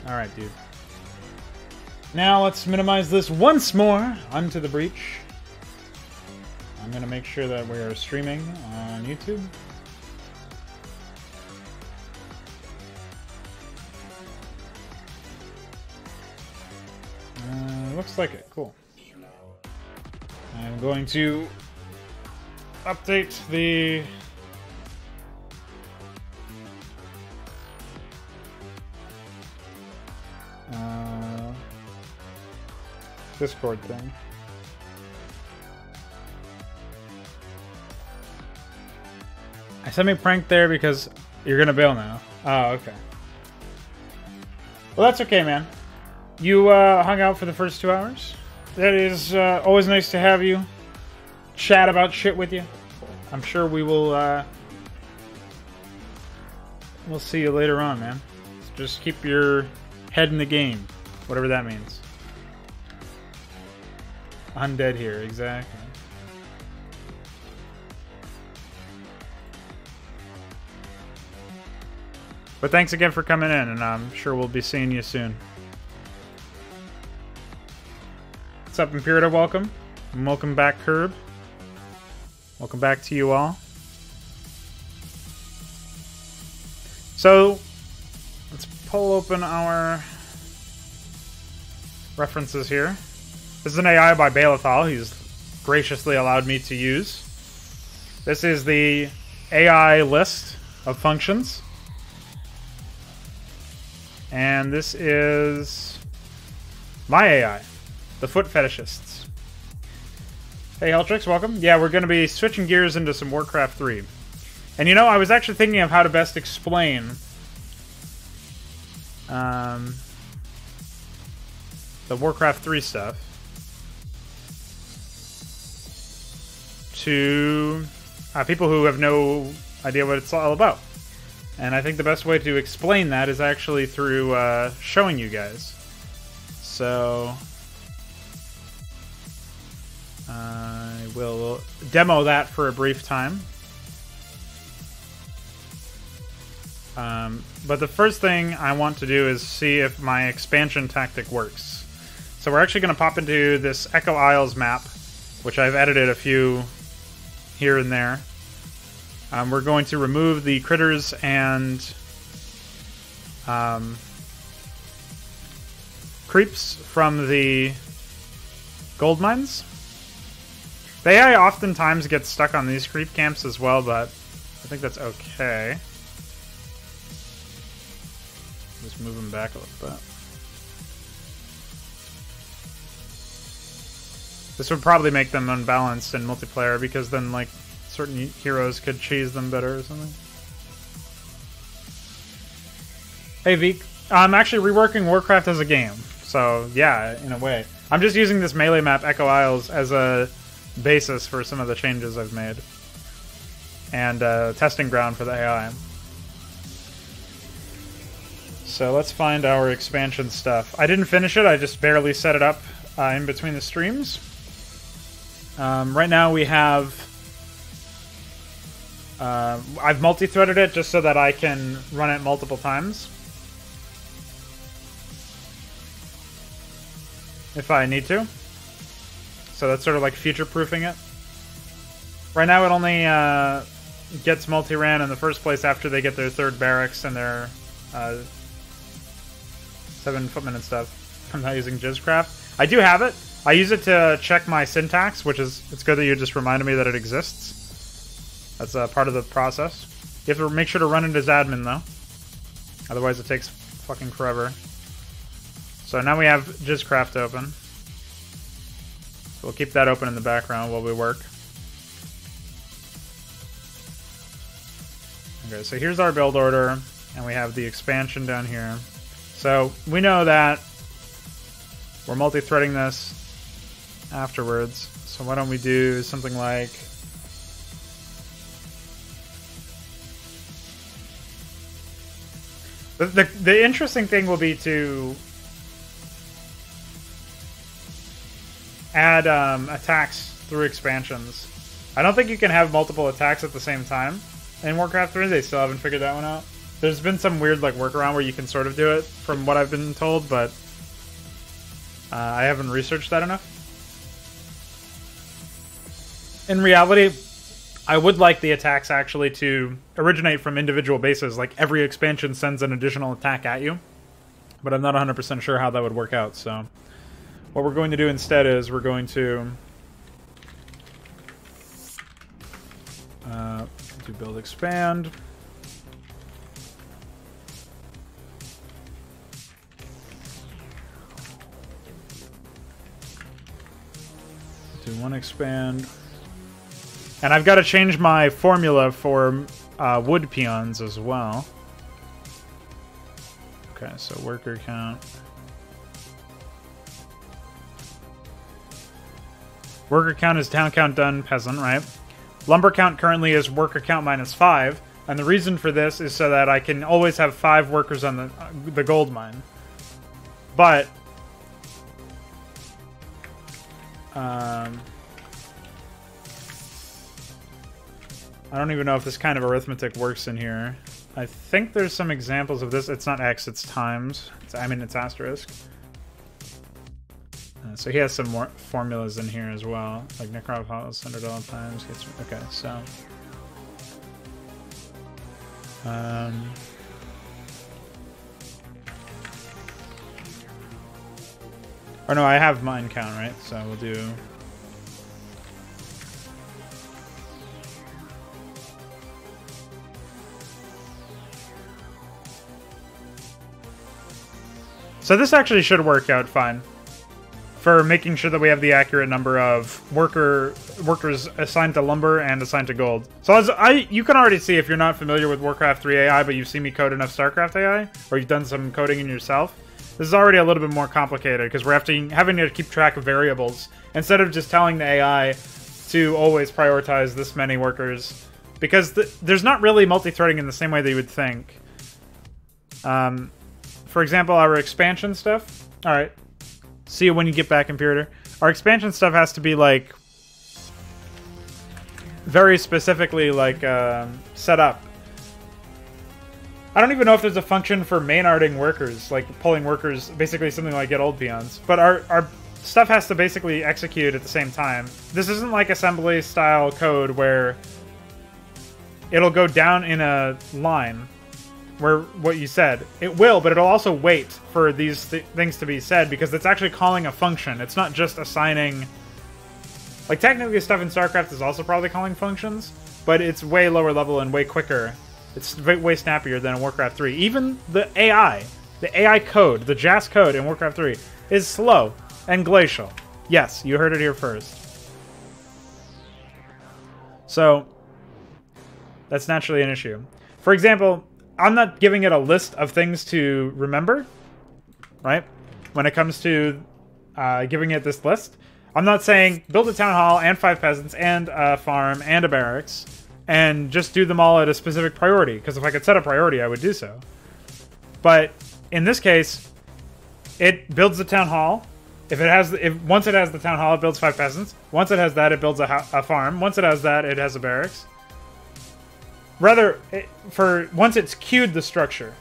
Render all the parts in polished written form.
Alright, dude. Now let's minimize this once more onto the breach. I'm gonna make sure that we are streaming on YouTube. Looks like it. Cool. I'm going to update the Discord thing. I semi-pranked there because you're gonna bail now. Oh, okay. Well, that's okay, man. You hung out for the first 2 hours. That is always nice to have you chat about shit with you. I'm sure we will. We'll see you later on, man. Just keep your head in the game, whatever that means. Undead here, exactly. But thanks again for coming in, and I'm sure we'll be seeing you soon. What's up, Impurita? Welcome. And welcome back, Curb. Welcome back to you all. So, let's pull open our references here. This is an AI by Balethal. He's graciously allowed me to use. This is the AI list of functions. And this is my AI, the Foot Fetishists. Hey, Heltrix, welcome. Yeah, we're going to be switching gears into some Warcraft 3. And you know, I was actually thinking of how to best explain the Warcraft 3 stuff to people who have no idea what it's all about. And I think the best way to explain that is actually through showing you guys. So I will demo that for a brief time. But the first thing I want to do is see if my expansion tactic works. So we're actually going to pop into this Echo Isles map, which I've edited a few here and there. We're going to remove the critters and creeps from the gold mines. The AI oftentimes gets stuck on these creep camps as well, but I think that's okay. Just move them back a little bit. This would probably make them unbalanced in multiplayer because then, like, certain heroes could cheese them better or something. Hey, Veek. I'm actually reworking Warcraft as a game. So, yeah, in a way. I'm just using this melee map, Echo Isles, as a basis for some of the changes I've made. And testing ground for the AI. So let's find our expansion stuff. I didn't finish it, I just barely set it up in between the streams. Right now we have... I've multi-threaded it just so that I can run it multiple times. If I need to. So that's sort of like future-proofing it. Right now it only gets multi-ran in the first place after they get their third barracks and their 7 footmen and stuff. I'm not using Jizzcraft. I do have it. I use it to check my syntax, which is, it's good that you just reminded me that it exists. That's part of the process. You have to make sure to run it as admin, though. Otherwise it takes fucking forever. So now we have Jizzcraft open. So we'll keep that open in the background while we work. Okay, so here's our build order, and we have the expansion down here. So we know that we're multi-threading this afterwards. So why don't we do something like... The interesting thing will be to add attacks through expansions. I don't think you can have multiple attacks at the same time in Warcraft 3. They still haven't figured that one out. There's been some weird like workaround where you can sort of do it from what I've been told, but I haven't researched that enough. In reality, I would like the attacks actually to originate from individual bases, like every expansion sends an additional attack at you, but I'm not 100% sure how that would work out, so what we're going to do instead is we're going to do build expand. Do one expand. And I've got to change my formula for wood peons as well. Okay, so worker count. Worker count is town count done peasant, right? Lumber count currently is worker count -5, and the reason for this is so that I can always have 5 workers on the gold mine. But I don't even know if this kind of arithmetic works in here. I think there's some examples of this. It's not X, it's times. I mean, it's asterisk. So he has some more formulas in here as well, like necropolis $100 times. Okay, so or no, I have mine count, right? So we'll do. So this actually should work out fine for making sure that we have the accurate number of workers assigned to lumber and assigned to gold. So you can already see, if you're not familiar with Warcraft 3 AI, but you've seen me code enough StarCraft AI, or you've done some coding in yourself, this is already a little bit more complicated because we're having to keep track of variables instead of just telling the AI to always prioritize this many workers, because there's not really multi-threading in the same way that you would think. For example, our expansion stuff. All right. See you when you get back, Imperator. Our expansion stuff has to be, like, very specifically, like, set up. I don't even know if there's a function for main-arting workers, like pulling workers, basically something like get old peons. But our stuff has to basically execute at the same time. This isn't like assembly-style code where it'll go down in a line where what you said. It will, but it'll also wait for these things to be said, because it's actually calling a function. It's not just assigning... Like, technically stuff in StarCraft is also probably calling functions, but it's way lower level and way quicker. It's way snappier than in Warcraft 3. Even the AI code, the JAS code in Warcraft 3 is slow and glacial. Yes, you heard it here first. So, that's naturally an issue. For example, I'm not giving it a list of things to remember, right? When it comes to giving it this list, I'm not saying build a town hall and 5 peasants and a farm and a barracks and just do them all at a specific priority, because if I could set a priority, I would do so. But in this case, it builds the town hall. Once it has the town hall, it builds 5 peasants. Once it has that, it builds a farm. Once it has that, it has a barracks. Rather, once it's queued the structure,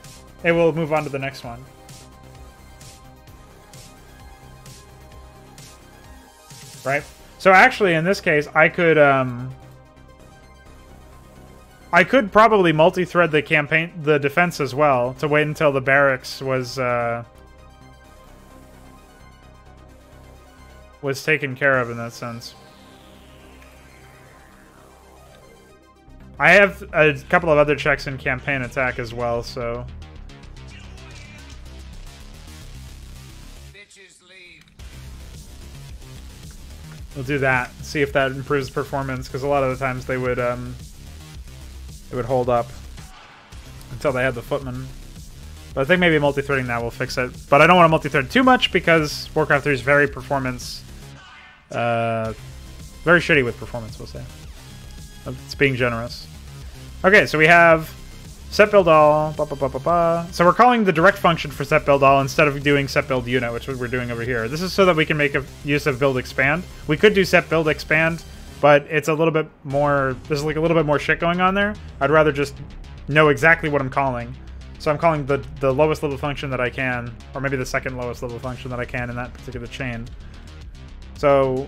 it will move on to the next one. Right? So actually, in this case, I could probably multi-thread the defense as well, to wait until the barracks was taken care of in that sense. I have a couple of other checks in campaign attack as well, so... We'll do that. See if that improves performance, because a lot of the times they would hold up until they had the footman. But I think maybe multi-threading that will fix it. But I don't want to multi-thread too much, because Warcraft 3 is very performance... very shitty with performance, we'll say. It's being generous. Okay, so we have set build all. So we're calling the direct function for set build all instead of doing set build unit, which is what we're doing over here. This is so that we can make a use of build expand. We could do set build expand, but it's a little bit more... There's like a little bit more shit going on there. I'd rather just know exactly what I'm calling So I'm calling the lowest level function that I can, or maybe the second lowest level function that I can in that particular chain. So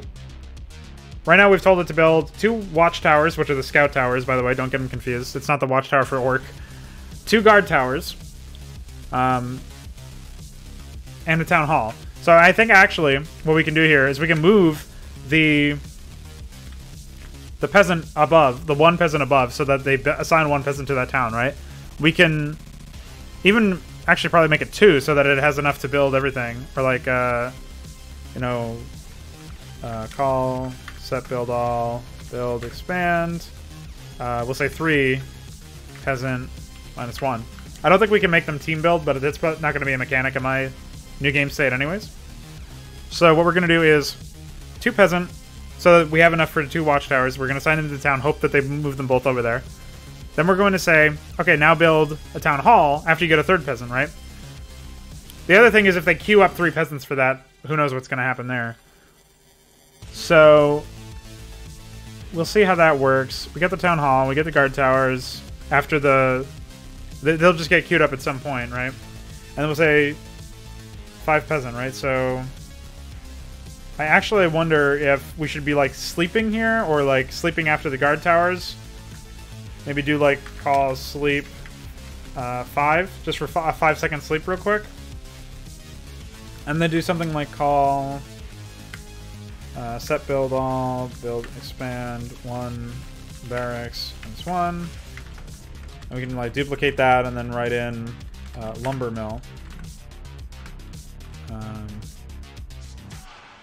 right now we've told it to build 2 watchtowers, which are the scout towers, by the way, don't get them confused. It's not the watchtower for orc. 2 guard towers, and a town hall. So I think actually what we can do here is we can move the peasant above, the one peasant above, so that they assign 1 peasant to that town, right? We can even actually probably make it 2 so that it has enough to build everything. Or like, you know, call, set, build all, build, expand. We'll say 3, peasant, -1. I don't think we can make them team build, but it's not going to be a mechanic in my new game state anyways. So what we're going to do is 2 peasant, so that we have enough for 2 watchtowers. We're going to assign them to the town, hope that they move them both over there. Then we're going to say, okay, now build a town hall after you get a 3rd peasant, right? The other thing is if they queue up 3 peasants for that, who knows what's going to happen there. So we'll see how that works. We get the town hall, we get the guard towers. After they'll just get queued up at some point, right? And then we'll say 5 peasant, right? So I actually wonder if we should be like sleeping here or like sleeping after the guard towers. Maybe do like call sleep 5, just for a 5-second sleep real quick. And then do something like call set build all, build expand 1 barracks -1. And we can like duplicate that and then write in lumber mill.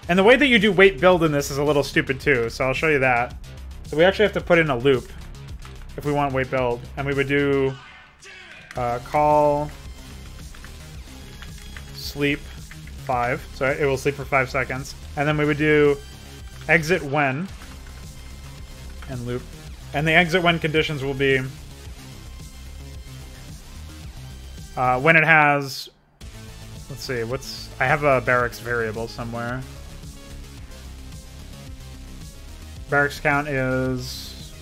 And the way that you do wait build in this is a little stupid too, so I'll show you that. So we actually have to put in a loop if we want wait build, and we would do call sleep 5, so it will sleep for 5 seconds, and then we would do exit when and loop, and the exit when conditions will be when it has, let's see, I have a barracks variable somewhere. Barracks count is,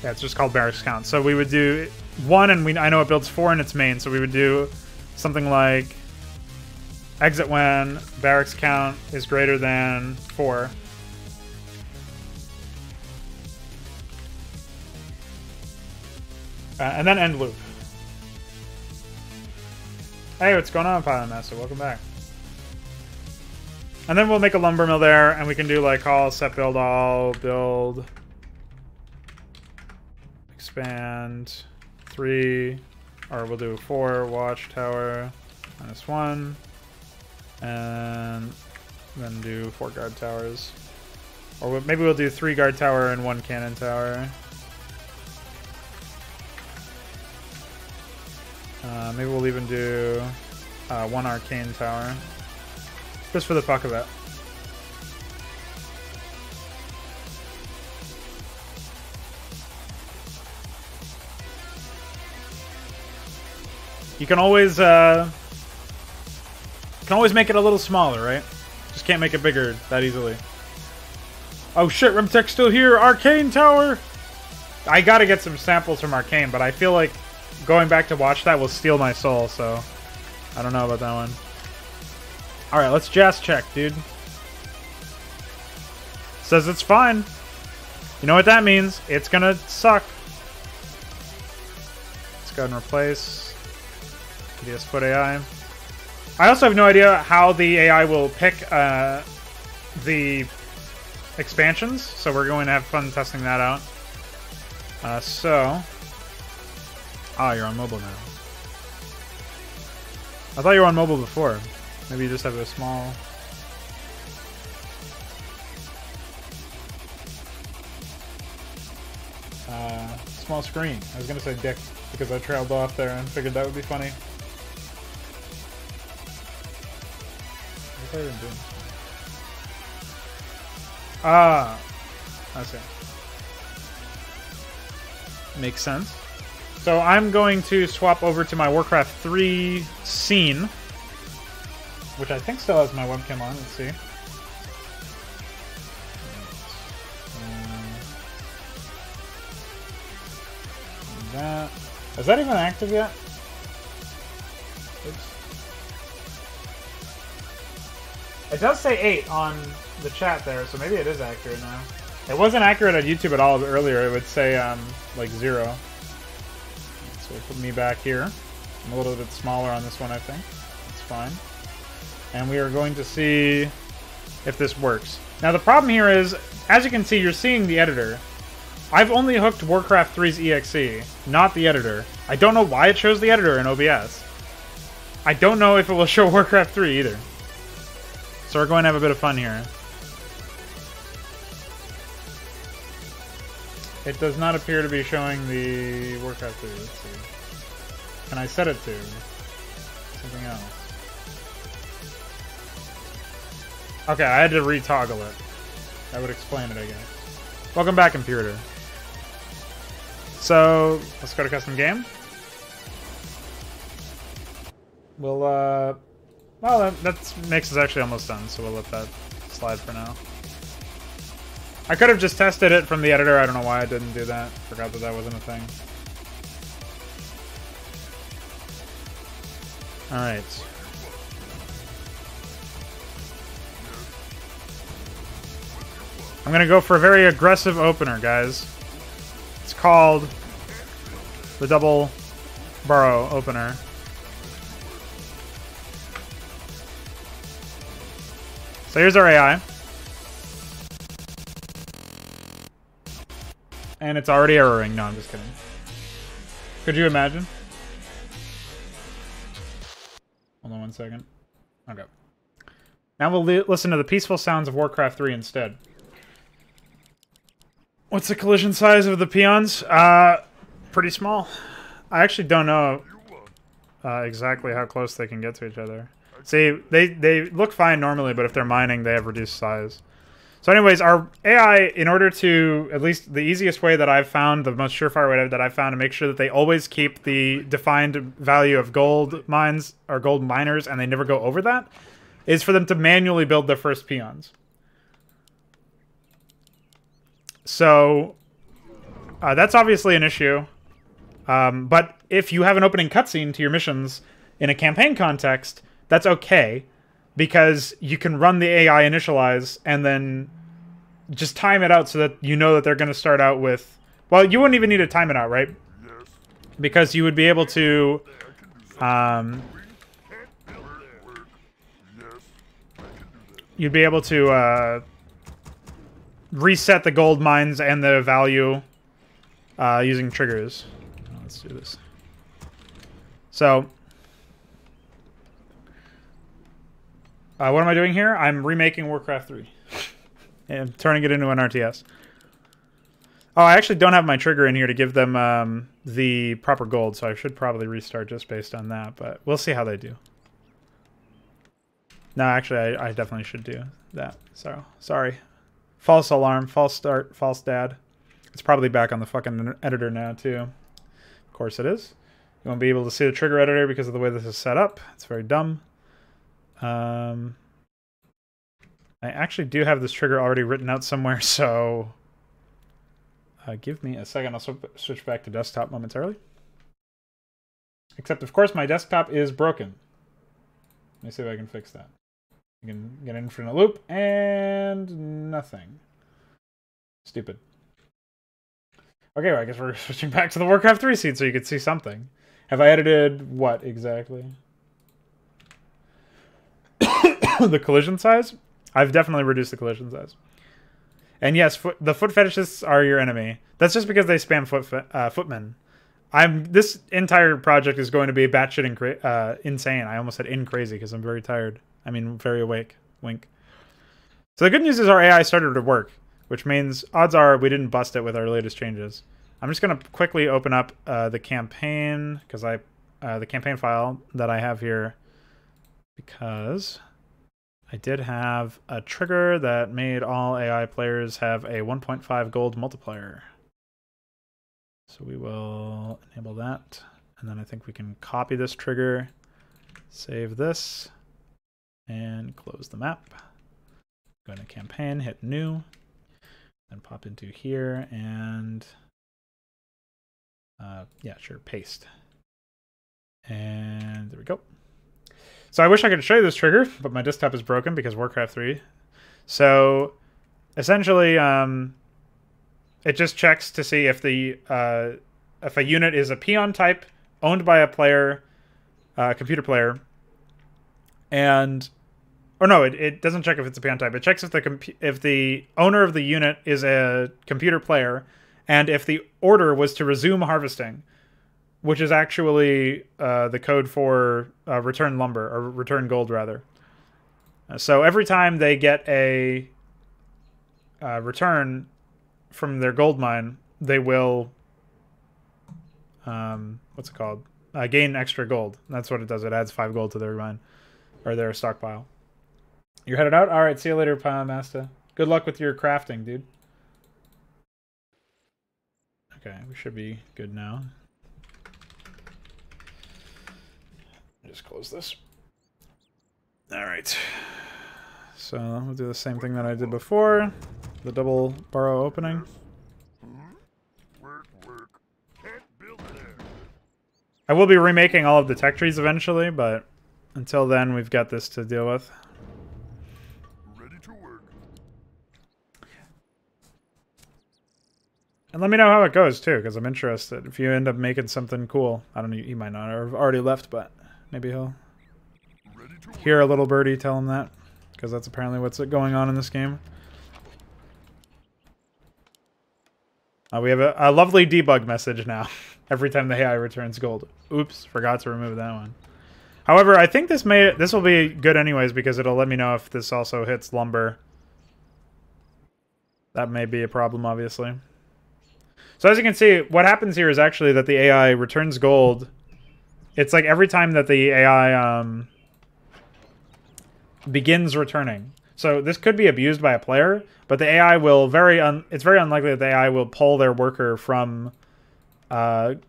yeah, it's just called barracks count. So we would do 1, and I know it builds 4 in its main, so we would do something like exit when barracks count is greater than 4. And then end loop. Hey, what's going on, Pilot Master? Welcome back. And then we'll make a lumber mill there, and we can do like call, set, build all, build, expand 3, or we'll do 4 watchtower -1, and then do 4 guard towers. Or maybe we'll do 3 guard tower and 1 cannon tower. Maybe we'll even do 1 arcane tower. Just for the fuck of it. You can always make it a little smaller, right? Just can't make it bigger that easily. Oh shit, Remtech's still here! Arcane tower! I gotta get some samples from Arcane, but I feel like going back to watch that will steal my soul, so I don't know about that one. Alright, let's jazz check, dude. Says it's fine. You know what that means? It's gonna suck. Let's go ahead and replace PDS Foot AI. I also have no idea how the AI will pick the expansions, so we're going to have fun testing that out. Oh, you're on mobile now. I thought you were on mobile before. Maybe you just have a small... small screen. I was gonna say dick, because I trailed off there and figured that would be funny. What was I even doing? Ah, I see. Makes sense. So I'm going to swap over to my Warcraft III scene, which I think still has my webcam on. Let's see. That. Is that even active yet? Oops. It does say 8 on the chat there, so maybe it is accurate now. It wasn't accurate on YouTube at all earlier. It would say, like 0. So we'll put me back here. I'm a little bit smaller on this one, I think. That's fine. And we are going to see if this works. Now, the problem here is, as you can see, you're seeing the editor. I've only hooked Warcraft 3's EXE, not the editor. I don't know why it shows the editor in OBS. I don't know if it will show Warcraft 3 either. So we're going to have a bit of fun here. It does not appear to be showing the Warcraft 3. Let's see. Can I set it to something else? Okay, I had to retoggle it. That would explain it, I guess. Welcome back, Imperator. So, let's go to custom game. We'll, well, that makes us actually almost done, so we'll let that slide for now. I could have just tested it from the editor. I don't know why I didn't do that. Forgot that that wasn't a thing. Alright. I'm gonna go for a very aggressive opener, guys. It's called the double burrow opener. So here's our AI. And it's already erroring. No, I'm just kidding. Could you imagine? Hold on one second. Okay. Now we'll listen to the peaceful sounds of Warcraft 3 instead. What's the collision size of the peons? Pretty small. I actually don't know exactly how close they can get to each other. See, they look fine normally, but if they're mining, they have reduced size. So anyways, our AI, in order to, at least the easiest way that I've found, the most surefire way that I've found to make sure that they always keep the defined value of gold mines, or gold miners, and they never go over that, is for them to manually build their first peons. So, that's obviously an issue. But if you have an opening cutscene to your missions in a campaign context, that's okay. Because you can run the AI initialize and then just time it out so that you know that they're going to start out with... Well, you wouldn't even need to time it out, right? Because you would be able to... you'd be able to reset the gold mines and the value using triggers. Let's do this. So... what am I doing here? I'm remaking Warcraft 3. And turning it into an RTS. Oh, I actually don't have my trigger in here to give them the proper gold, so I should probably restart just based on that, but we'll see how they do. No, actually, I definitely should do that. So, sorry. False alarm, false start, false dad. It's probably back on the fucking editor now, too. Of course it is. You won't be able to see the trigger editor because of the way this is set up. It's very dumb. I actually do have this trigger already written out somewhere, so give me a second. I'll switch back to desktop momentarily. Except, of course, my desktop is broken. Let me see if I can fix that. I can get an infinite loop, and nothing. Stupid. Okay, well, I guess we're switching back to the Warcraft 3 scene so you can see something. Have I edited what exactly? The collision size? I've definitely reduced the collision size. And yes, the foot fetishists are your enemy. That's just because they spam footmen. This entire project is going to be batshit insane. I almost said crazy because I'm very tired. I mean, very awake. Wink. So the good news is our AI started to work, which means odds are we didn't bust it with our latest changes. I'm just going to quickly open up the campaign, because the campaign file that I have here, because I did have a trigger that made all AI players have a 1.5 gold multiplier. So we will enable that. And then I think we can copy this trigger, save this, and close the map. Go into campaign, hit new, then pop into here and yeah, sure, paste. And there we go. So I wish I could show you this trigger, but my desktop is broken because Warcraft 3. So essentially, it just checks to see if if a unit is a peon type owned by a player, computer player, and or no, it doesn't check if it's a peon type. It checks if the owner of the unit is a computer player, and if the order was to resume harvesting, which is actually the code for return lumber, or return gold, rather. So every time they get a return from their gold mine, they will, what's it called? Gain extra gold. That's what it does. It adds 5 gold to their mine, or their stockpile. You're headed out? All right, see you later, Master. Good luck with your crafting, dude. Okay, we should be good now. Just close this. All right. So we'll do the same thing that I did before. The double burrow opening. I will be remaking all of the tech trees eventually, but until then we've got this to deal with. Ready to work. And let me know how it goes too, because I'm interested. If you end up making something cool. I don't know, he might not have already left, but maybe he'll hear a little birdie tell him that, because that's apparently what's going on in this game. We have a lovely debug message now. Every time the AI returns gold. Oops, forgot to remove that one. However, I think this will be good anyways, because it'll let me know if this also hits lumber. That may be a problem, obviously. So as you can see, what happens here is actually that the AI returns gold. It's like every time that the AI begins returning. So this could be abused by a player, but the AI will it's very unlikely that the AI will pull their worker from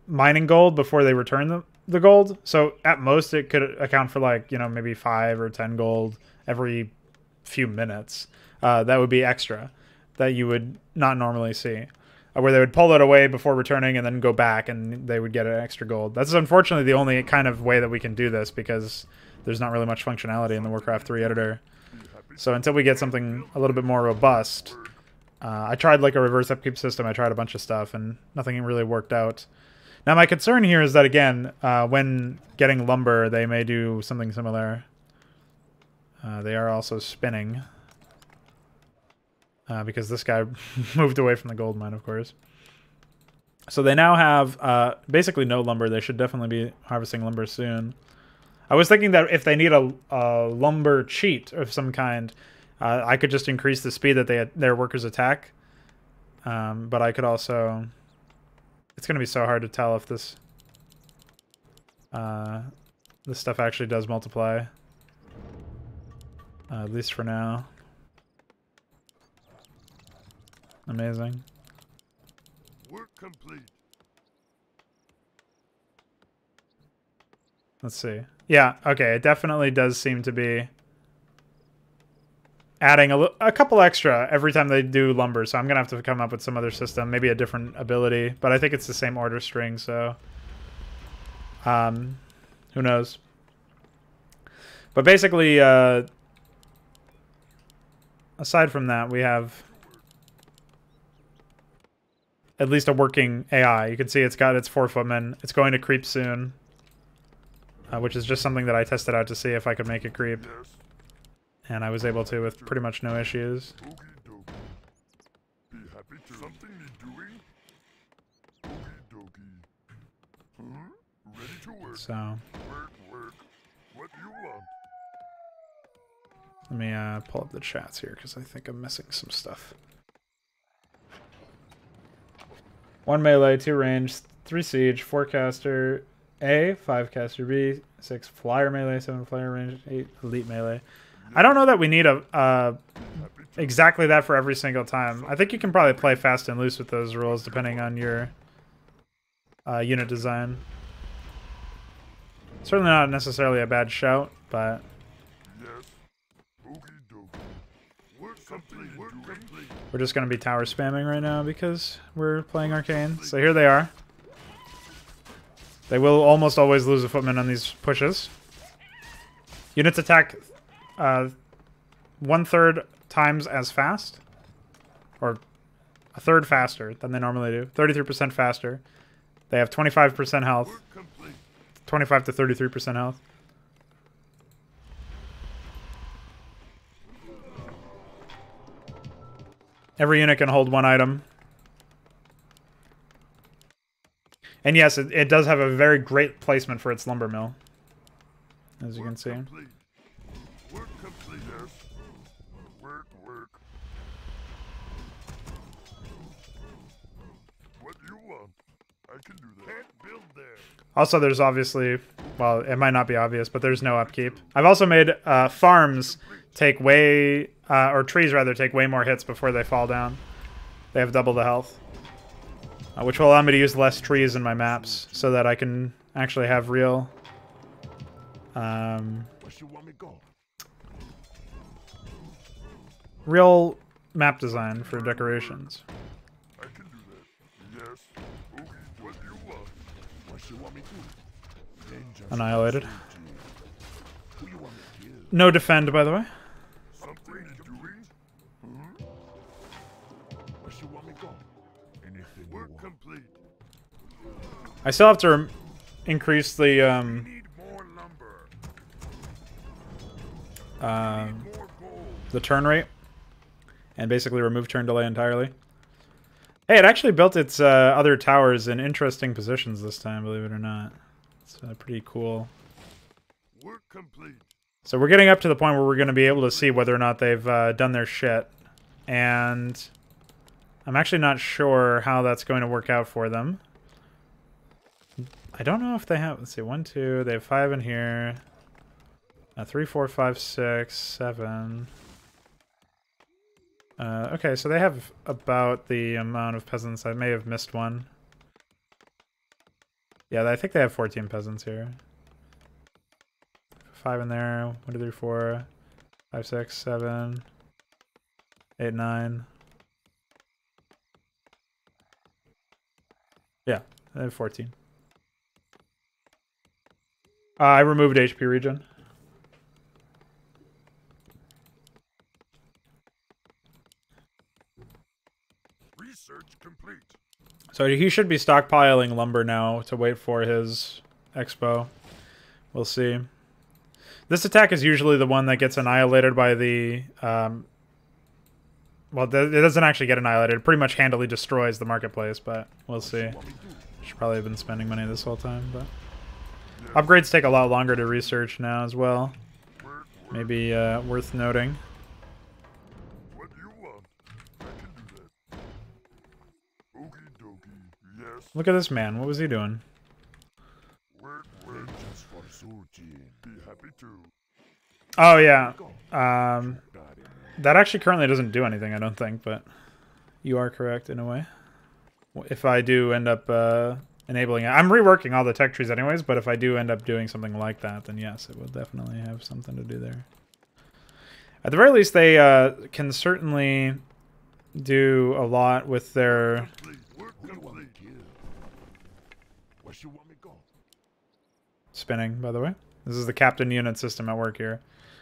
mining gold before they return the gold. So at most it could account for, like, you know, maybe 5 or 10 gold every few minutes. That would be extra that you would not normally see, where they would pull it away before returning and then go back and they would get an extra gold. That's unfortunately the only kind of way that we can do this, because there's not really much functionality in the Warcraft 3 editor. So until we get something a little bit more robust, I tried like a reverse upkeep system. I tried a bunch of stuff and nothing really worked out. Now my concern here is that, again, when getting lumber, they may do something similar. They are also spinning. Because this guy moved away from the gold mine, of course. So they now have basically no lumber. They should definitely be harvesting lumber soon. I was thinking that if they need a lumber cheat of some kind, I could just increase the speed that their workers attack. But I could also... It's going to be so hard to tell if this stuff actually does multiply. At least for now. Amazing. Work complete. Let's see. Yeah, okay, it definitely does seem to be adding a couple extra every time they do lumber, so I'm gonna have to come up with some other system, maybe a different ability, but I think it's the same order string, so who knows. But basically, aside from that, we have at least a working AI. You can see it's got its 4 footmen. It's going to creep soon. Which is just something that I tested out to see if I could make it creep. And I was able to with pretty much no issues. So let me pull up the chats here, because I think I'm missing some stuff. 1 melee, 2 range, 3 siege, 4 caster A, 5 caster B, 6 flyer melee, 7 flyer range, 8 elite melee. I don't know that we need exactly that for every single time. I think you can probably play fast and loose with those rules depending on your unit design. Certainly not necessarily a bad shout, but we're just going to be tower spamming right now because we're playing Arcane. So here they are. They will almost always lose a footman on these pushes. Units attack 1/3 times as fast. Or a third faster than they normally do. 33% faster. They have 25% health. 25 to 33% health. Every unit can hold one item. And yes, it does have a very great placement for its lumber mill, as you can see. Work complete, yes. Work. What do you want? I can do that. Can't build there. Also, there's obviously, well, it might not be obvious, but there's no upkeep. I've also made farms take way, or trees rather, take way more hits before they fall down. They have double the health. Which will allow me to use less trees in my maps, so that I can actually have real... real map design for decorations. I can do that. Yes. Okay, what do you want? What you want me to? Annihilated. No defend, by the way. Something doing? What you want me go? Anything work complete. I still have to increase the Need more lumber. the turn rate, and basically remove turn delay entirely. Hey, it actually built its other towers in interesting positions this time, believe it or not. It's pretty cool. Work complete. So we're getting up to the point where we're going to be able to see whether or not they've done their shit. And I'm actually not sure how that's going to work out for them. I don't know if they have... Let's see, 1, 2... They have 5 in here. 3, 4, 5, 6, 7... okay, so they have about the amount of peasants. I may have missed one. Yeah, I think they have 14 peasants here. 5 in there. 1, 2, 3, 4, 5, 6, 7, 8, 9. Yeah, they have 14. I removed HP regen. Research complete. So he should be stockpiling lumber now to wait for his expo. We'll see. This attack is usually the one that gets annihilated by the... well, it doesn't actually get annihilated. It pretty much handily destroys the marketplace, but we'll see. Should probably have been spending money this whole time, but... Upgrades take a lot longer to research now as well. Maybe worth noting. What do you want? I can do that. Okie dokie. Yes. Look at this man. What was he doing? Work. Just for Suji. Be happy to. Oh, yeah. That actually currently doesn't do anything, I don't think, but you are correct in a way. If I do end up enabling it. I'm reworking all the tech trees anyways, but if I do end up doing something like that, then yes, it will definitely have something to do there. At the very least, they can certainly do a lot with their... Spinning, by the way. This is the captain unit system at work here.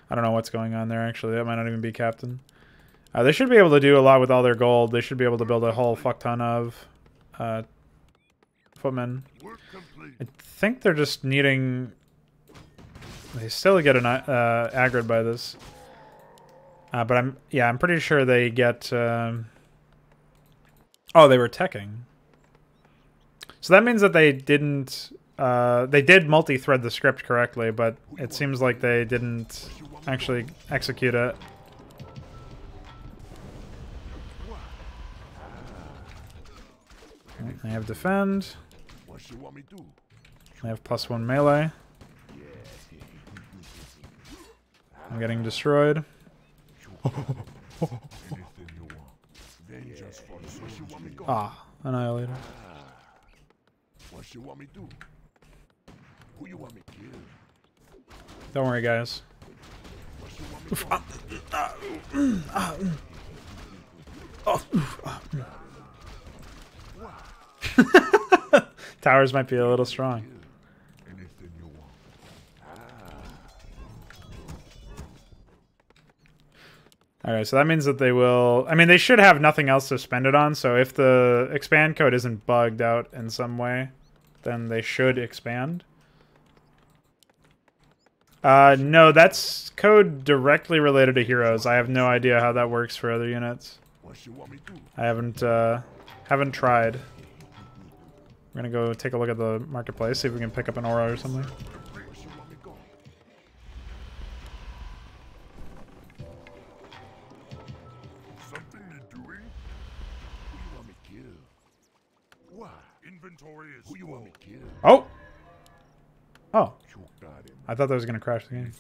I don't know what's going on there, actually. That might not even be captain. They should be able to do a lot with all their gold. They should be able to build a whole fuck ton of footmen. I think they're just needing... They still get aggroed by this. But I'm pretty sure they get... Oh, they were teching. So that means that they didn't... they did multi-thread the script correctly, but it seems like they didn't actually execute it. They have defend. They have +1 melee. I'm getting destroyed. Ah, annihilator. What you want me to do? Who you want me to kill? Don't worry, guys. Towers might be a little strong. Alright, so that means that they will... I mean, they should have nothing else to spend it on, so if the expand code isn't bugged out in some way, then they should expand. No, that's code directly related to heroes. I have no idea how that works for other units. I haven't tried. We're gonna go take a look at the marketplace, see if we can pick up an aura or something. Oh! Oh. I thought that was gonna crash the game.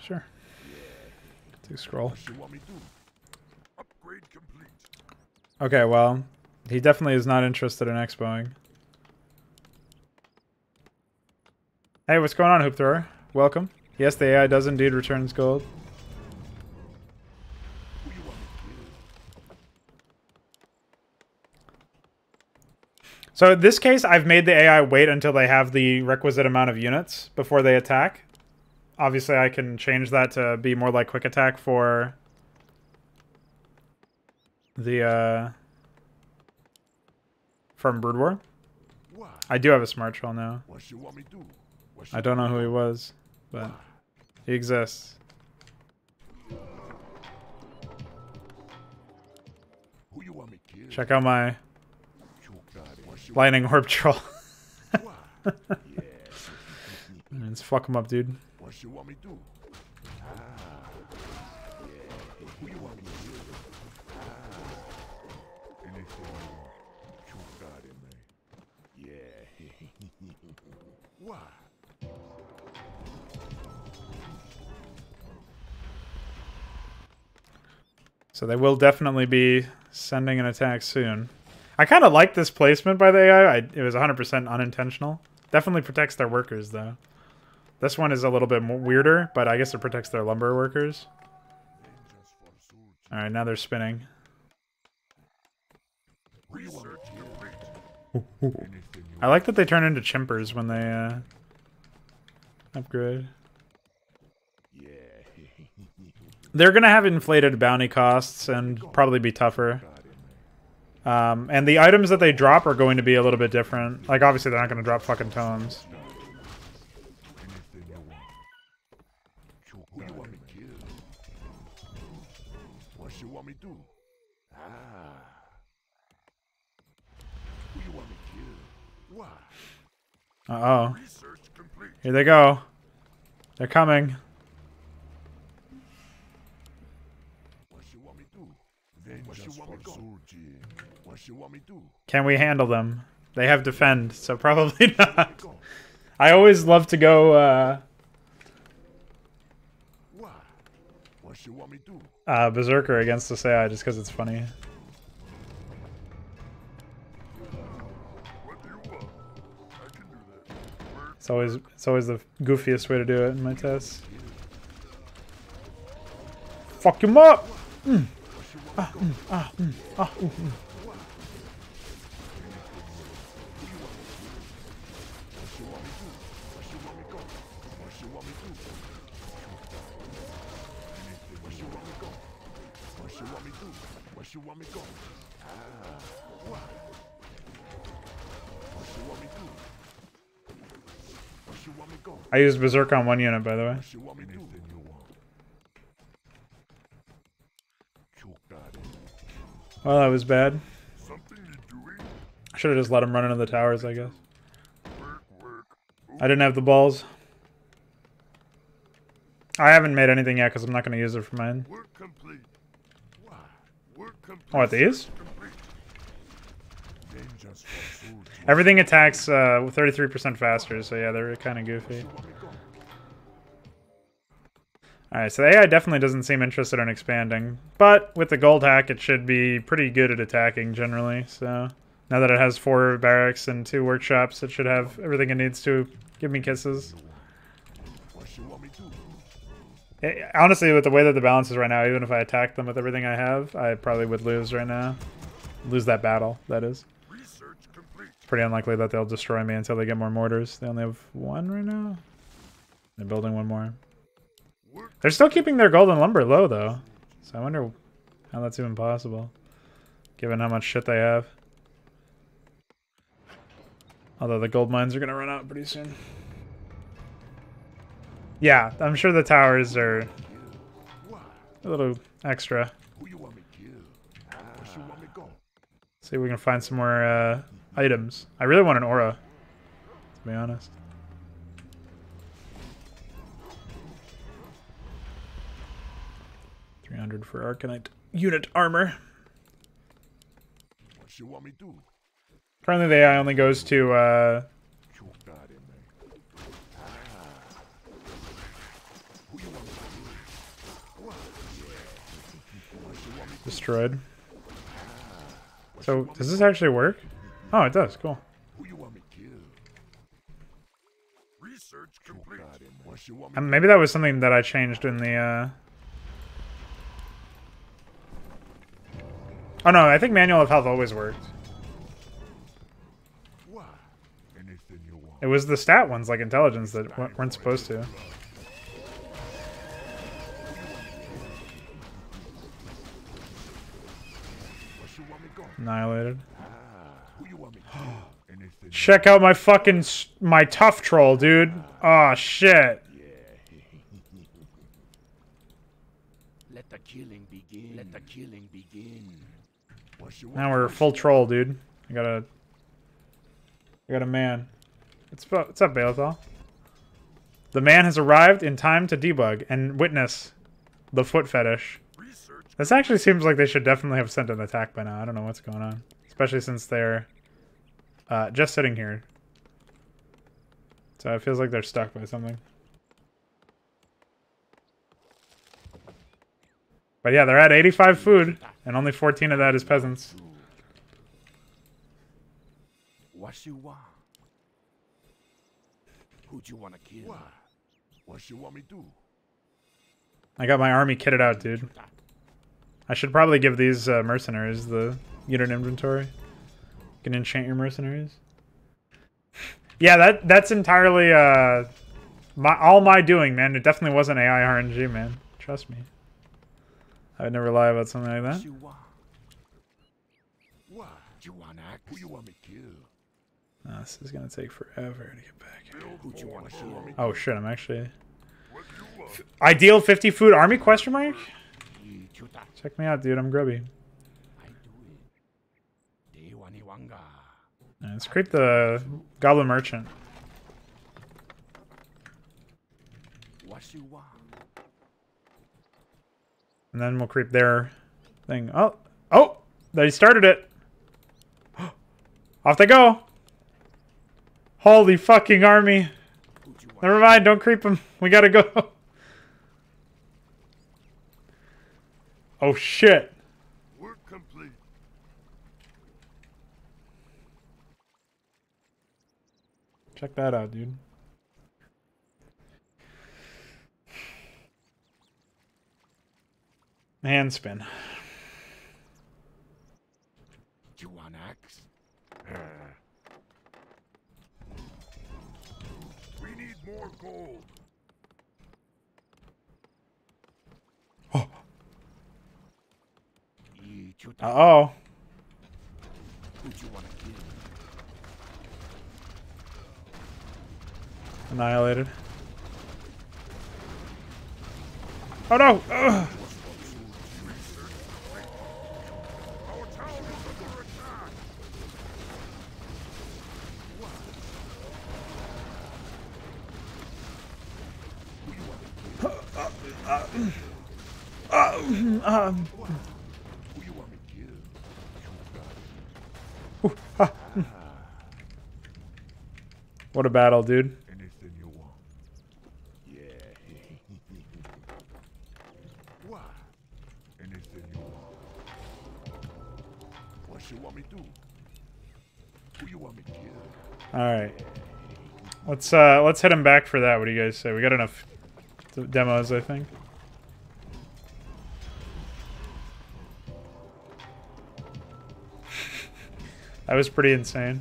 Sure. Take a scroll. Okay, well, he definitely is not interested in expoing. Hey, what's going on, Hoop Thrower? Welcome. Yes, the AI does indeed return gold. So in this case, I've made the AI wait until they have the requisite amount of units before they attack. Obviously, I can change that to be more like quick attack for the from Brood War. I do have a smart troll now. I don't know who he was, but he exists. Check out my lightning orb troll. Let's fuck him up, dude. What you want me to do? Who you want me to do? Anything you got in me. Yeah. Why? So they will definitely be sending an attack soon. I kind of like this placement by the AI. It was 100% unintentional. Definitely protects their workers, though. This one is a little bit more weirder, but I guess it protects their lumber workers. Alright, now they're spinning. I like that they turn into chimpers when they upgrade. They're going to have inflated bounty costs and probably be tougher. And the items that they drop are going to be a little bit different. Like, obviously, they're not going to drop fucking tomes. Uh-oh. Here they go. They're coming. Can we handle them? They have defend, so probably not. I always love to go Berserker against this AI just because it's funny. It's always the goofiest way to do it in my tests. Fuck him up! I used Berserk on one unit, by the way. Well, that was bad. I should have just let him run into the towers, I guess. I didn't have the balls. I haven't made anything yet because I'm not going to use it for mine. What, these? Everything attacks 33% faster, so yeah, they're kind of goofy. Alright, so the AI definitely doesn't seem interested in expanding. But with the gold hack, it should be pretty good at attacking generally. So now that it has 4 barracks and 2 workshops, it should have everything it needs to. Give me kisses. Honestly, with the way that the balance is right now, even if I attacked them with everything I have, I probably would lose right now. Lose that battle, that is. Pretty unlikely that they'll destroy me until they get more mortars. They only have 1 right now. They're building one more. They're still keeping their golden lumber low, though. So I wonder how that's even possible, given how much shit they have. Although the gold mines are going to run out pretty soon. Yeah, I'm sure the towers are a little extra. See if we can find some more items. I really want an aura, to be honest. $300 for Arcanite unit armor. What you want me to do? Currently the AI only goes to destroyed. So does this actually work? Oh, it does. Cool. Who you want me to kill? Research complete. Maybe that was something that I changed in the Oh no, I think manual of health always worked. Anything you want. It was the stat ones like intelligence that weren't supposed to. Annihilated. Check out my fucking my tough troll, dude. Oh shit. Let the killing begin. Let the killing begin. Now we're full troll, dude. I got a man. What's up, Balethal? The man has arrived in time to debug and witness the foot fetish. This actually seems like they should definitely have sent an attack by now. I don't know what's going on. Especially since they're just sitting here. So it feels like they're stuck by something. But yeah, they're at 85 food, and only 14 of that is peasants. What you want? Who'd you want to kill? What you want me to do? I got my army kitted out, dude. I should probably give these mercenaries the unit inventory. You can enchant your mercenaries. Yeah, that's entirely all my doing, man. It definitely wasn't AI RNG, man. Trust me. I would never lie about something like that. You want? What? You want axe? Who you want me to kill? Oh, this is gonna take forever to get back here. Who'd you want to kill? Oh shit, I'm actually ideal 50 food army question mark? Check me out, dude. I'm grubby. Yeah, let's creep the Goblin Merchant. And then we'll creep their thing. Oh! Oh! They started it! Off they go! Holy fucking army! Never mind, don't creep them. We gotta go. Oh shit! Work complete. Check that out, dude. Hand spin. You want axe? We need more gold. Oh. Uh-oh. Who'd you want to kill? Annihilated. Oh no! Ugh. Our town is under attack. Who you want me to kill? What a battle, dude. Anything you want. Yeah. What? Anything you want. What you want me to do? Who you want me to kill? Alright. Let's hit him back for that. What do you guys say? We got enough demos, I think. That was pretty insane.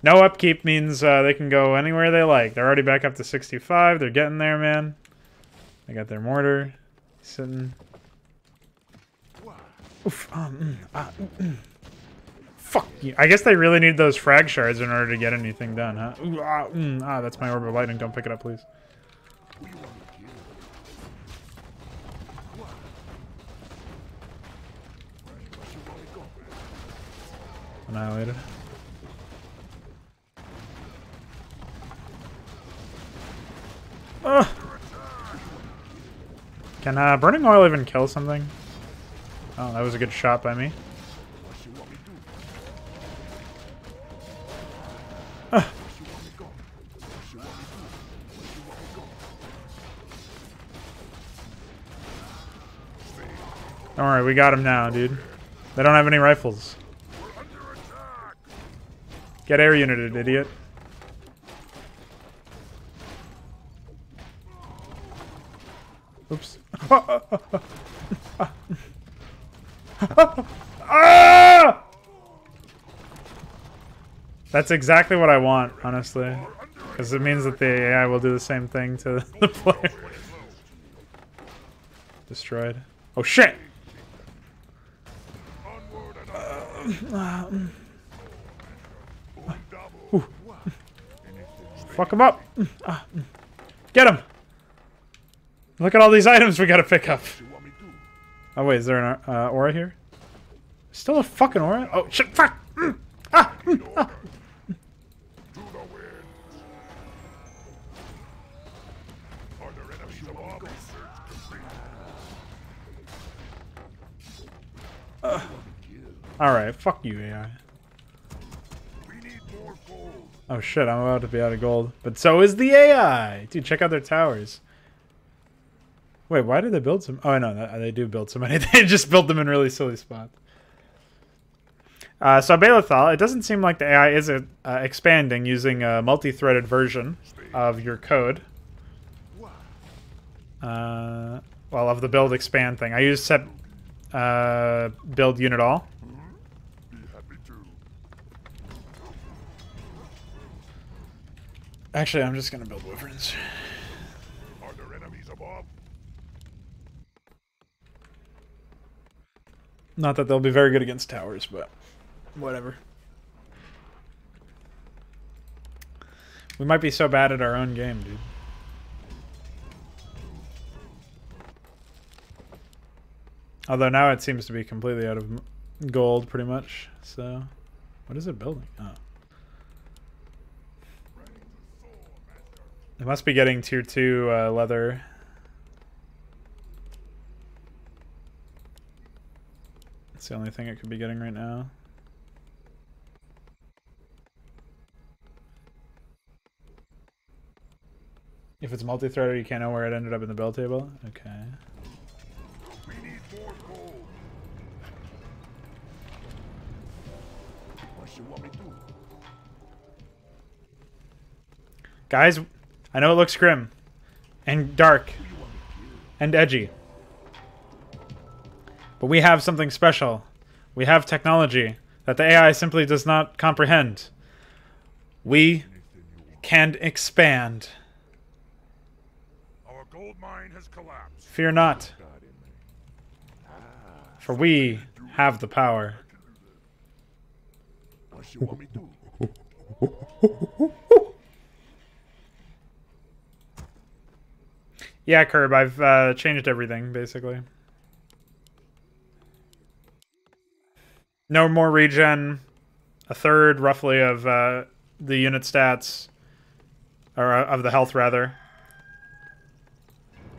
No upkeep means they can go anywhere they like. They're already back up to 65. They're getting there, man. They got their mortar sitting. Oof. Fuck you. I guess they really need those frag shards in order to get anything done, huh? Ooh, that's my orb of lightning. Don't pick it up, please. Annihilated. Ugh. Can burning oil even kill something? Oh, that was a good shot by me. Don't worry, we got him now, dude. They don't have any rifles. Get air united, idiot. Oops. Ah! That's exactly what I want, honestly. Because it means that the AI will do the same thing to the player. Destroyed. Oh shit! Fuck him up! Get him! Look at all these items we gotta pick up. Oh wait, is there an aura here? Still a fucking aura? Oh shit! Fuck! Alright, fuck you, AI. Oh shit, I'm about to be out of gold. But so is the AI! Dude, check out their towers. Wait, why did they build some? Oh, no, they do build so many. They just built them in really silly spots. So Balethal, it doesn't seem like the AI is expanding using a multi-threaded version of your code. Well, of the build expand thing. I use set build unit all. Actually, I'm just gonna build wyverns. Are there enemies above? Not that they'll be very good against towers, but whatever. We might be so bad at our own game, dude. Although now it seems to be completely out of gold, pretty much. So, what is it building? Oh. It must be getting tier 2 leather. It's the only thing it could be getting right now. If it's multi-threaded, you can't know where it ended up in the build table? Okay. We need more gold. What you want me to do? Guys, I know it looks grim and dark and edgy, but we have something special. We have technology that the AI simply does not comprehend. We can expand. Our gold mine has collapsed. Fear not, for we have the power. What you want me to do? Yeah, Curb, I've changed everything, basically. No more regen. A third, roughly, of the unit stats. Or of the health, rather.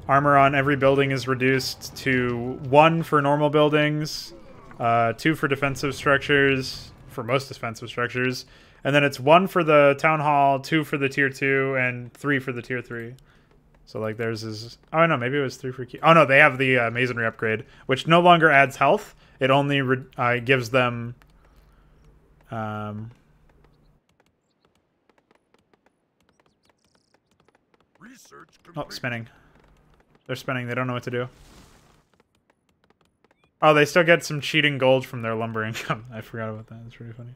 Armor on every building is reduced to 1 for normal buildings, 2 for defensive structures, for most defensive structures, and then it's 1 for the Town Hall, 2 for the Tier 2, and 3 for the Tier 3. So, like, theirs is... Oh, no, maybe it was 3 for... Oh, no, they have the Masonry upgrade, which no longer adds health. It only gives them... Oh, spinning. They're spinning. They don't know what to do. Oh, they still get some cheating gold from their lumber income. I forgot about that. That's pretty funny.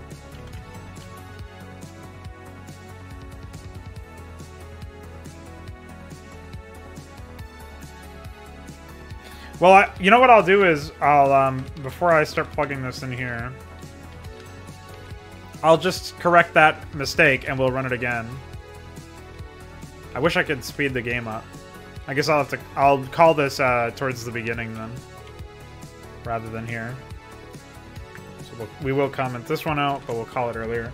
Well, you know what I'll do is I'll before I start plugging this in here, I'll just correct that mistake and we'll run it again. I wish I could speed the game up. I guess I'll call this towards the beginning then, rather than here. So we will comment this one out, but we'll call it earlier.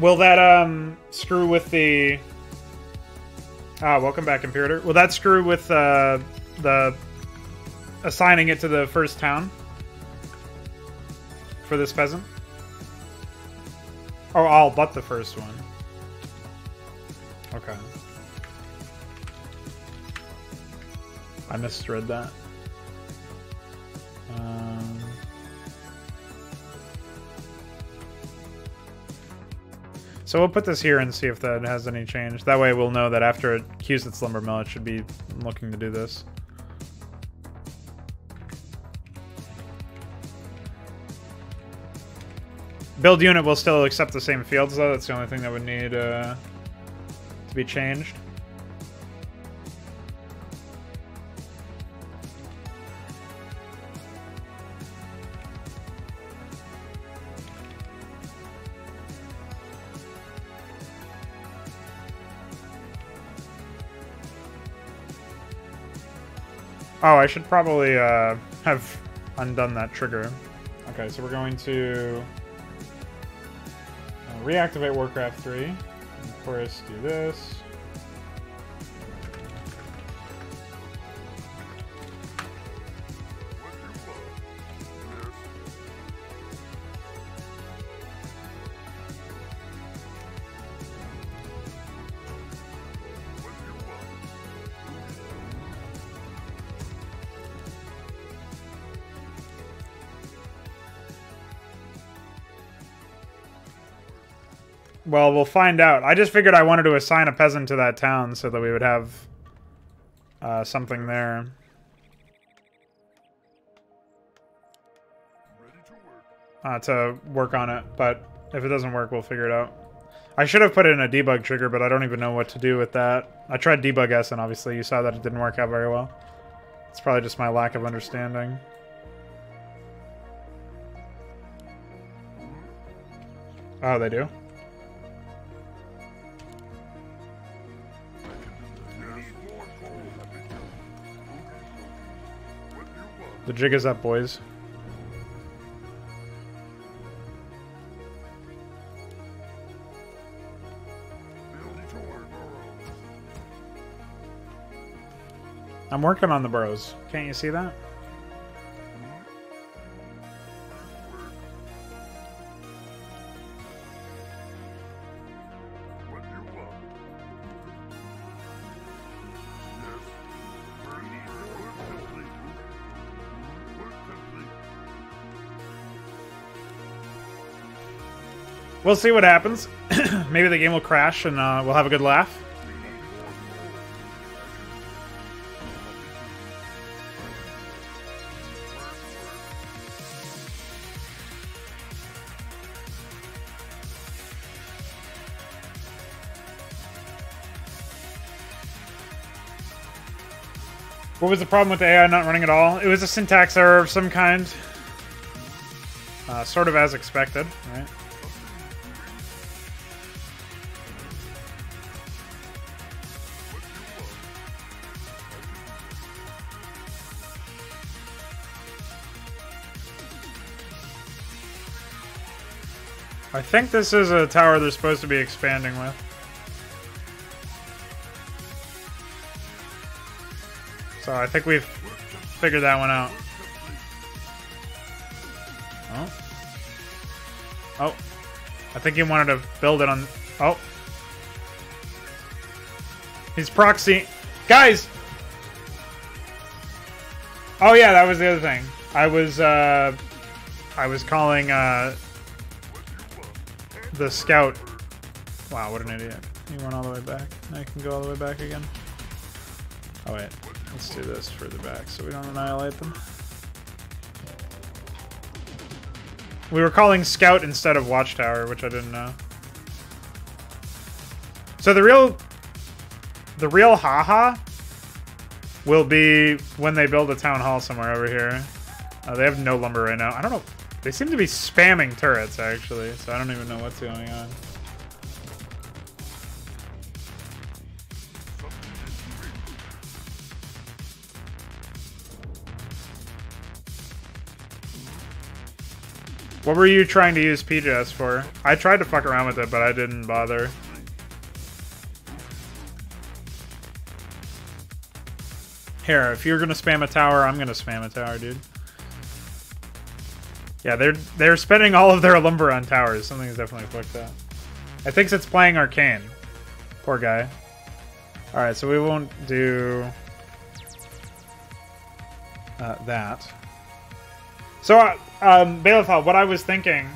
Will that screw with the... welcome back, Imperator. Will that screw with the assigning it to the first town for this peasant? Oh, all but the first one. Okay. I misread that. So we'll put this here and see if that has any change. That way we'll know that after it cues its lumber mill, it should be looking to do this. Build unit will still accept the same fields, though. That's the only thing that would need to be changed. Oh, I should probably have undone that trigger. Okay, so we're going to reactivate Warcraft III. And of course, do this. Well, we'll find out. I just figured I wanted to assign a peasant to that town so that we would have something there. To work on it, but if it doesn't work, we'll figure it out. I should have put it in a debug trigger, but I don't even know what to do with that. I tried debug S, and obviously you saw that it didn't work out very well. It's probably just my lack of understanding. Oh, they do? The jig is up, boys. I'm working on the burrows. Can't you see that? We'll see what happens. Maybe the game will crash and we'll have a good laugh. What was the problem with the AI not running at all? It was a syntax error of some kind. Sort of as expected, right? I think this is a tower they're supposed to be expanding with. So I think we've figured that one out. Oh. Oh. I think he wanted to build it on... Oh. He's proxy... Guys! Oh yeah, that was the other thing. I was calling, the scout. Wow, what an idiot. He went all the way back. Now you can go all the way back again. Oh wait, let's do this further back so we don't annihilate them. We were calling Scout instead of Watchtower, which I didn't know. So the real haha will be when they build a town hall somewhere over here. They have no lumber right now. I don't know. They seem to be spamming turrets, actually, so I don't even know what's going on. What were you trying to use PJS for? I tried to fuck around with it, but I didn't bother. Here, if you're gonna spam a tower, I'm gonna spam a tower, dude. Yeah, they're spending all of their lumber on towers. Something's definitely fucked up. I think it's playing Arcane. Poor guy. Alright, so we won't do that. So, Bailiff, what I was thinking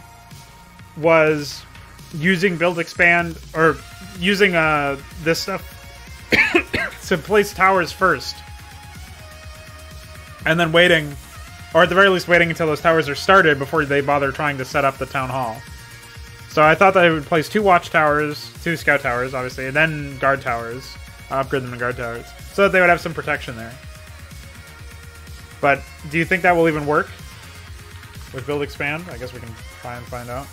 was using build expand, or using this stuff to place towers first. And then waiting, or at the very least waiting until those towers are started before they bother trying to set up the town hall. So I thought that I would place 2 watchtowers, 2 scout towers, obviously, and then guard towers. Upgrade them to guard towers. So that they would have some protection there. But do you think that will even work? With build expand? I guess we can try and find out.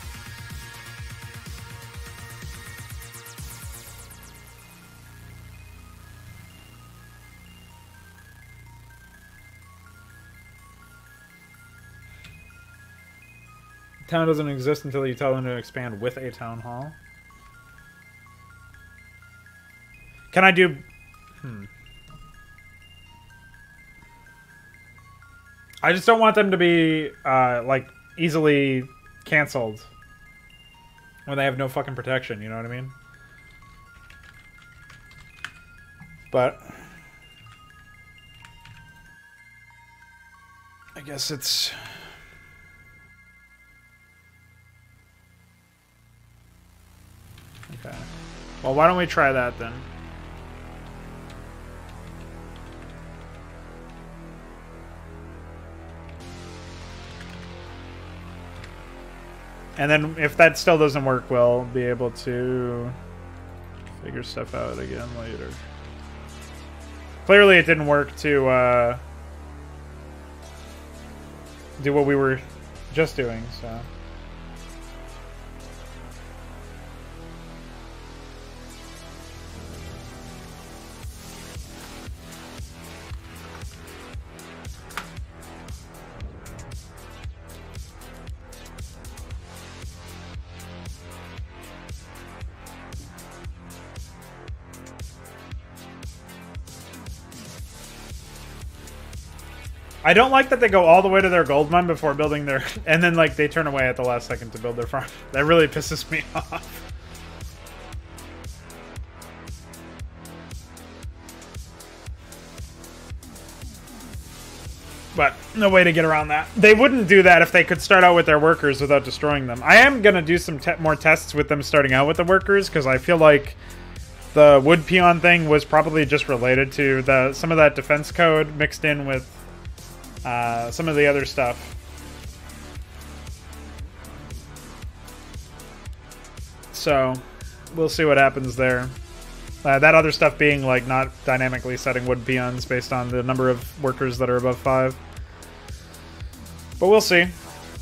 The town doesn't exist until you tell them to expand with a town hall. Can I do... I just don't want them to be, like, easily canceled when they have no fucking protection, you know what I mean? But I guess it's... Okay. Well, why don't we try that then? And then if that still doesn't work, we'll be able to figure stuff out again later. Clearly it didn't work to do what we were just doing, so... I don't like that they go all the way to their gold mine before building their... And then, like, they turn away at the last second to build their farm. That really pisses me off. But no way to get around that. They wouldn't do that if they could start out with their workers without destroying them. I am going to do some more tests with them starting out with the workers, because I feel like the wood peon thing was probably just related to some of that defense code mixed in with some of the other stuff. So, we'll see what happens there. That other stuff being, like, not dynamically setting wood peons based on the number of workers that are above 5. But we'll see.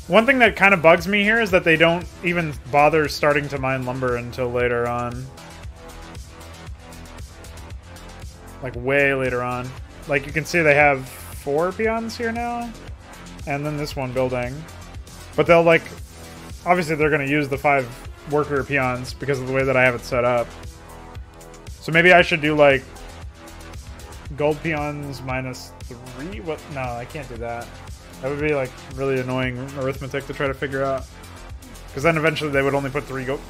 One thing that kind of bugs me here is that they don't even bother starting to mine lumber until later on. Like, way later on. Like, you can see they have 4 peons here now, and then this one building. But they'll, like, obviously they're going to use the 5 worker peons because of the way that I have it set up. So maybe I should do, like, gold peons minus 3? What? No, I can't do that. That would be, like, really annoying arithmetic to try to figure out. Because then eventually they would only put 3 you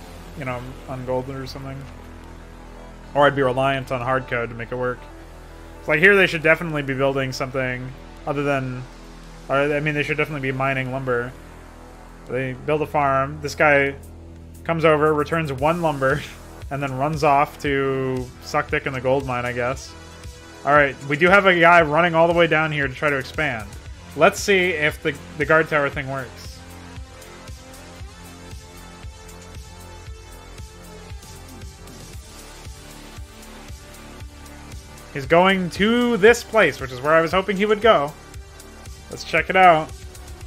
know, on gold or something. Or I'd be reliant on hard code to make it work. Like, here they should definitely be building something other than... Or, I mean, they should definitely be mining lumber. They build a farm. This guy comes over, returns 1 lumber, and then runs off to suck dick in the gold mine, I guess. Alright, we do have a guy running all the way down here to try to expand. Let's see if the guard tower thing works. He's going to this place, which is where I was hoping he would go. Let's check it out.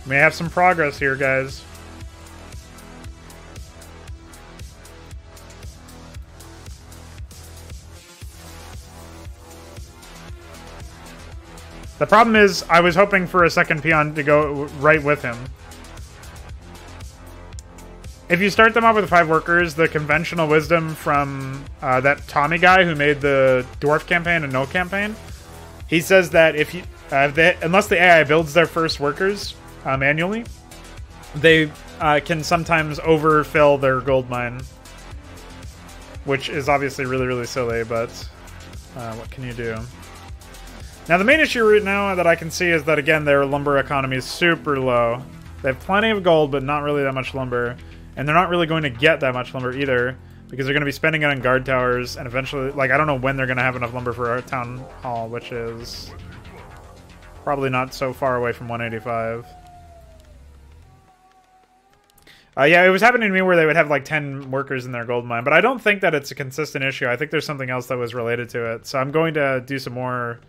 We may have some progress here, guys. The problem is, I was hoping for a second peon to go right with him. If you start them off with 5 workers, the conventional wisdom from that Tommy guy who made the Dwarf campaign and No campaign, he says that if you, unless the AI builds their first workers manually, they can sometimes overfill their gold mine, which is obviously really, really silly, but what can you do? Now, the main issue right now that I can see is that, again, their lumber economy is super low. They have plenty of gold, but not really that much lumber. And they're not really going to get that much lumber either, because they're going to be spending it on guard towers, and eventually, like, I don't know when they're going to have enough lumber for our town hall, which is probably not so far away from 185. Yeah, it was happening to me where they would have like 10 workers in their gold mine, but I don't think that it's a consistent issue. I think there's something else that was related to it. So I'm going to do some more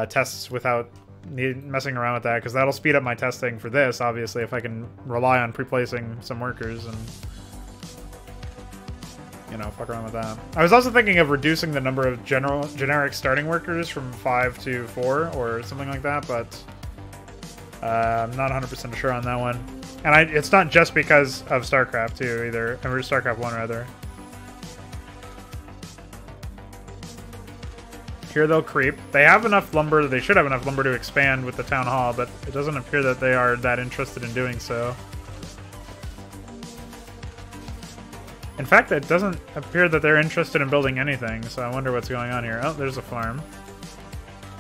tests without messing around with that, because that'll speed up my testing for this, obviously, if I can rely on pre-placing some workers and, you know, fuck around with that. I was also thinking of reducing the number of generic starting workers from 5 to 4 or something like that, but I'm not 100% sure on that one. And it's not just because of StarCraft 2 either, or StarCraft 1 rather. Here they'll creep. They have enough lumber, they should have enough lumber to expand with the town hall, but it doesn't appear that they are that interested in doing so. In fact, it doesn't appear that they're interested in building anything, so I wonder what's going on here. Oh, there's a farm.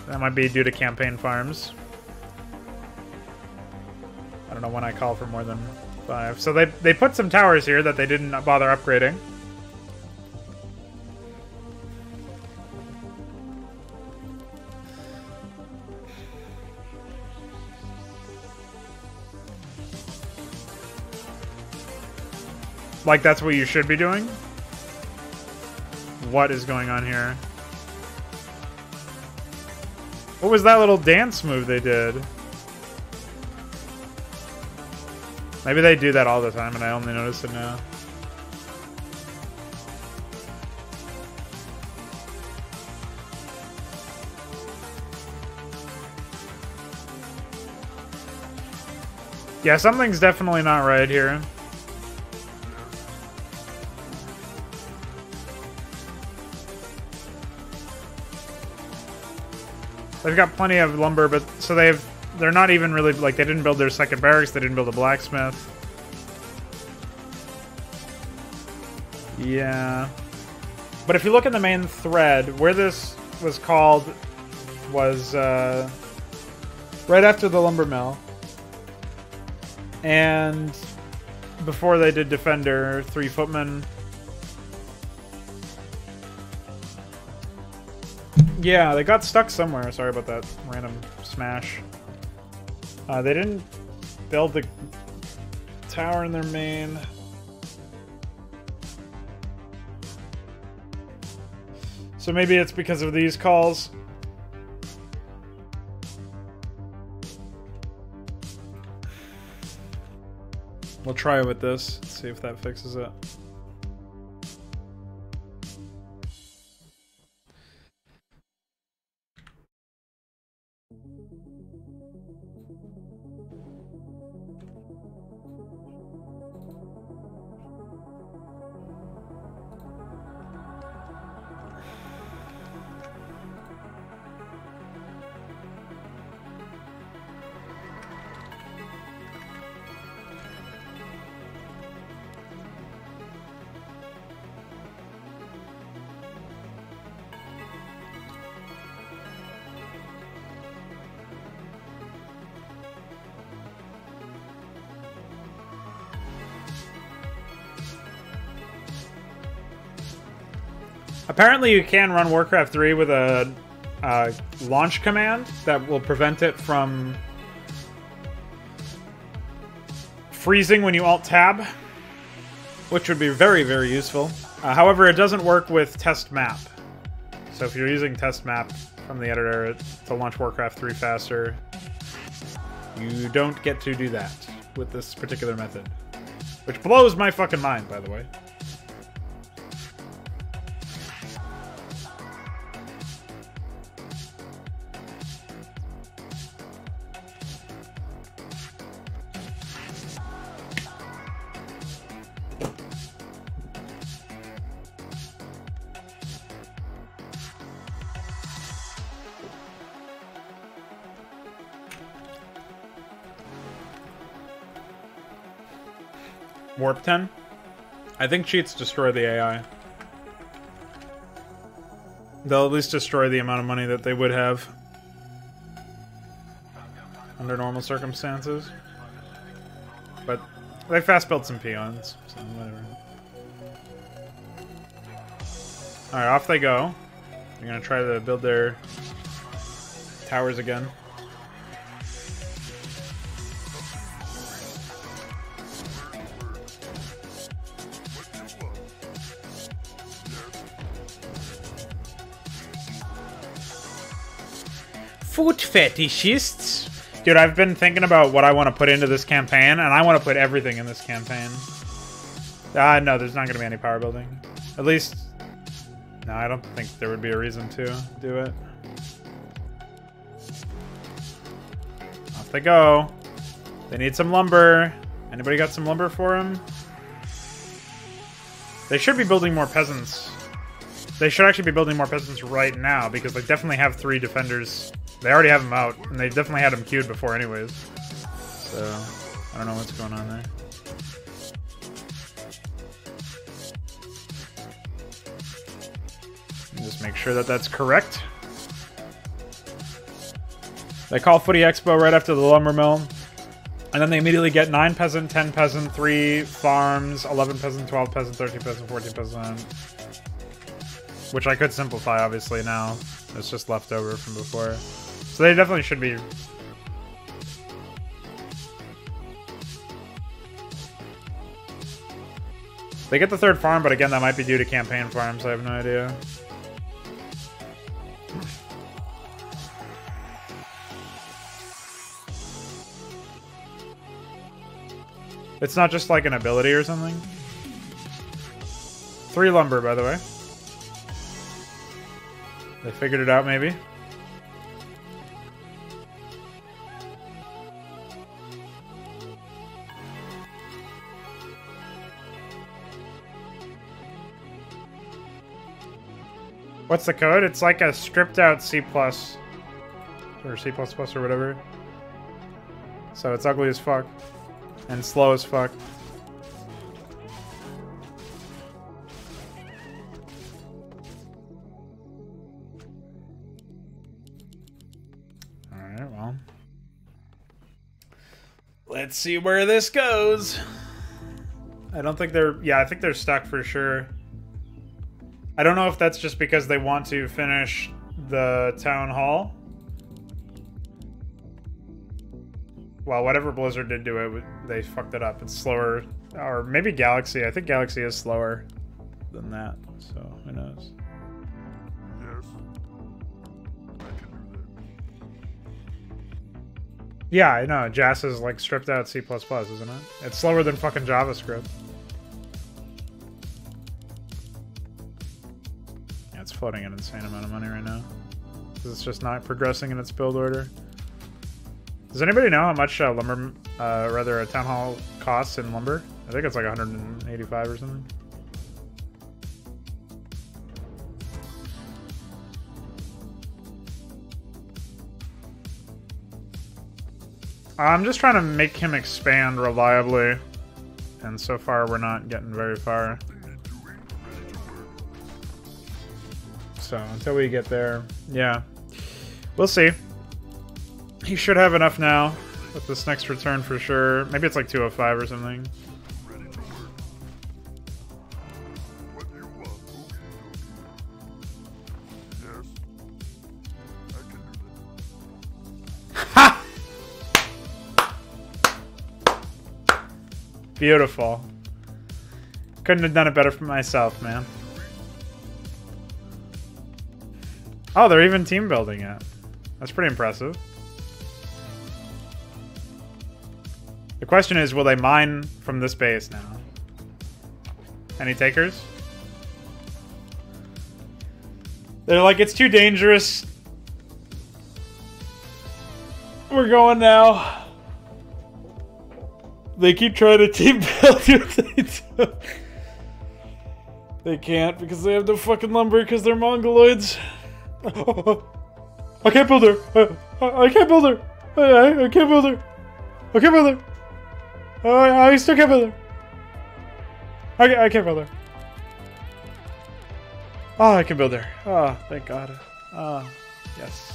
That might be due to campaign farms. I don't know when I call for more than 5. So they put some towers here that they didn't bother upgrading. Like, that's what you should be doing? What is going on here? What was that little dance move they did? Maybe they do that all the time and I only noticed it now. Yeah, something's definitely not right here. They've got plenty of lumber, but so they're not even really, like, they didn't build their second barracks, they didn't build a blacksmith. Yeah. But if you look in the main thread, where this was called was right after the lumber mill. And before they did Defender, 3 footmen. Yeah, they got stuck somewhere. Sorry about that random smash. They didn't build the tower in their main. So maybe it's because of these calls. We'll try it with this, see if that fixes it. Apparently you can run Warcraft 3 with a launch command that will prevent it from freezing when you Alt-Tab, which would be very, very useful. However, it doesn't work with test map. So if you're using test map from the editor to launch Warcraft 3 faster, you don't get to do that with this particular method. Which blows my fucking mind, by the way. Warp 10? I think cheats destroy the AI. They'll at least destroy the amount of money that they would have under normal circumstances. But they fast built some peons, so whatever. Alright, off they go. They're gonna try to build their towers again. Food fetishists. Dude, I've been thinking about what I want to put into this campaign, and I want to put everything in this campaign. No, there's not going to be any power building. At least... No, I don't think there would be a reason to do it. Off they go. They need some lumber. Anybody got some lumber for them? They should be building more peasants. They should actually be building more peasants right now, because they definitely have 3 defenders. They already have them out, and they definitely had them queued before anyways. So, I don't know what's going on there. Just make sure that that's correct. They call Footy Expo right after the lumber mill. And then they immediately get 9 peasant, 10 peasant, 3 farms, 11 peasant, 12 peasant, 13 peasant, 14 peasant. Which I could simplify, obviously, now. It's just left over from before. So they definitely should be... They get the 3rd farm, but again, that might be due to campaign farms. I have no idea. It's not just like an ability or something. 3 lumber, by the way. They figured it out, maybe. What's the code? It's like a stripped out C+, or C++ or whatever. So it's ugly as fuck. And slow as fuck. Alright, well. Let's see where this goes. I don't think they're... Yeah, I think they're stuck for sure. I don't know if that's just because they want to finish the town hall. Well, whatever Blizzard did to it, they fucked it up. It's slower. Or maybe Galaxy. I think Galaxy is slower than that. So, who knows? Yes. I can do that. Yeah, I know. JAS is like stripped out C++, isn't it? It's slower than fucking JavaScript. Yeah, it's floating an insane amount of money right now. Because it's just not progressing in its build order. Does anybody know how much lumber, rather a town hall costs in lumber? I think it's like 185 or something. I'm just trying to make him expand reliably. And so far we're not getting very far. So until we get there, yeah. We'll see. He should have enough now with this next return for sure. Maybe it's like 205 or something. What do you want? Yes. I can do that. Ha! Beautiful. Couldn't have done it better for myself, man. Oh, they're even team building it. That's pretty impressive. The question is, will they mine from this base now? Any takers? They're like, it's too dangerous. We're going now. They keep trying to team build. They can't because they have no fucking lumber because they're mongoloids. I can't build her. I can't build her. I can't build her. I can't build her. I still can't build her. I can't build her. Oh, I can build her. Oh, thank God. Oh, yes.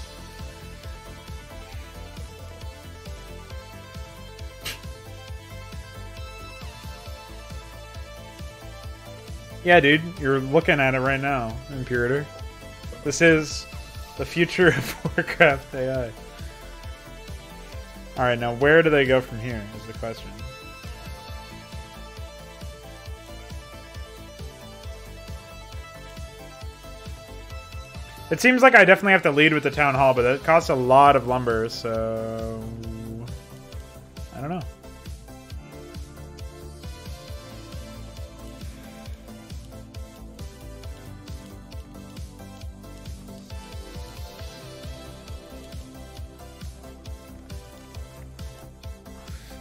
Yeah, dude, you're looking at it right now, Imperator. This is the future of Warcraft AI. Alright, now where do they go from here is the question. It seems like I definitely have to lead with the town hall, but it costs a lot of lumber, so I don't know.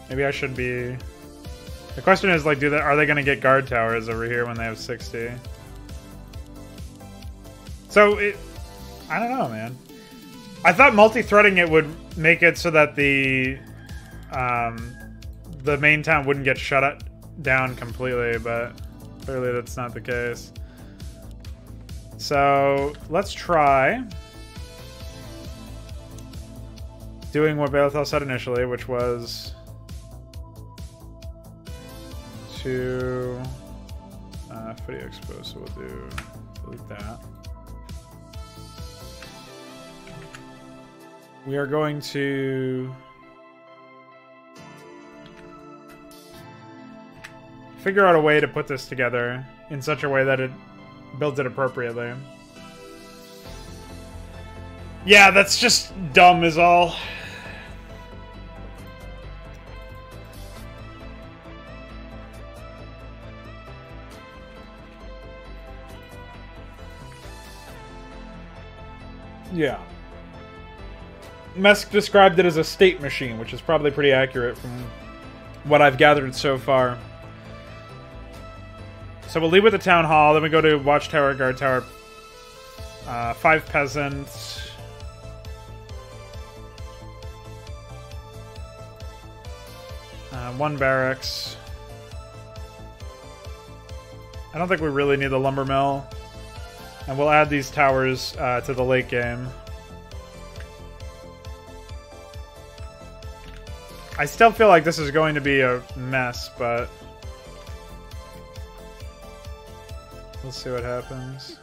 Maybe I should be... The question is, like, are they going to get guard towers over here when they have 60? So, I don't know, man. I thought multi-threading it would make it so that the main town wouldn't get shut down completely, but clearly that's not the case. So, let's try doing what Balathel said initially, which was to video expose, so we'll delete that. We are going to figure out a way to put this together in such a way that it builds it appropriately. Yeah, that's just dumb is all. Yeah. Mesk described it as a state machine, which is probably pretty accurate from what I've gathered so far. So we'll leave with the town hall, then we go to watchtower, guard tower, 5 peasants, one barracks. I don't think we really need the lumber mill. And we'll add these towers to the late game. I still feel like this is going to be a mess, but we'll see what happens.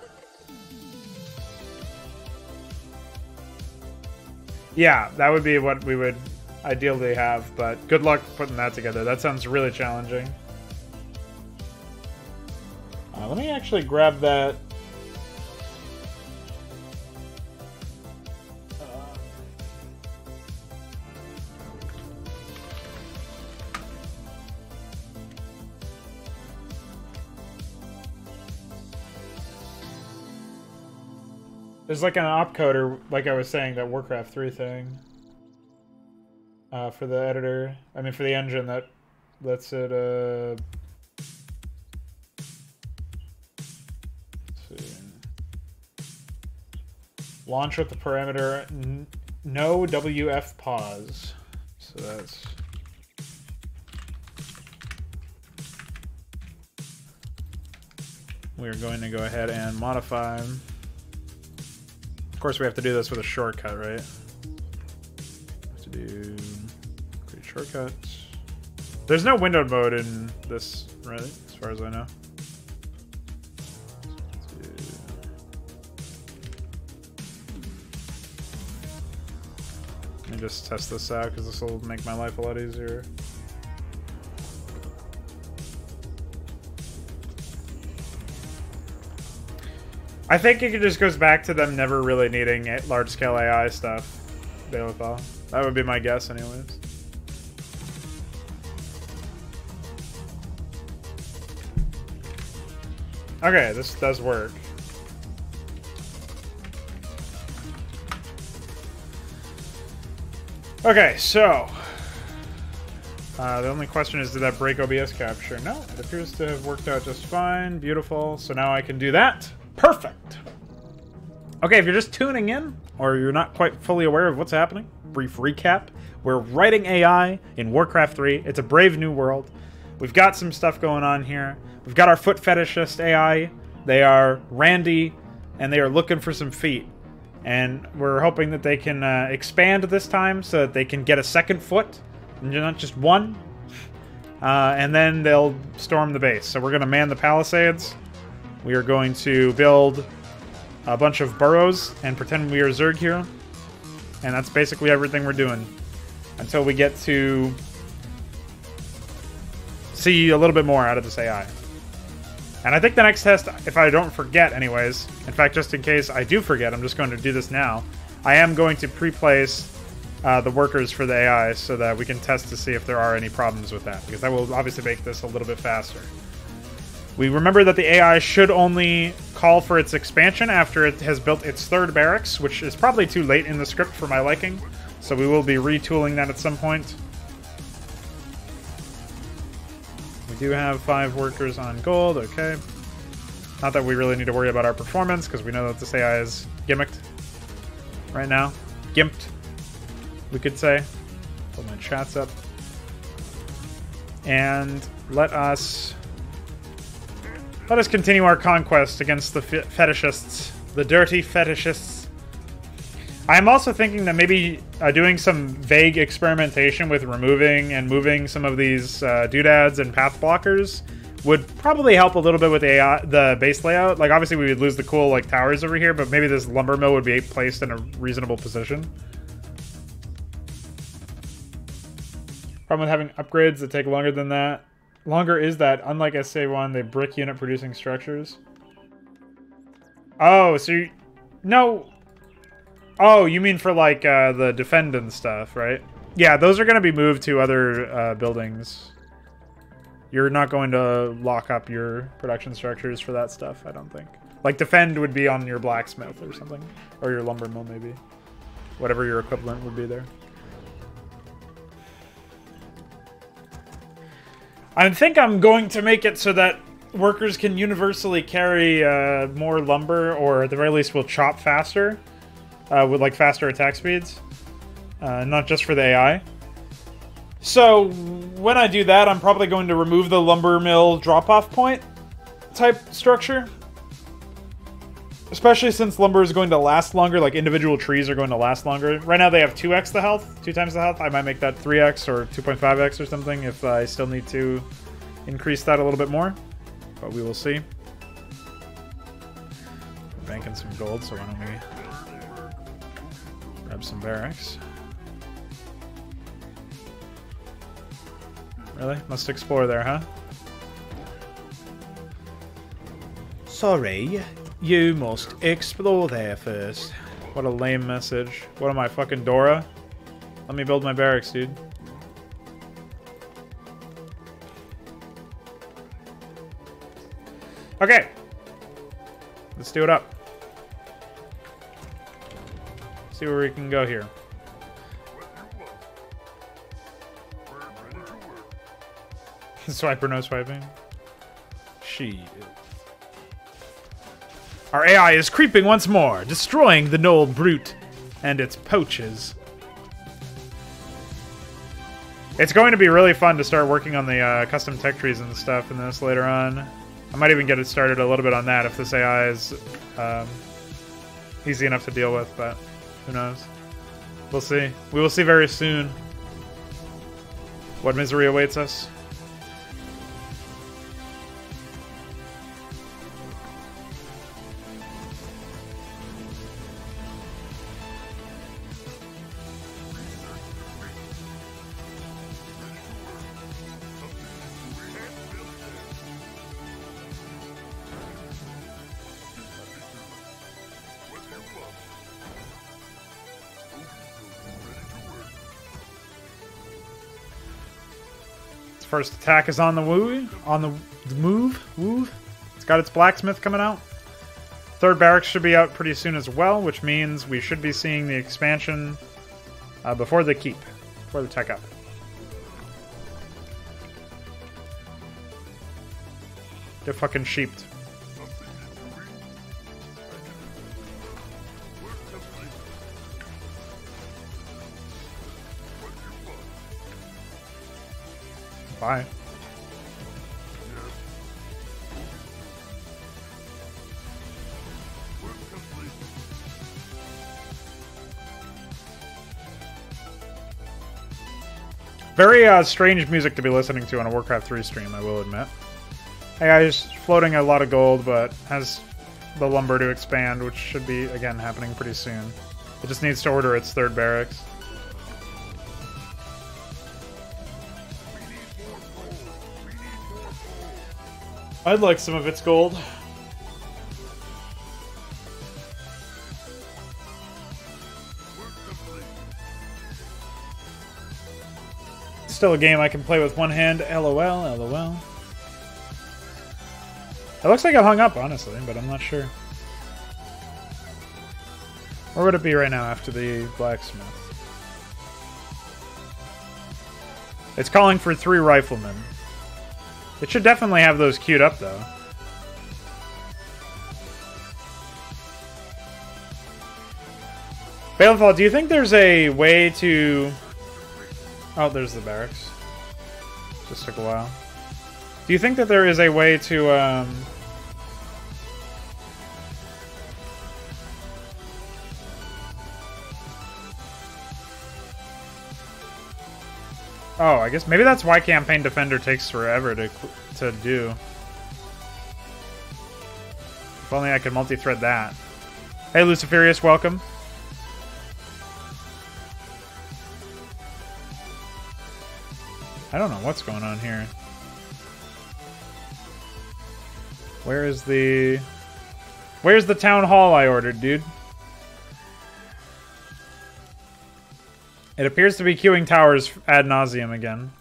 Yeah, that would be what we would ideally have, but good luck putting that together. That sounds really challenging. Let me actually grab that. There's like an opcoder, like I was saying, that Warcraft 3 thing. For the editor. I mean, for the engine that lets it, let's see. Launch with the parameter no WF pause. So that's... We're going to go ahead and modify. Of course, we have to do this with a shortcut, right? Have to do create shortcuts. There's no windowed mode in this, right? As far as I know. Let me just test this out because this will make my life a lot easier. I think it just goes back to them never really needing large-scale AI stuff. Balethal. That would be my guess, anyways. Okay, this does work. Okay, so the only question is, did that break OBS capture? No, it appears to have worked out just fine. Beautiful. So now I can do that. Perfect. Okay, if you're just tuning in, or you're not quite fully aware of what's happening, brief recap. We're writing AI in Warcraft 3. It's a brave new world. We've got some stuff going on here. We've got our foot fetishist AI. They are randy, and they are looking for some feet. And we're hoping that they can expand this time so that they can get a second foot, and not just one. And then they'll storm the base. So we're going to man the palisades. We are going to build a bunch of burrows and pretend we are Zerg here. And that's basically everything we're doing until we get to see a little bit more out of this AI. And I think the next test, if I don't forget anyways, in fact, just in case I do forget, I'm just going to do this now. I am going to pre-place the workers for the AI so that we can test to see if there are any problems with that, because that will obviously make this a little bit faster. We remember that the AI should only call for its expansion after it has built its third barracks, which is probably too late in the script for my liking, so we will be retooling that at some point. We do have 5 workers on gold, okay. Not that we really need to worry about our performance, because we know that this AI is gimmicked right now. Gimped, we could say. Pull my chats up. And let us continue our conquest against the fetishists. The dirty fetishists. I'm also thinking that maybe doing some vague experimentation with removing and moving some of these doodads and path blockers would probably help a little bit with the base layout. Like, obviously we would lose the cool like towers over here, but maybe this lumber mill would be placed in a reasonable position. Problem with having upgrades that take longer than that. Longer is that, unlike SA1, they brick unit producing structures. Oh, so you... No... Oh, you mean for, like, the defend and stuff, right? Yeah, those are going to be moved to other buildings. You're not going to lock up your production structures for that stuff, I don't think. Like, defend would be on your blacksmith or something. Or your lumber mill, maybe. Whatever your equivalent would be there. I think I'm going to make it so that workers can universally carry more lumber, or at the very least will chop faster, with like faster attack speeds, not just for the AI. So when I do that, I'm probably going to remove the lumber mill drop-off point type structure, especially since lumber is going to last longer. Like individual trees are going to last longer. Right now they have 2x the health, 2 times the health. I might make that 3x or 2.5x or something if I still need to increase that a little bit more, but we will see. We're banking some gold, so why don't we grab some barracks. Really? Must explore there, huh? Sorry, you must explore there first. What a lame message. What am I, fucking Dora? Let me build my barracks, dude. Okay. Let's do it up. See where we can go here. Swiper no swiping. She. Our AI is creeping once more, destroying the Knoll Brute and its poaches. It's going to be really fun to start working on the custom tech trees and stuff in this later on. I might even get it started a little bit on that if this AI is easy enough to deal with, but who knows? We'll see. We will see very soon what misery awaits us. first attack is on the move. It's got its blacksmith coming out. Third barracks should be out pretty soon as well, which means we should be seeing the expansion before the keep, before the tech up. Get fucking sheeped. Bye. Very strange music to be listening to on a Warcraft 3 stream, I will admit. Hey guys, floating a lot of gold, but has the lumber to expand, which should be, again, happening pretty soon. It just needs to order its third barracks. I'd like some of its gold. Still a game I can play with one hand. LOL, LOL. It looks like it hung up, honestly, but I'm not sure. Where would it be right now after the blacksmith? It's calling for 3 riflemen. It should definitely have those queued up, though. Balefall, do you think there's a way to... Oh, there's the barracks. Just took a while. Do you think that there is a way to, Oh, I guess maybe that's why Campaign Defender takes forever to do. If only I could multi-thread that. Hey, Luciferius, welcome. I don't know what's going on here. Where's the town hall I ordered, dude? It appears to be queuing towers ad nauseum again.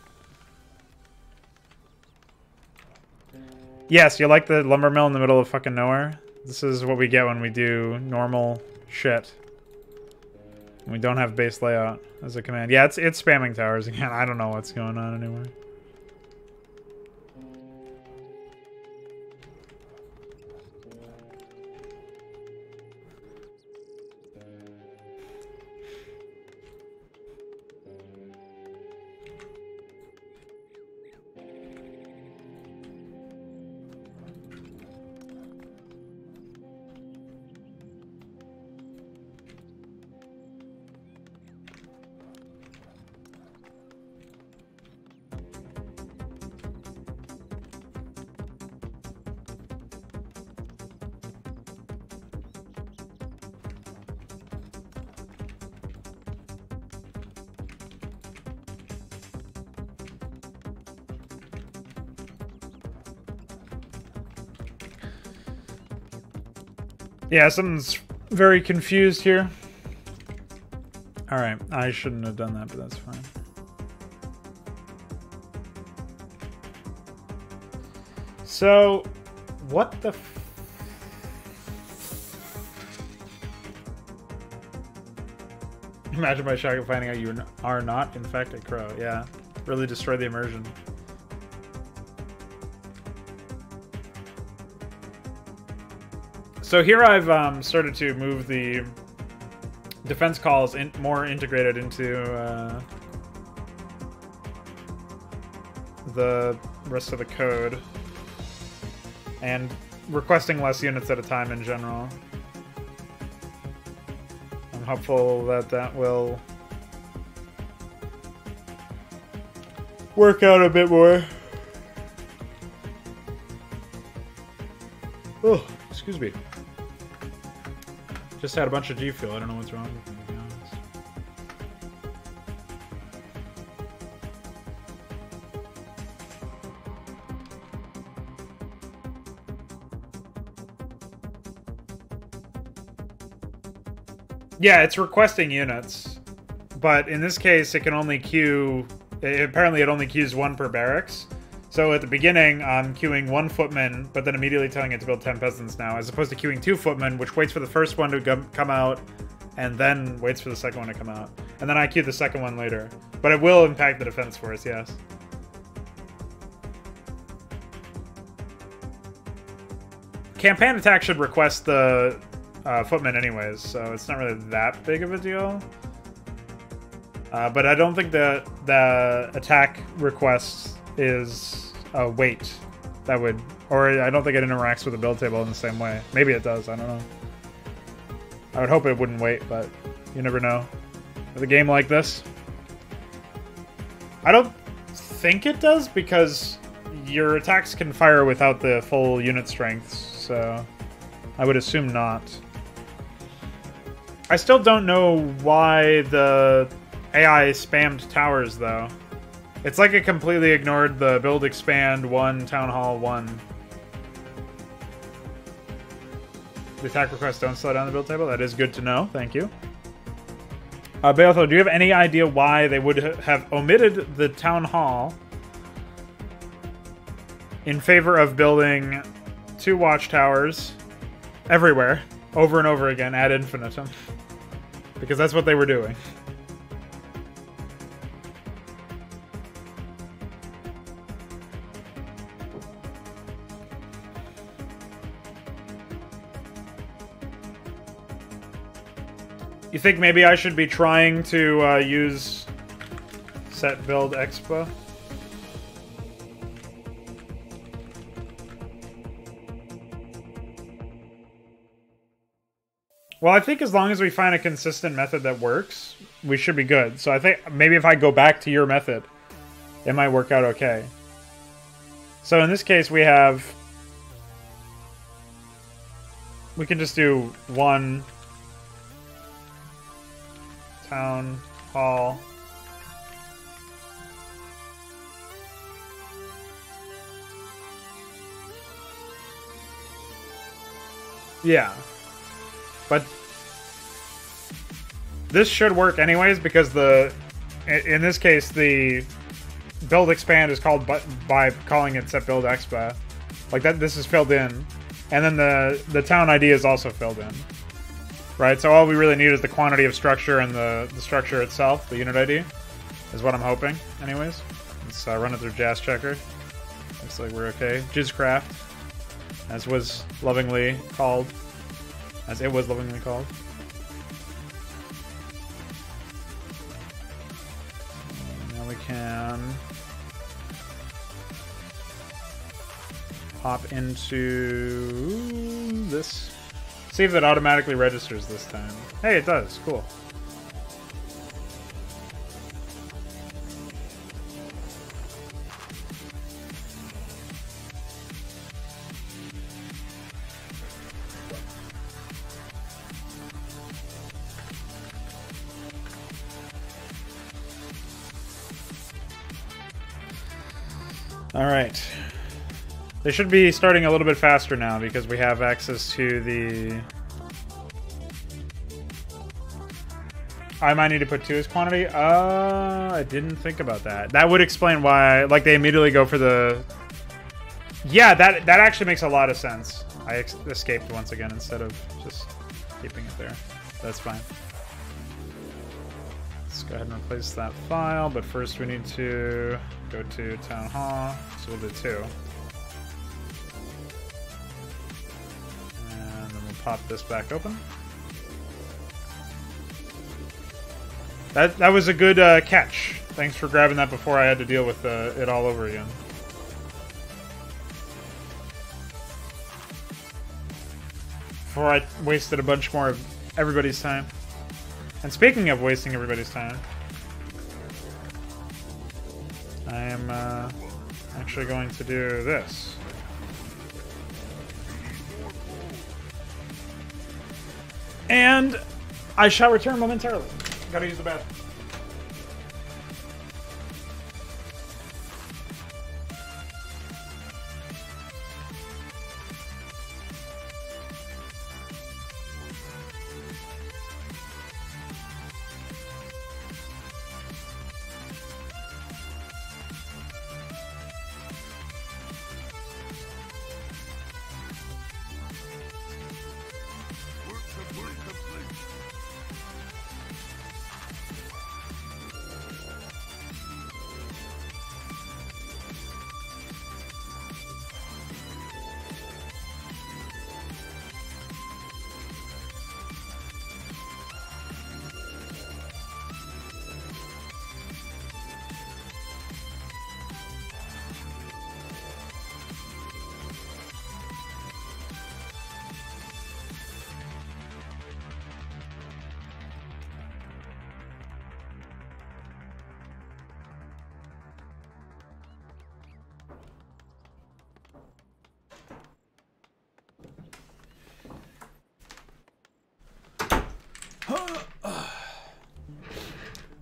Yes, you like the lumber mill in the middle of fucking nowhere? This is what we get when we do normal shit. We don't have base layout as a command. Yeah, it's spamming towers again. I don't know what's going on anymore. Yeah, something's very confused here. Alright, I shouldn't have done that, but that's fine. So, what the Imagine my shotgun finding out you are not, in fact, a crow. Yeah, really destroy the immersion. So here I've started to move the defense calls more integrated into the rest of the code, and requesting less units at a time in general. I'm hopeful that that will work out a bit more. Oh, excuse me. Just had a bunch of G Fuel. I don't know what's wrong with me, to be honest. Yeah, it's requesting units, but in this case, it can only queue apparently it only queues 1 per barracks. So at the beginning, I'm queuing 1 footman, but then immediately telling it to build 10 peasants now, as opposed to queuing 2 footmen, which waits for the first one to come out, and then waits for the second one to come out. And then I queue the second one later. But it will impact the defense force, yes. Campaign attack should request the footmen anyways, so it's not really that big of a deal. But I don't think that the attack request is a wait that would, or I don't think it interacts with the build table in the same way. Maybe it does, I don't know. I would hope it wouldn't wait, but you never know. With a game like this, I don't think it does because your attacks can fire without the full unit strengths, so I would assume not. I still don't know why the AI spammed towers, though. It's like it completely ignored the build expand 1, town hall 1. The attack requests don't slow down the build table. That is good to know. Thank you. Beotho, do you have any idea why they would have omitted the town hall in favor of building 2 watchtowers everywhere, over and over again, ad infinitum? Because that's what they were doing. You think maybe I should be trying to use set build expo? Well, I think as long as we find a consistent method that works, we should be good. So I think maybe if I go back to your method, it might work out okay. So in this case, we can just do 1 town hall. Yeah. But this should work anyways because in this case the build expand is called by calling it set build expa. Like that, this is filled in, and then the town ID is also filled in. Right, so all we really need is the quantity of structure and the structure itself, the unit ID, is what I'm hoping. Anyways, let's run it through Jazz Checker. Looks like we're okay. Jizzcraft, as was lovingly called. As it was lovingly called. Now we can hop into this. See if that automatically registers this time. Hey, it does. Cool. All right. They should be starting a little bit faster now because we have access to the... I might need to put 2 as quantity. I didn't think about that. That would explain why, like, they immediately go for the... Yeah, that actually makes a lot of sense. I escaped once again instead of just keeping it there. That's fine. Let's go ahead and replace that file, but first we need to go to Town Hall, so we'll do 2. And then we'll pop this back open. That was a good catch. Thanks for grabbing that before I had to deal with it all over again. Before I wasted a bunch more of everybody's time. And speaking of wasting everybody's time, I am actually going to do this. And I shall return momentarily. Gotta use the bathroom.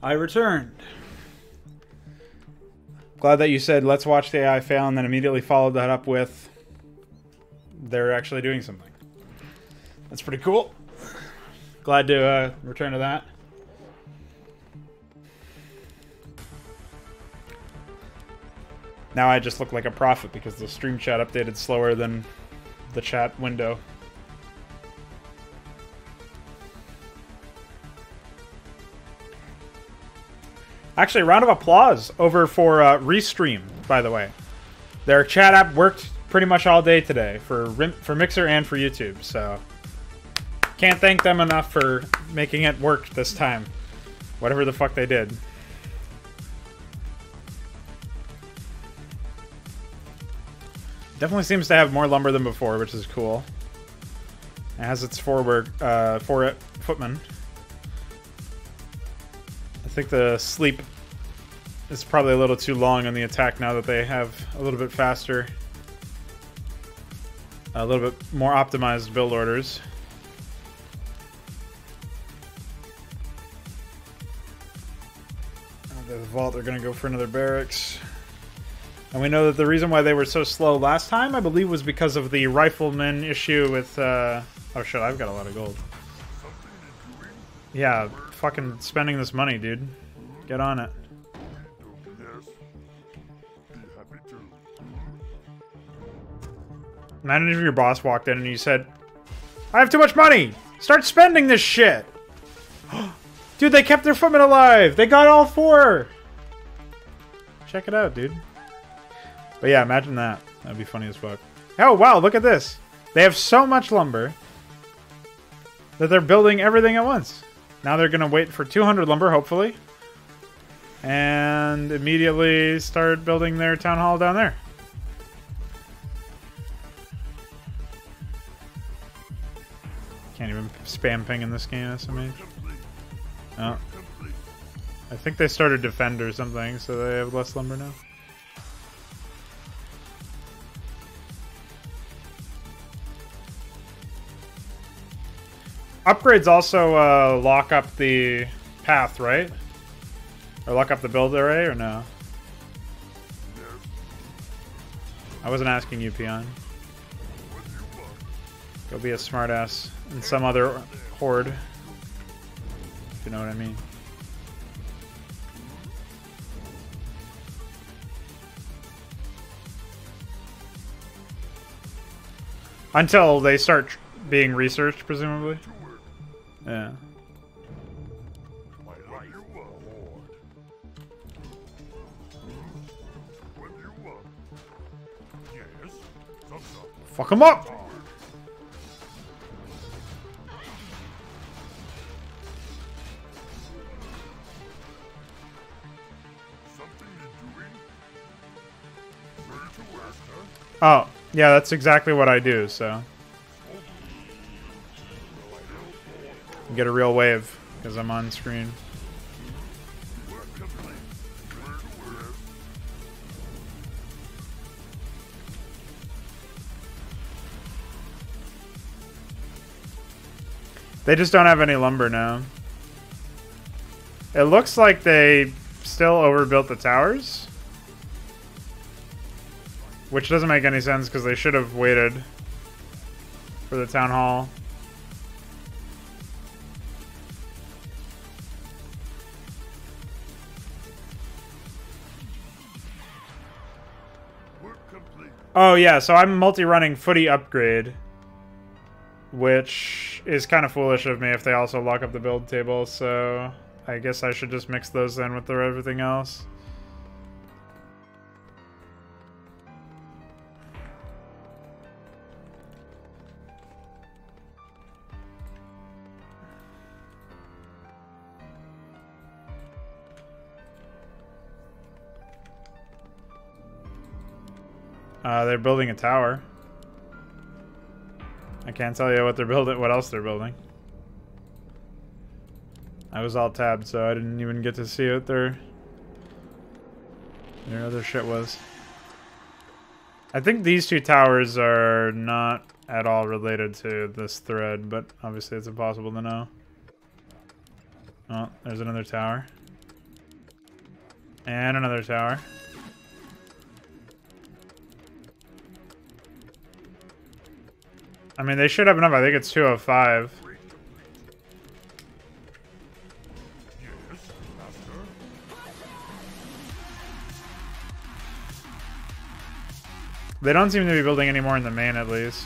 I returned. Glad that you said, let's watch the AI fail, and then immediately followed that up with, they're actually doing something. That's pretty cool. Glad to return to that. Now I just look like a prophet because the stream chat updated slower than the chat window. Actually, round of applause over for Restream, by the way. Their chat app worked pretty much all day today for Mixer and for YouTube, so can't thank them enough for making it work this time. Whatever the fuck they did. Definitely seems to have more lumber than before, which is cool. It has its footman. I think the sleep is probably a little too long on the attack now that they have a little bit faster, a little bit more optimized build orders. The vault, they're going to go for another barracks. And we know that the reason why they were so slow last time, I believe, was because of the rifleman issue with... oh shit, I've got a lot of gold. Yeah, fucking spending this money, dude. Get on it. Imagine if your boss walked in and you said, I have too much money! Start spending this shit! Dude, they kept their footmen alive! They got all 4! Check it out, dude. But yeah, imagine that. That'd be funny as fuck. Oh, wow, look at this. They have so much lumber that they're building everything at once. Now they're going to wait for 200 lumber, hopefully. And immediately start building their town hall down there. Can't even spam ping in this game, SMH. Oh. I think they started defend or something, so they have less lumber now. Upgrades also lock up the path, right? Or lock up the build array, or no? I wasn't asking you, Peon. Go be a smartass in some other horde. If you know what I mean. Until they start being researched, presumably. Yeah. Fuck him up! Oh, yeah, that's exactly what I do, so. Get a real wave, because I'm on screen. They just don't have any lumber now. It looks like they still overbuilt the towers. Which doesn't make any sense because they should have waited for the town hall. Oh yeah, so I'm multi-running footy upgrade, which is kind of foolish of me if they also lock up the build table, so I guess I should just mix those in with everything else. They're building a tower. I can't tell you what they're building, what else they're building. I was all tabbed, so I didn't even get to see what their other shit was. I think these two towers are not at all related to this thread, but obviously it's impossible to know. Oh, there's another tower. And another tower. I mean, they should have enough. I think it's 205. They don't seem to be building any more in the main, at least.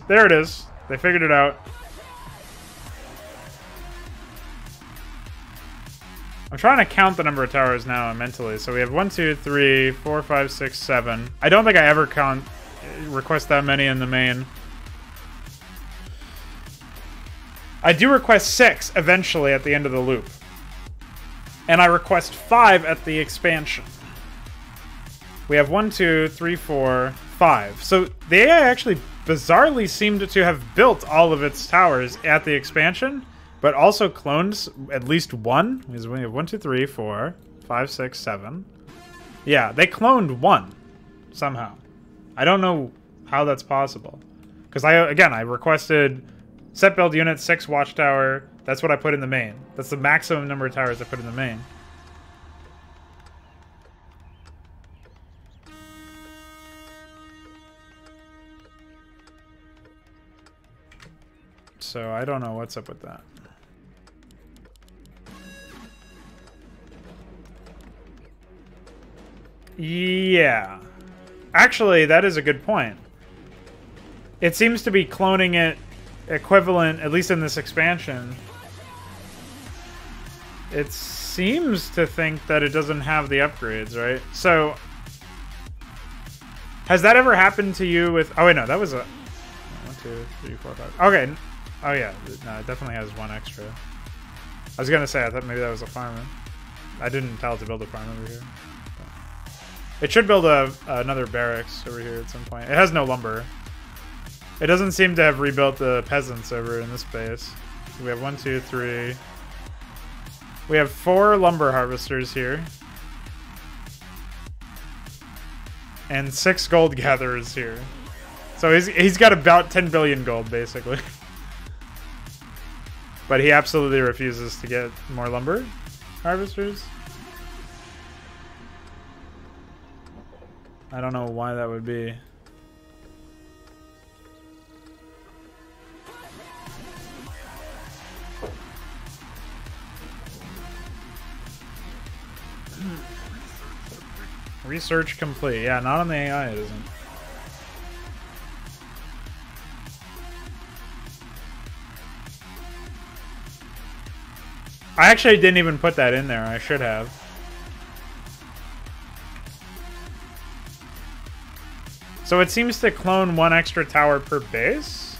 There it is. They figured it out. I'm trying to count the number of towers now mentally. So we have 1, 2, 3, 4, 5, 6, 7. I don't think I ever request that many in the main. I do request 6 eventually at the end of the loop. And I request 5 at the expansion. We have 1, 2, 3, 4, 5. So the AI actually bizarrely seemed to have built all of its towers at the expansion, but also cloned at least one. Because we have 1, 2, 3, 4, 5, 6, 7. Yeah, they cloned 1 somehow. I don't know how that's possible. Because I requested set build unit 6 watchtower. That's what I put in the main. That's the maximum number of towers I put in the main. So I don't know what's up with that. Yeah. Actually, that is a good point. It seems to be cloning it equivalent, at least in this expansion. It seems to think that it doesn't have the upgrades, right? So, has that ever happened to you with... Oh, wait, no, that was a... 1, 2, 3, 4, 5... Okay. Oh, yeah. No, it definitely has 1 extra. I was going to say, I thought maybe that was a farmer. I didn't tell it to build a farm over here. It should build another barracks over here at some point. It has no lumber. It doesn't seem to have rebuilt the peasants over in this base. We have 1, 2, 3. We have 4 lumber harvesters here. And 6 gold gatherers here. So he's got about 10 billion gold, basically. But he absolutely refuses to get more lumber harvesters. I don't know why that would be. Research complete. Yeah, not on the AI it isn't. I actually didn't even put that in there. I should have. So it seems to clone 1 extra tower per base?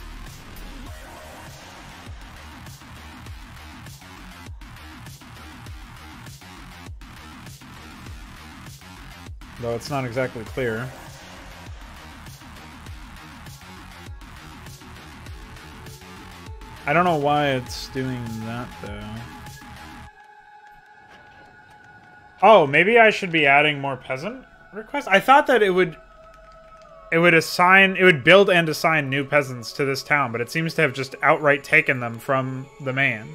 Though it's not exactly clear. I don't know why it's doing that, though. Oh, maybe I should be adding more peasant requests? I thought that it would build and assign new peasants to this town, but it seems to have just outright taken them from the main.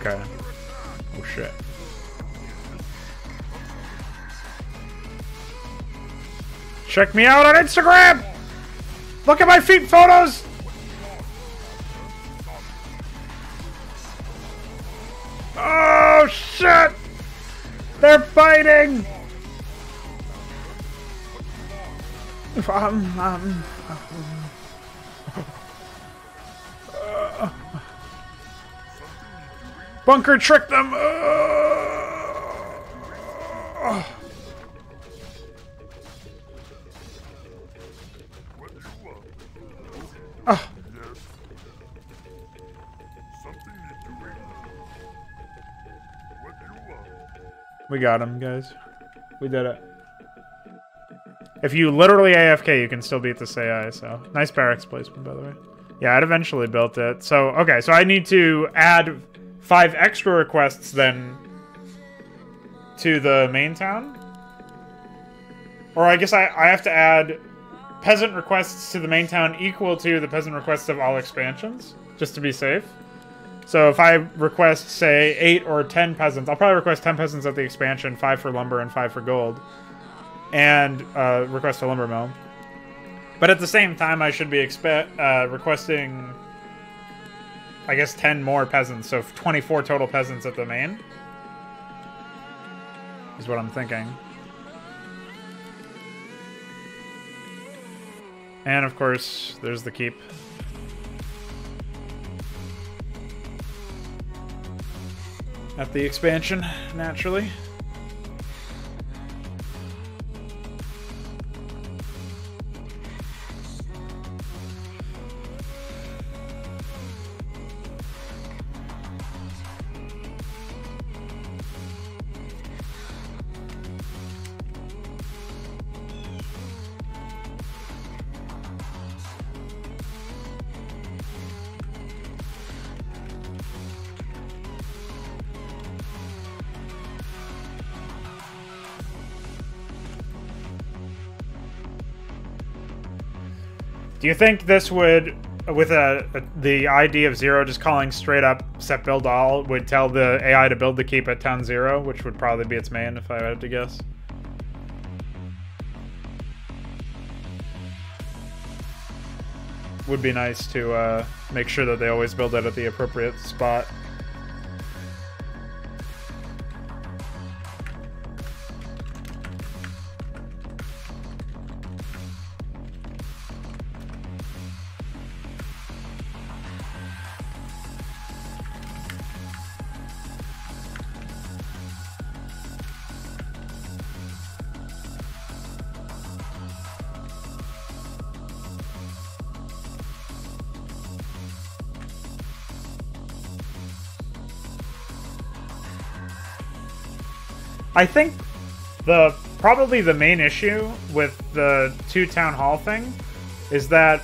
Okay. Oh shit. Check me out on Instagram! Look at my feet photos! Oh shit! They're fighting! Bunker trick them! We got him, guys. We did it. If you literally AFK, you can still beat this AI, so... Nice barracks placement, by the way. Yeah, I'd eventually built it. So, okay, so I need to add 5 extra requests, then, to the main town? Or I guess I have to add peasant requests to the main town equal to the peasant requests of all expansions, just to be safe. So if I request, say, 8 or 10 peasants, I'll probably request 10 peasants at the expansion, 5 for lumber and 5 for gold, and request a lumber mill. But at the same time, I should be requesting, I guess, 10 more peasants, so 24 total peasants at the main, is what I'm thinking. And, of course, there's the keep. At the expansion, naturally. Do you think this would, with the ID of 0 just calling straight up set build all, would tell the AI to build the keep at town 0, which would probably be its main if I had to guess? Would be nice to make sure that they always build it at the appropriate spot. I think probably the main issue with the 2 town hall thing is that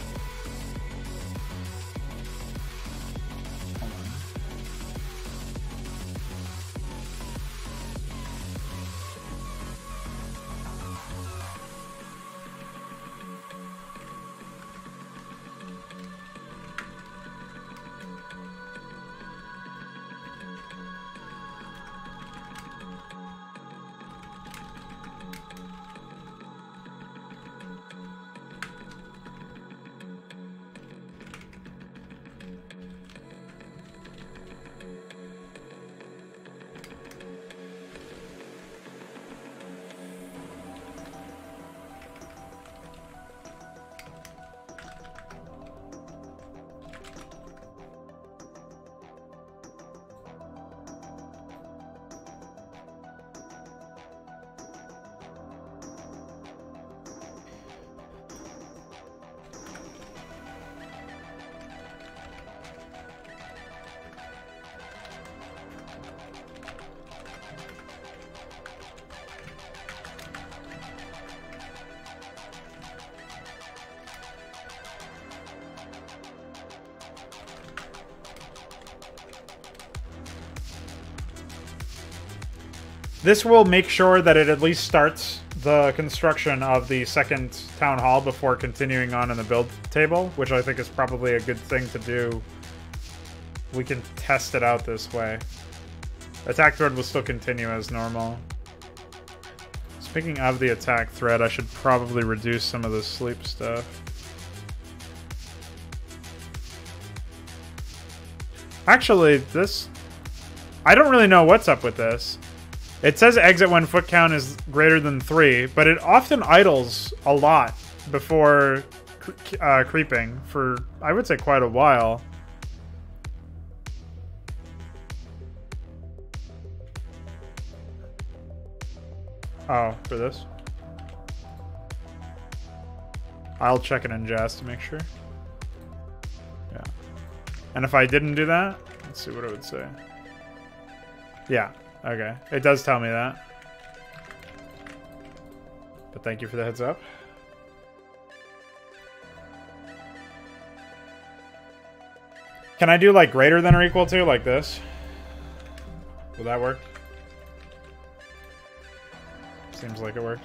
this will make sure that it at least starts the construction of the 2nd town hall before continuing on in the build table, which I think is probably a good thing to do. We can test it out this way. Attack thread will still continue as normal. Speaking of the attack thread, I should probably reduce some of the sleep stuff. Actually, this... I don't really know what's up with this. It says exit when foot count is greater than 3, but it often idles a lot before creeping for, I would say, quite a while. Oh, for this? I'll check it in Jazz to make sure. Yeah. And if I didn't do that, let's see what it would say. Yeah, okay. It does tell me that. But thank you for the heads up. Can I do like greater than or equal to, like this? Will that work? Seems like it works.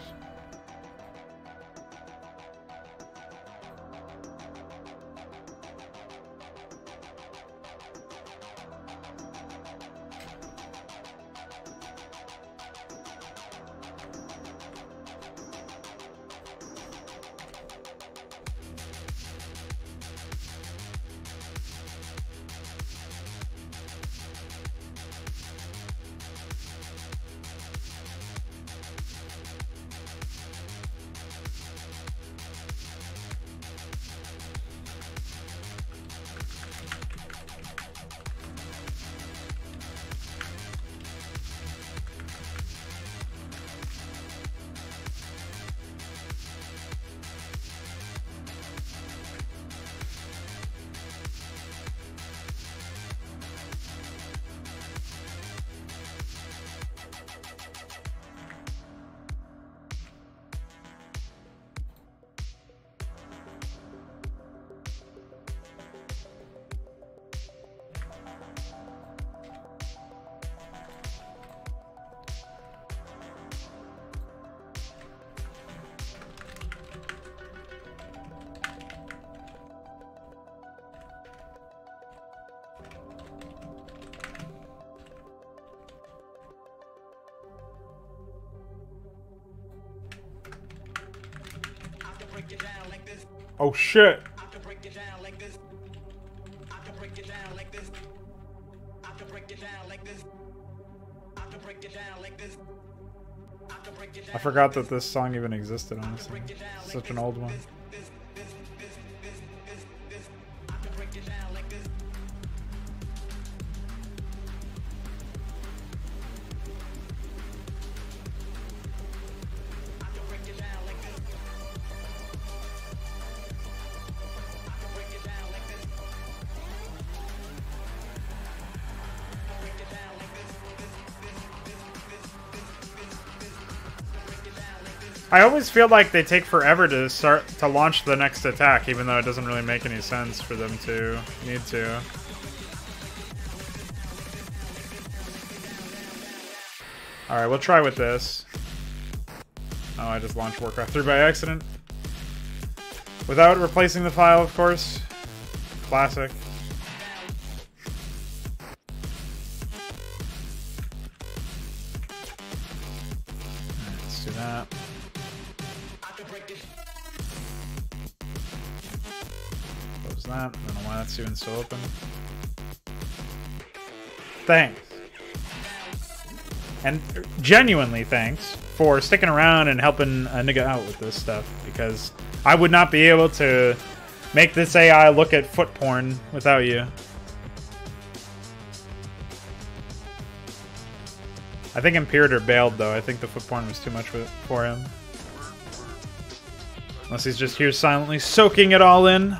Oh shit. I forgot that this song even existed, honestly. It's such an old one. I always feel like they take forever to launch the next attack, even though it doesn't really make any sense for them to need to. Alright, we'll try with this. Oh, I just launched Warcraft 3 by accident. Without replacing the file, of course. Classic. Let's do that. Close that. I don't know why that's even still open. Thanks. And genuinely thanks for sticking around and helping a nigga out with this stuff, because I would not be able to make this AI look at foot porn without you. I think Imperator bailed, though. I think the foot porn was too much for him. Unless he's just here silently soaking it all in.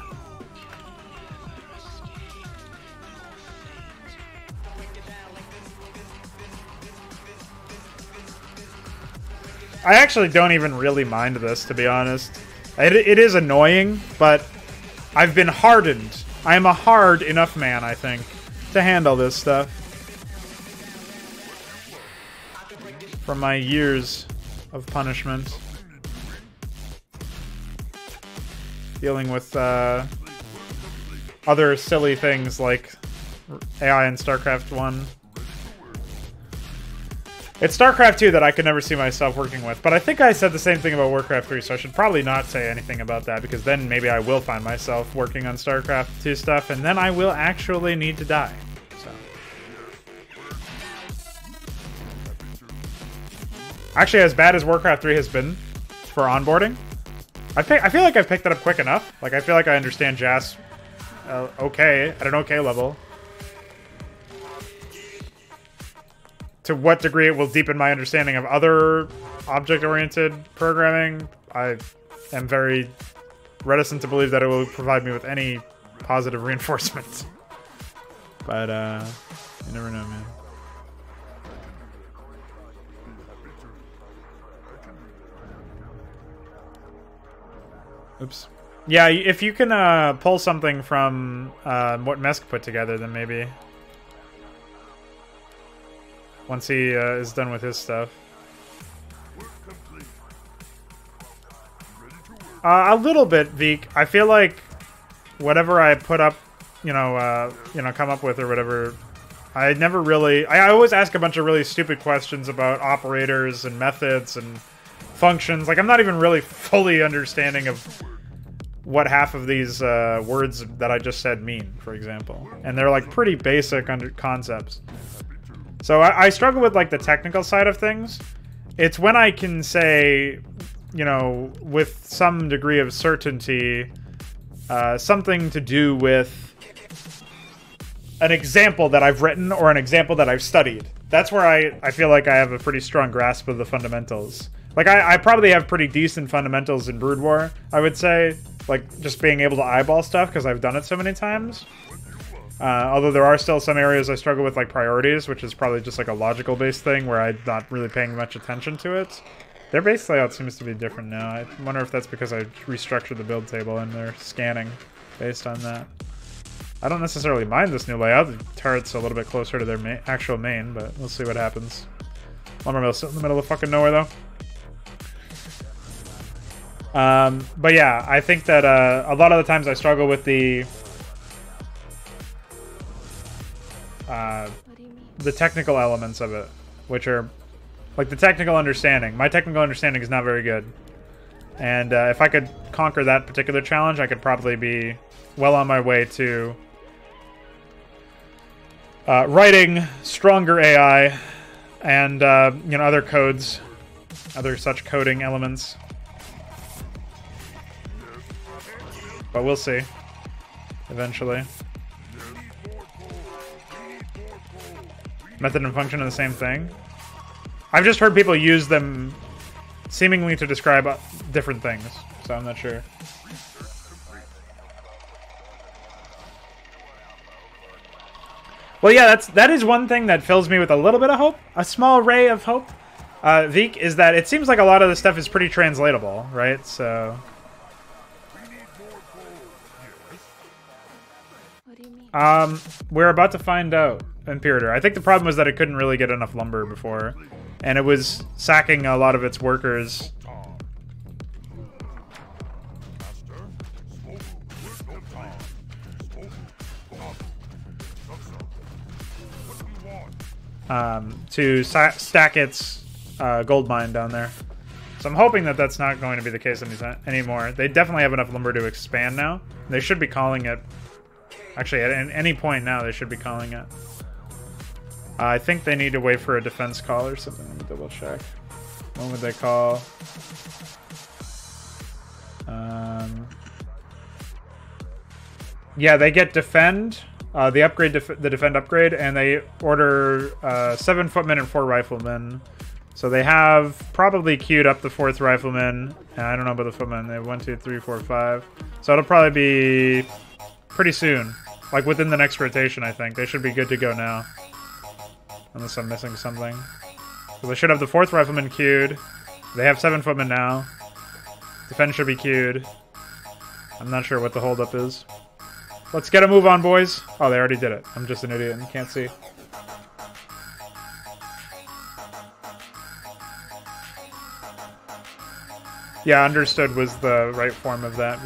I actually don't even really mind this, to be honest. It is annoying, but I've been hardened. I am a hard enough man, I think, to handle this stuff. From my years of punishment. Dealing with other silly things like AI in StarCraft 1. It's StarCraft 2 that I could never see myself working with, but I think I said the same thing about Warcraft 3, so I should probably not say anything about that, because then maybe I will find myself working on StarCraft 2 stuff, and then I will actually need to die. So. Actually, as bad as Warcraft 3 has been for onboarding, I feel like I've picked it up quick enough. Like, I feel like I understand JAS okay, at an okay level. To what degree it will deepen my understanding of other object-oriented programming, I am very reticent to believe that it will provide me with any positive reinforcement. But, you never know, man. Oops. Yeah, if you can pull something from what Mesk put together, then maybe... Once he is done with his stuff. A little bit, Veek. I feel like whatever I put up, come up with or whatever, I never really... I always ask a bunch of really stupid questions about operators and methods and functions. Like, I'm not even really fully understanding of what half of these words that I just said mean, for example. And they're, like, pretty basic concepts. So I struggle with, like, the technical side of things. It's when I can say, with some degree of certainty, something to do with an example that I've written or an example that I've studied. That's where I feel like I have a pretty strong grasp of the fundamentals. Like, I probably have pretty decent fundamentals in Brood War, I would say. Like, just being able to eyeball stuff because I've done it so many times. Although there are still some areas I struggle with, like priorities, which is probably just like a logical-based thing where I'm not really paying much attention to it. Their base layout seems to be different now. I wonder if that's because I restructured the build table and they're scanning based on that. I don't necessarily mind this new layout. The turret's a little bit closer to their actual main, but we'll see what happens. Lumber mill's still in the middle of fucking nowhere, though. But yeah, I think that a lot of the times I struggle with the technical elements of it, which are like the technical understanding. My technical understanding is not very good, and if I could conquer that particular challenge, I could probably be well on my way to writing stronger AI and other codes, other such coding elements. But we'll see eventually. Method and function are the same thing. I've just heard people use them seemingly to describe different things, so I'm not sure. Well, yeah, that is one thing that fills me with a little bit of hope, a small ray of hope, Veek, is that it seems like a lot of the stuff is pretty translatable, right? So... What do you mean? We're about to find out. Imperator. I think the problem was that it couldn't really get enough lumber before, and it was sacking a lot of its workers. To stack its gold mine down there. So I'm hoping that that's not going to be the case anymore. They definitely have enough lumber to expand now. They should be calling it... Actually, at any point now, they should be calling it. I think they need to wait for a defense call or something. Let me double check. When would they call? Yeah, they get defend, the upgrade, the defend upgrade, and they order 7 footmen and 4 riflemen. So they have probably queued up the 4th rifleman. And I don't know about the footmen. They have 1, 2, 3, 4, 5. So it'll probably be pretty soon, like within the next rotation. I think they should be good to go now. Unless I'm missing something. So they should have the 4th rifleman queued. They have 7 footmen now. Defense should be queued. I'm not sure what the holdup is. Let's get a move on, boys. Oh, they already did it. I'm just an idiot and can't see. Yeah, understood was the right form of that.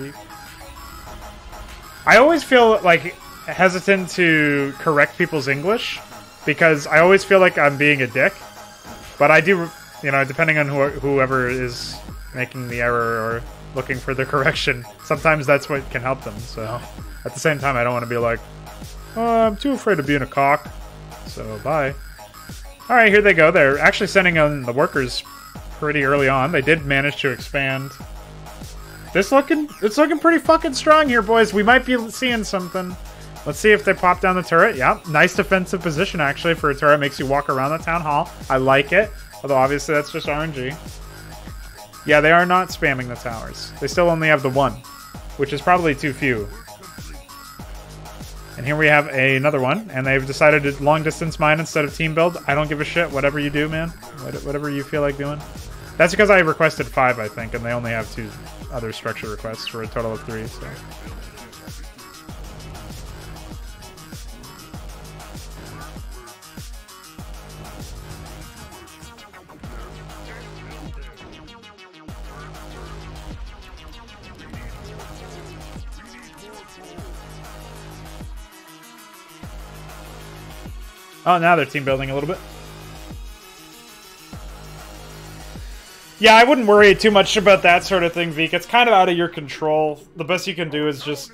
I always feel like hesitant to correct people's English because I always feel like I'm being a dick. But I do, you know, depending on whoever is making the error or looking for the correction, sometimes that's what can help them. So at the same time, I don't want to be like, oh, I'm too afraid of being a cock. So bye. All right, here they go. They're actually sending in the workers pretty early on. They did manage to expand. It's looking pretty fucking strong here, boys. We might be seeing something. Let's see if they pop down the turret. Yeah, nice defensive position, actually, for a turret. Makes you walk around the town hall. I like it. Although, obviously, that's just RNG. Yeah, they are not spamming the towers. They still only have the one, which is probably too few. And here we have another one, and they've decided to long-distance mine instead of team build. I don't give a shit. Whatever you do, man. Whatever you feel like doing. That's because I requested 5, I think, and they only have 2 other structure requests for a total of 3, so... Oh, now they're team building a little bit. Yeah, I wouldn't worry too much about that sort of thing, Veek. It's kind of out of your control. The best you can do is just,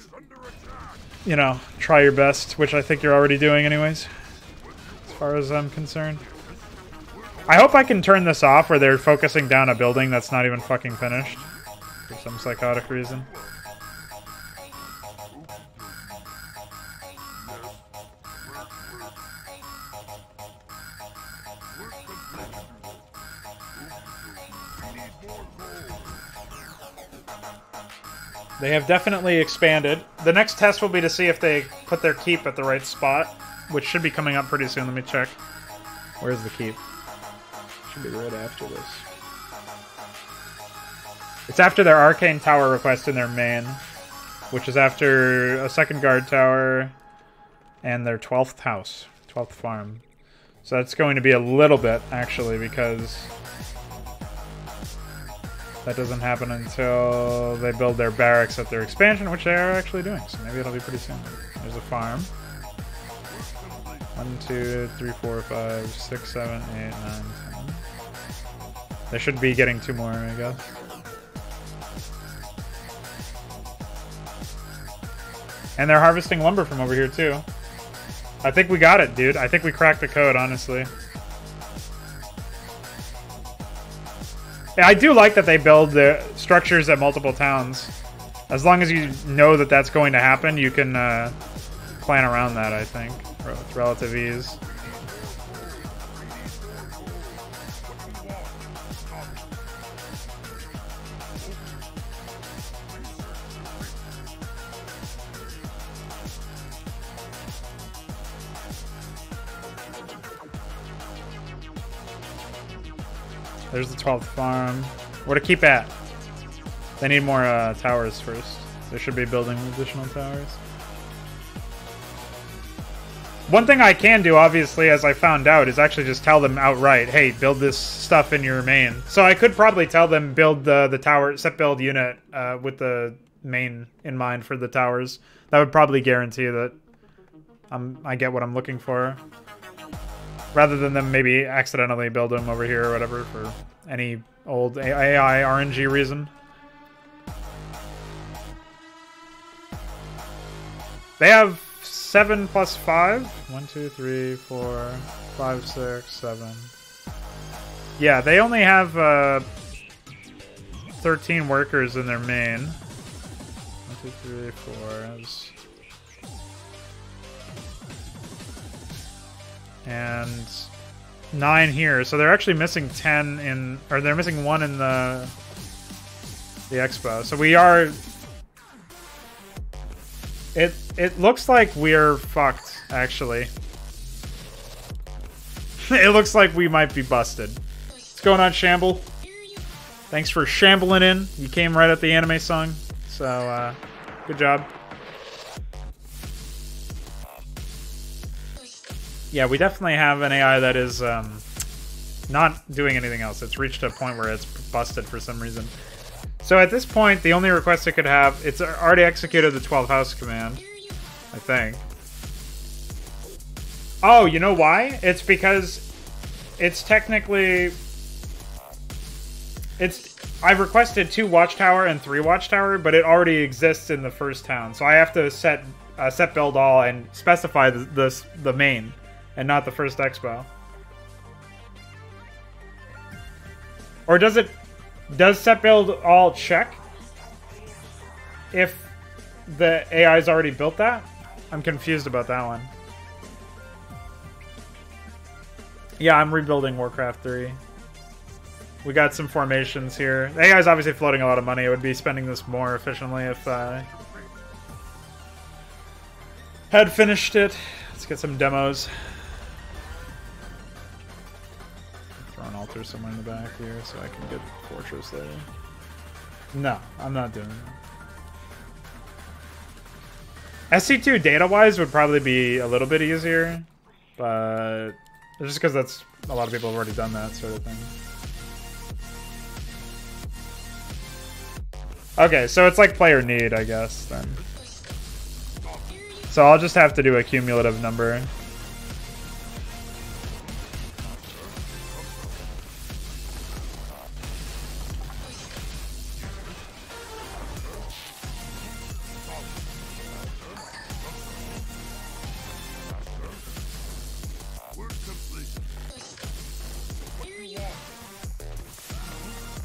you know, try your best, which I think you're already doing anyways, as far as I'm concerned. I hope I can turn this off where they're focusing down a building that's not even fucking finished for some psychotic reason. They have definitely expanded. The next test will be to see if they put their keep at the right spot, which should be coming up pretty soon. Let me check. Where's the keep? Should be right after this. It's after their arcane tower request in their main, which is after a second guard tower and their 12th house, 12th farm. So that's going to be a little bit, actually, because that doesn't happen until they build their barracks at their expansion, which they are actually doing. So maybe it'll be pretty soon. There's a farm. 1, 2, 3, 4, 5, 6, 7, 8, 9, 10. They should be getting 2 more, I guess. And they're harvesting lumber from over here, too. I think we got it, dude. I think we cracked the code, honestly. Yeah, I do like that they build the structures at multiple towns. As long as you know that that's going to happen, you can plan around that, I think, with relative ease. There's the 12th farm. Where to keep at? They need more towers first. They should be building additional towers. One thing I can do, obviously, as I found out, is actually just tell them outright, hey, build this stuff in your main. So I could probably tell them build the tower, set build unit with the main in mind for the towers. That would probably guarantee that I get what I'm looking for. Rather than them maybe accidentally build them over here or whatever for any old AI RNG reason. They have 7 plus 5. 1, 2, 3, 4, 5, 6, 7. Yeah, they only have 13 workers in their main. 1, 2, 3, 4. And 9 here, so they're actually missing 10 in, or they're missing 1 in the expo. So we are. It looks like we're fucked, actually. It looks like we might be busted. What's going on, Shamble? Thanks for shambling in. You came right at the anime song, so good job. Yeah, we definitely have an AI that is not doing anything else. It's reached a point where it's busted for some reason. So at this point, the only request it could have, it's already executed the 12th house command, I think. Oh, you know why? It's because it's technically... I've requested 2 watchtower and 3 watchtower, but it already exists in the first town. So I have to set build all and specify the main, and not the first expo. Or does set build all check if the AI's already built that? I'm confused about that one. Yeah, I'm rebuilding Warcraft 3. We got some formations here. The AI's obviously floating a lot of money. It would be spending this more efficiently if I had finished it. Let's get some demos. Throw an altar somewhere in the back here so I can get Fortress later. No, I'm not doing that. SC2 data-wise would probably be a little bit easier, but just because that's a lot of people have already done that sort of thing. Okay, so it's like player need, I guess, then. So I'll just have to do a cumulative number.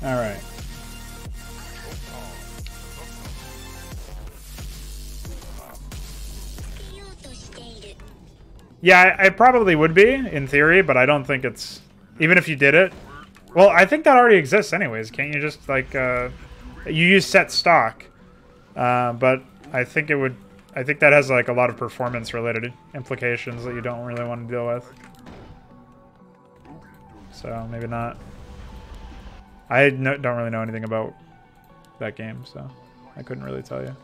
All right. Yeah, I probably would be, in theory, but I don't think it's... Even if you did it... Well, I think that already exists anyways. Can't you just, like, you use set stock. But I think it would... I think that has, like, a lot of performance-related implications that you don't really want to deal with. So, maybe not. I don't really know anything about that game, so I couldn't really tell you.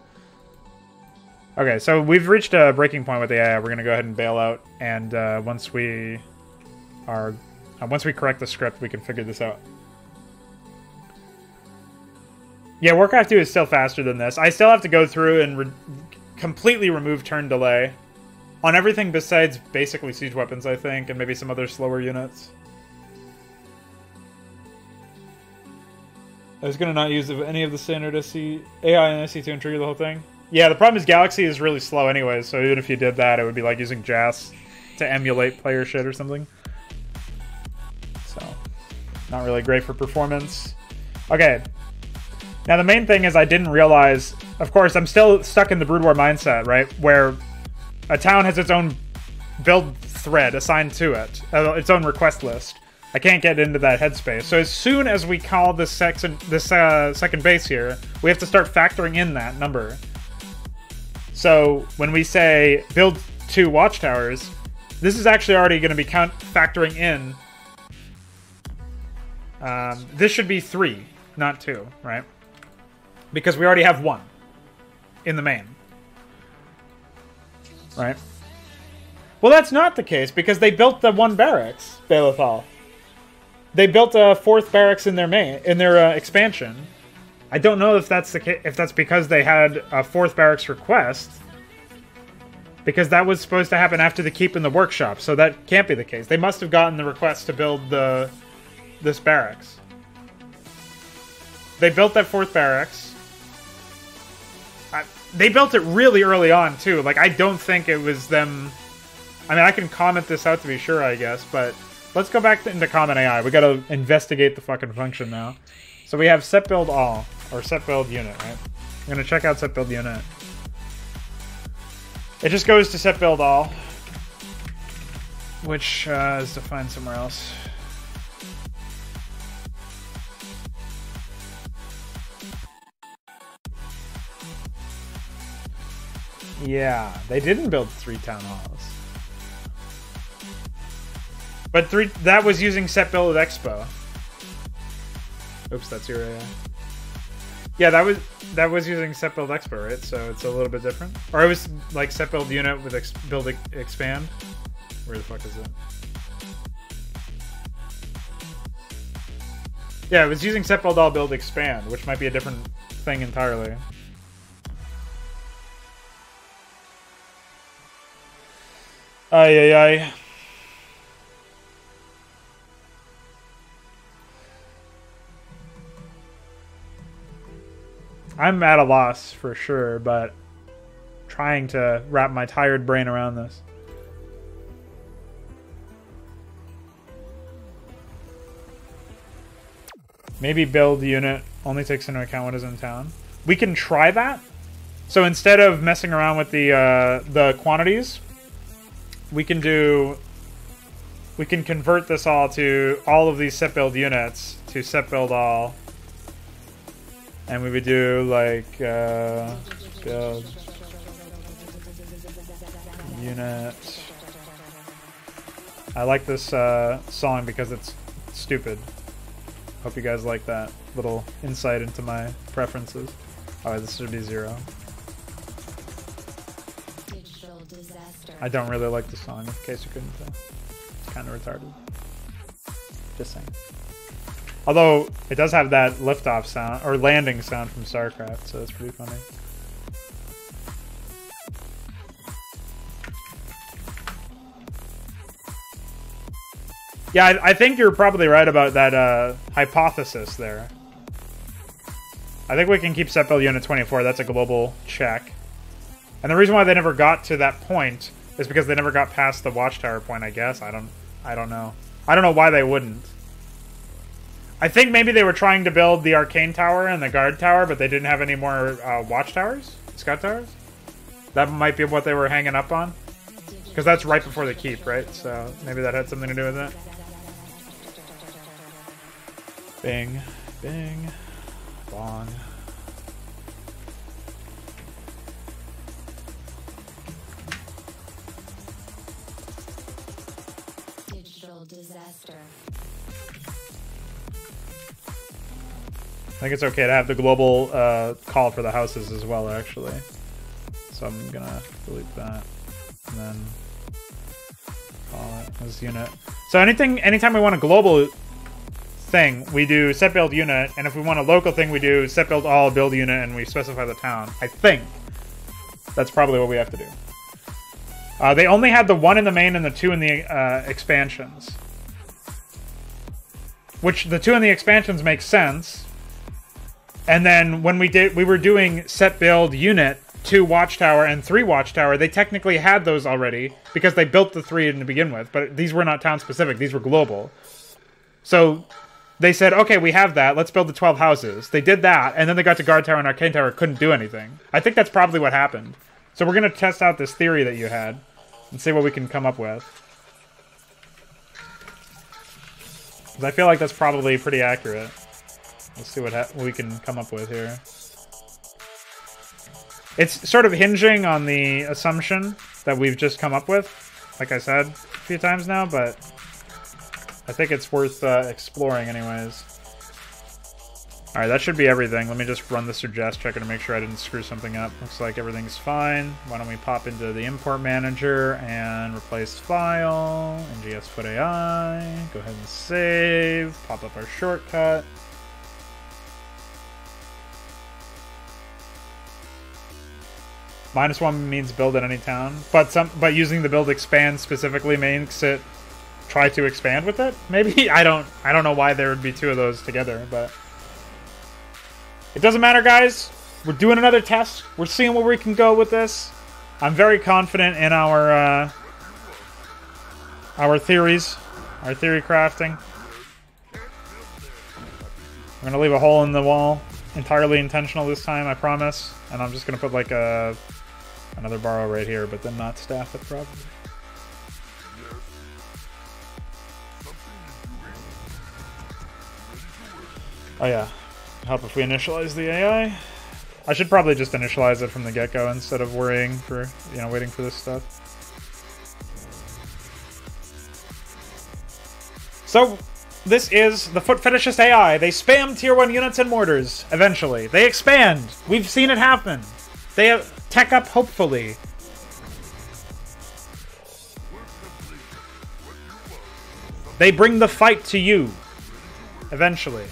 Okay, so we've reached a breaking point with the AI. We're gonna go ahead and bail out, and once we correct the script, we can figure this out. Yeah, Warcraft 2 is still faster than this. I still have to go through and completely remove turn delay on everything besides basically siege weapons, I think, and maybe some other slower units. I was gonna not use any of the standard SC AI and SC2 and trigger the whole thing. Yeah, the problem is Galaxy is really slow anyways, so even if you did that, it would be like using JAS to emulate player shit or something. So, not really great for performance. Okay. Now the main thing is I didn't realize, of course, I'm still stuck in the Brood War mindset, right? Where a town has its own build thread assigned to it, its own request list. I can't get into that headspace. So as soon as we call this second base here, we have to start factoring in that number. So when we say build 2 watchtowers, this is actually already going to be factoring in. This should be 3, not 2, right? Because we already have 1 in the main. Right? Well, that's not the case because they built the 1 barracks, Baalathal. They built a 4th barracks in their expansion. I don't know if that's the case, if that's because they had a 4th barracks request, because that was supposed to happen after the keep in the workshop, so that can't be the case. They must have gotten the request to build this barracks. They built that 4th barracks. They built it really early on too. Like, I don't think it was them. I mean, I can comment this out to be sure, I guess, but let's go back into common AI. We gotta investigate the fucking function now. So we have set build all, or set build unit, right? I'm gonna check out set build unit. It just goes to set build all, which is defined somewhere else. Yeah, they didn't build 3 town halls. But that was using set build expo. Oops, that's your AI. Yeah, that was using set build expo, right? So it's a little bit different. Or it was like set build unit with build expand. Where the fuck is it? Yeah, it was using set build all build expand, which might be a different thing entirely. Ay ay ay. I'm at a loss for sure, but trying to wrap my tired brain around this. Maybe build unit only takes into account what is in town. We can try that. So instead of messing around with the quantities, we can convert this all to all of these set build units to set build all, and we would do like build unit. I like this song because it's stupid. Hope you guys like that little insight into my preferences. Alright, this should be 0. I don't really like the song, in case you couldn't tell. It's kind of retarded. Just saying. Although, it does have that liftoff sound, or landing sound from StarCraft, so it's pretty funny. Yeah, I think you're probably right about that hypothesis there. I think we can keep set build unit 24. That's a global check. And the reason why they never got to that point is because they never got past the watchtower point, I guess. I don't know. I don't know why they wouldn't. I think maybe they were trying to build the arcane tower and the guard tower, but they didn't have any more watchtowers? Scout towers? That might be what they were hanging up on. Because that's right before the keep, right? So maybe that had something to do with it. Bing, bing, bong. Digital disaster. I think it's okay to have the global call for the houses as well, actually. So I'm gonna delete that. And then call it as unit. So anytime we want a global thing, we do set build unit, and if we want a local thing, we do set build all build unit, and we specify the town. I think that's probably what we have to do. They only had the 1 in the main and the 2 in the expansions, which the 2 in the expansions makes sense. And then when we were doing set build unit 2 watchtower and 3 watchtower, they technically had those already because they built the 3 to begin with, but these were not town specific, these were global. So they said, okay, we have that, let's build the 12 houses. They did that, and then they got to guard tower and arcane tower, couldn't do anything. I think that's probably what happened. So we're going to test out this theory that you had and see what we can come up with. Because I feel like that's probably pretty accurate. Let's see what we can come up with here. It's sort of hinging on the assumption that we've just come up with, like I said a few times now, but I think it's worth exploring anyways. Alright, that should be everything. Let me just run the suggest checker to make sure I didn't screw something up. Looks like everything's fine. Why don't we pop into the import manager and replace file, ngs put AI, go ahead and save, pop up our shortcut. -1 means build at any town, but using the build expand specifically makes it try to expand with it. Maybe I don't know why there would be 2 of those together, but it doesn't matter, guys. We're doing another test. We're seeing where we can go with this. I'm very confident in our theories, our theory crafting. I'm gonna leave a hole in the wall, entirely intentional this time, I promise. And I'm just gonna put like another barrow right here, but then not staff it properly. Oh yeah, help if we initialize the AI. I should probably just initialize it from the get-go instead of worrying for, waiting for this stuff. So, this is the Foot Fetishist AI. They spam tier 1 units and mortars, eventually. They expand. We've seen it happen. They have tech up, hopefully. They bring the fight to you, eventually.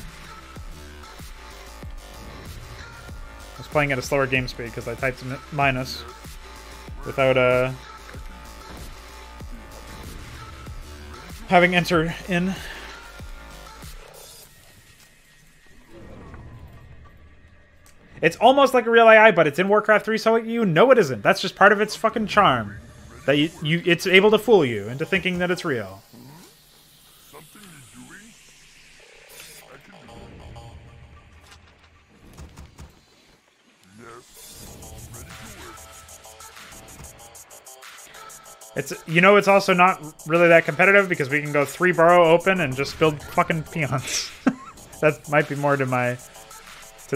I was playing at a slower game speed because I typed minus without having enter in. It's almost like a real AI, but it's in Warcraft 3, so you know it isn't. That's just part of its fucking charm. That it's able to fool you into thinking that it's real. Something you're doing? I can do it. Yes. Ready to work. It's, you know, it's also not really that competitive because we can go 3 burrow open and just build fucking peons. That might be more to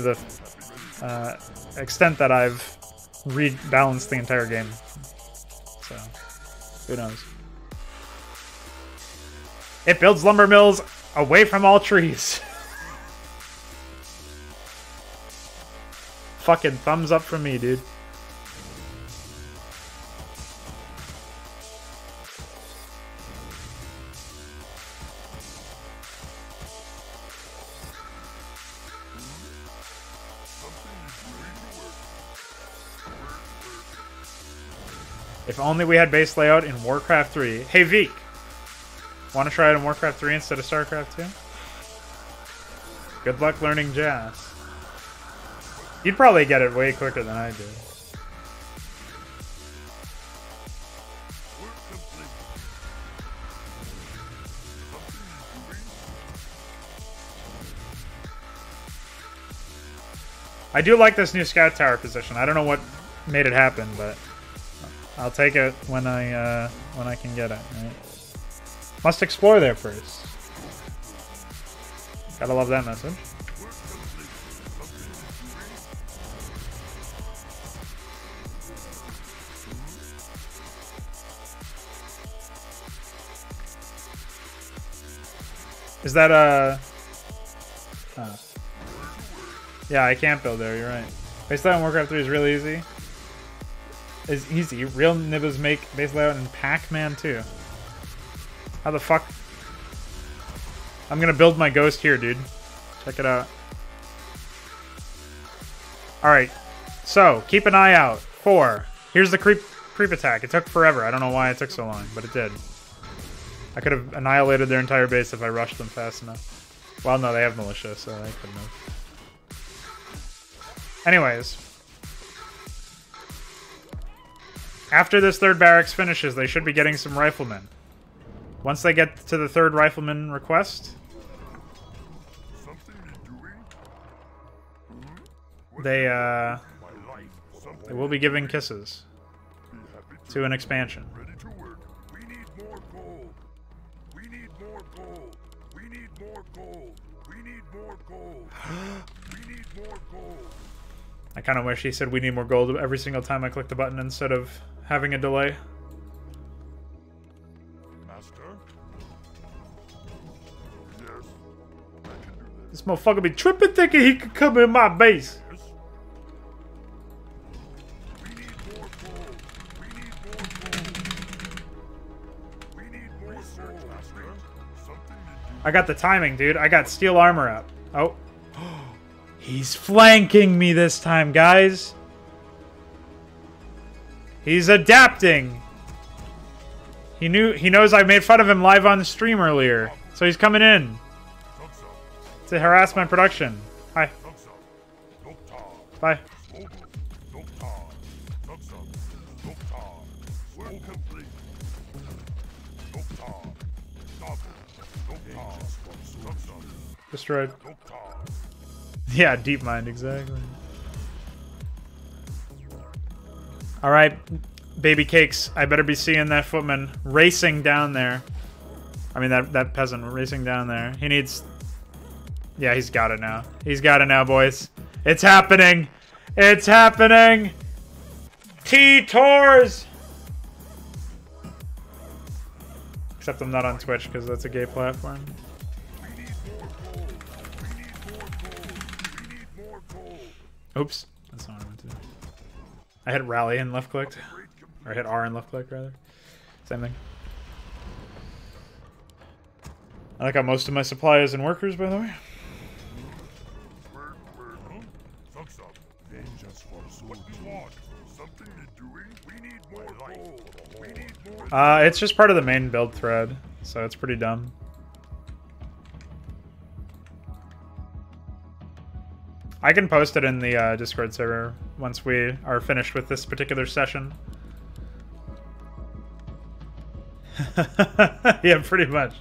the extent that I've rebalanced the entire game. So, who knows? It builds lumber mills away from all trees. Fucking thumbs up from me, dude. If only we had base layout in Warcraft 3. Hey, Veek. Want to try it in Warcraft 3 instead of StarCraft 2? Good luck learning jazz. You'd probably get it way quicker than I did. I do like this new scout tower position. I don't know what made it happen, but I'll take it when I can get it. Right? Must explore there first. Gotta love that message. Is that a? Oh. Yeah, I can't build there. You're right. Base layout in Warcraft 3 is really easy. It's easy. Real nibbas make base layout in Pac-Man too. How the fuck? I'm gonna build my ghost here, dude. Check it out. Alright. So, keep an eye out for... Here's the creep attack. It took forever. I don't know why it took so long, but it did. I could have annihilated their entire base if I rushed them fast enough. Well, no, they have militia, so I couldn't have. Anyways. After this third barracks finishes, they should be getting some riflemen. Once they get to the third rifleman request, they will be giving kisses to an expansion. We need more gold. We need more gold. We need more gold. We need more gold. We need more gold. I kind of wish he said we need more gold every single time I click the button instead of having a delay. Master? Yes. I can do this. This motherfucker be tripping thinking he could come in my base. Yes. We need more gold. We need more gold. We need more gold, Master. Something to do. I got the timing, dude. I got steel armor up. Oh. He's flanking me this time, guys. He's adapting. He knows I made fun of him live on the stream earlier. So he's coming in to harass my production. Hi. Bye. Destroyed. Yeah, deep mind, exactly. Alright, baby cakes. I better be seeing that footman racing down there. I mean, that peasant racing down there. He needs... Yeah, he's got it now. He's got it now, boys. It's happening! It's happening! T-Tours! Except I'm not on Twitch, because that's a gay platform. Oops. That's not what I meant to do. I hit rally and left clicked. Or I hit R and left click, rather. Same thing. I like how most of my supply is in workers, by the way. It's just part of the main build thread, so it's pretty dumb. I can post it in the Discord server once we are finished with this particular session. Yeah, pretty much.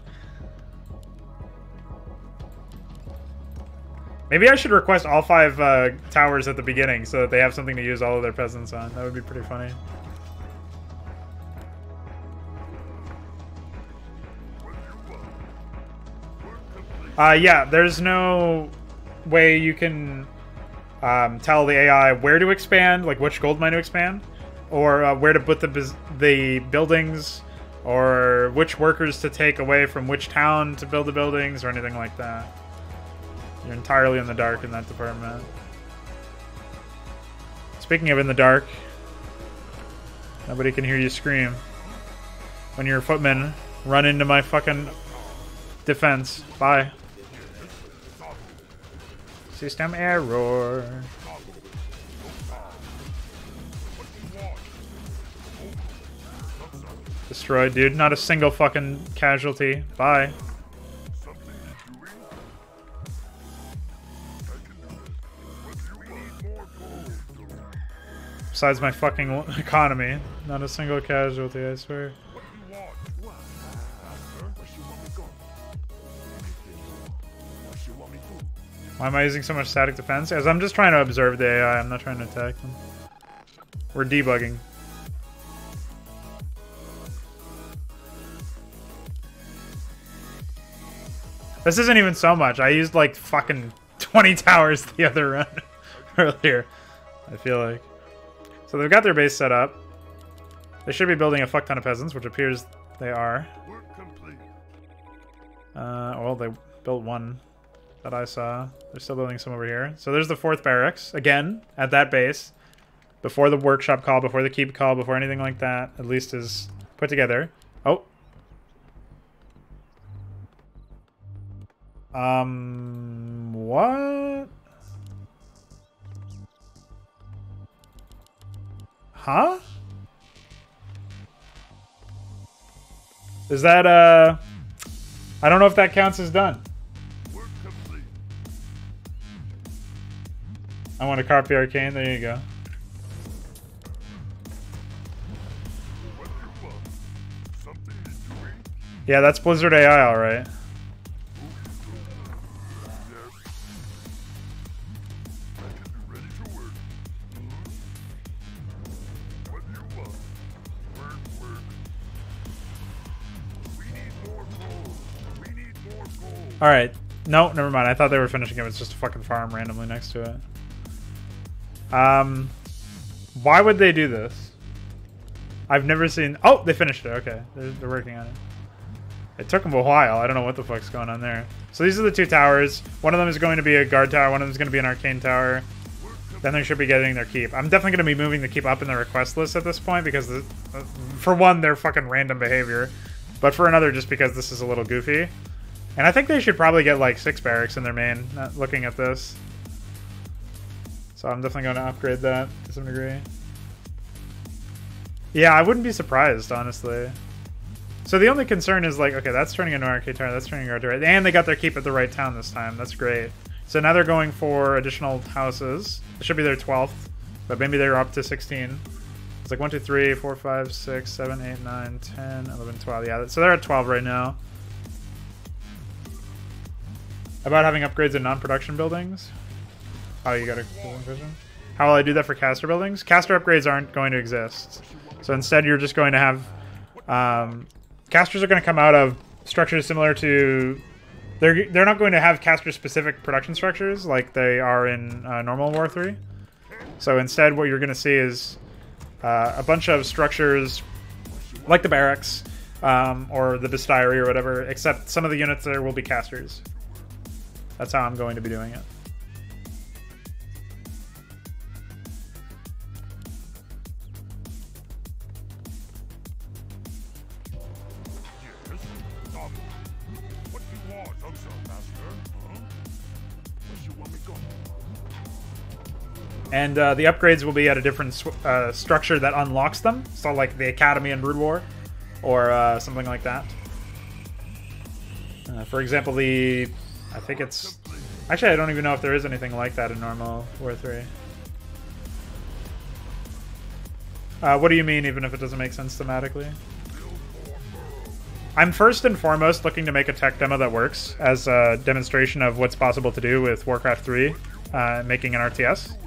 Maybe I should request all 5 towers at the beginning so that they have something to use all of their peasants on. That would be pretty funny. Yeah, there's no way you can tell the AI where to expand, like which gold mine to expand, or where to put the buildings, or which workers to take away from which town to build the buildings, or anything like that. You're entirely in the dark in that department. Speaking of in the dark, nobody can hear you scream when your footmen run into my fucking defense. Bye. System error. Destroyed, dude. Not a single fucking casualty. Bye. Besides my fucking economy. Not a single casualty, I swear. Why am I using so much static defense? As I'm just trying to observe the AI, I'm not trying to attack them. We're debugging. This isn't even so much. I used like fucking 20 towers the other run earlier, I feel like. So they've got their base set up. They should be building a fuck ton of peasants, which appears they are. Well, they built one that I saw. They're still building some over here. So there's the 4th barracks, again, at that base. Before the workshop call, before the keep call, before anything like that, at least is put together. Oh. What? Huh? Is that, I don't know if that counts as done. I want to copy Arcane. There you go. Yeah, that's Blizzard AI, alright. Alright. No, never mind. I thought they were finishing it. It was just a fucking farm randomly next to it. Why would they do this? I've never seen... Oh, they finished it. Okay. They're working on it. It took them a while. I don't know what the fuck's going on there. So these are the 2 towers. One of them is going to be a guard tower. One of them is going to be an arcane tower. Then they should be getting their keep. I'm definitely going to be moving the keep up in the request list at this point because, for one, they're fucking random behavior. But for another, just because this is a little goofy. And I think they should probably get like 6 barracks in their main, not looking at this. So I'm definitely going to upgrade that to some degree. Yeah, I wouldn't be surprised, honestly. So the only concern is like, okay, that's turning into an arcade tower, that's turning into arcade tower, and they got their keep at the right town this time. That's great. So now they're going for additional houses. It should be their 12th, but maybe they're up to 16. It's like 1, 2, 3, 4, 5, 6, 7, 8, 9, 10, 11, 12. Yeah, so they're at 12 right now. About having upgrades in non-production buildings. Oh, you got a vision? How will I do that for caster buildings? Caster upgrades aren't going to exist. So instead, you're just going to have... casters are going to come out of structures similar to... They're not going to have caster-specific production structures like they are in normal War 3. So instead, what you're going to see is a bunch of structures like the barracks or the bestiary or whatever, except some of the units there will be casters. That's how I'm going to be doing it. And the upgrades will be at a different structure that unlocks them. So like the Academy in Brood War or something like that. For example, I think it's Actually, I don't even know if there is anything like that in normal War 3. What do you mean, even if it doesn't make sense thematically? I'm first and foremost looking to make a tech demo that works as a demonstration of what's possible to do with Warcraft 3, making an RTS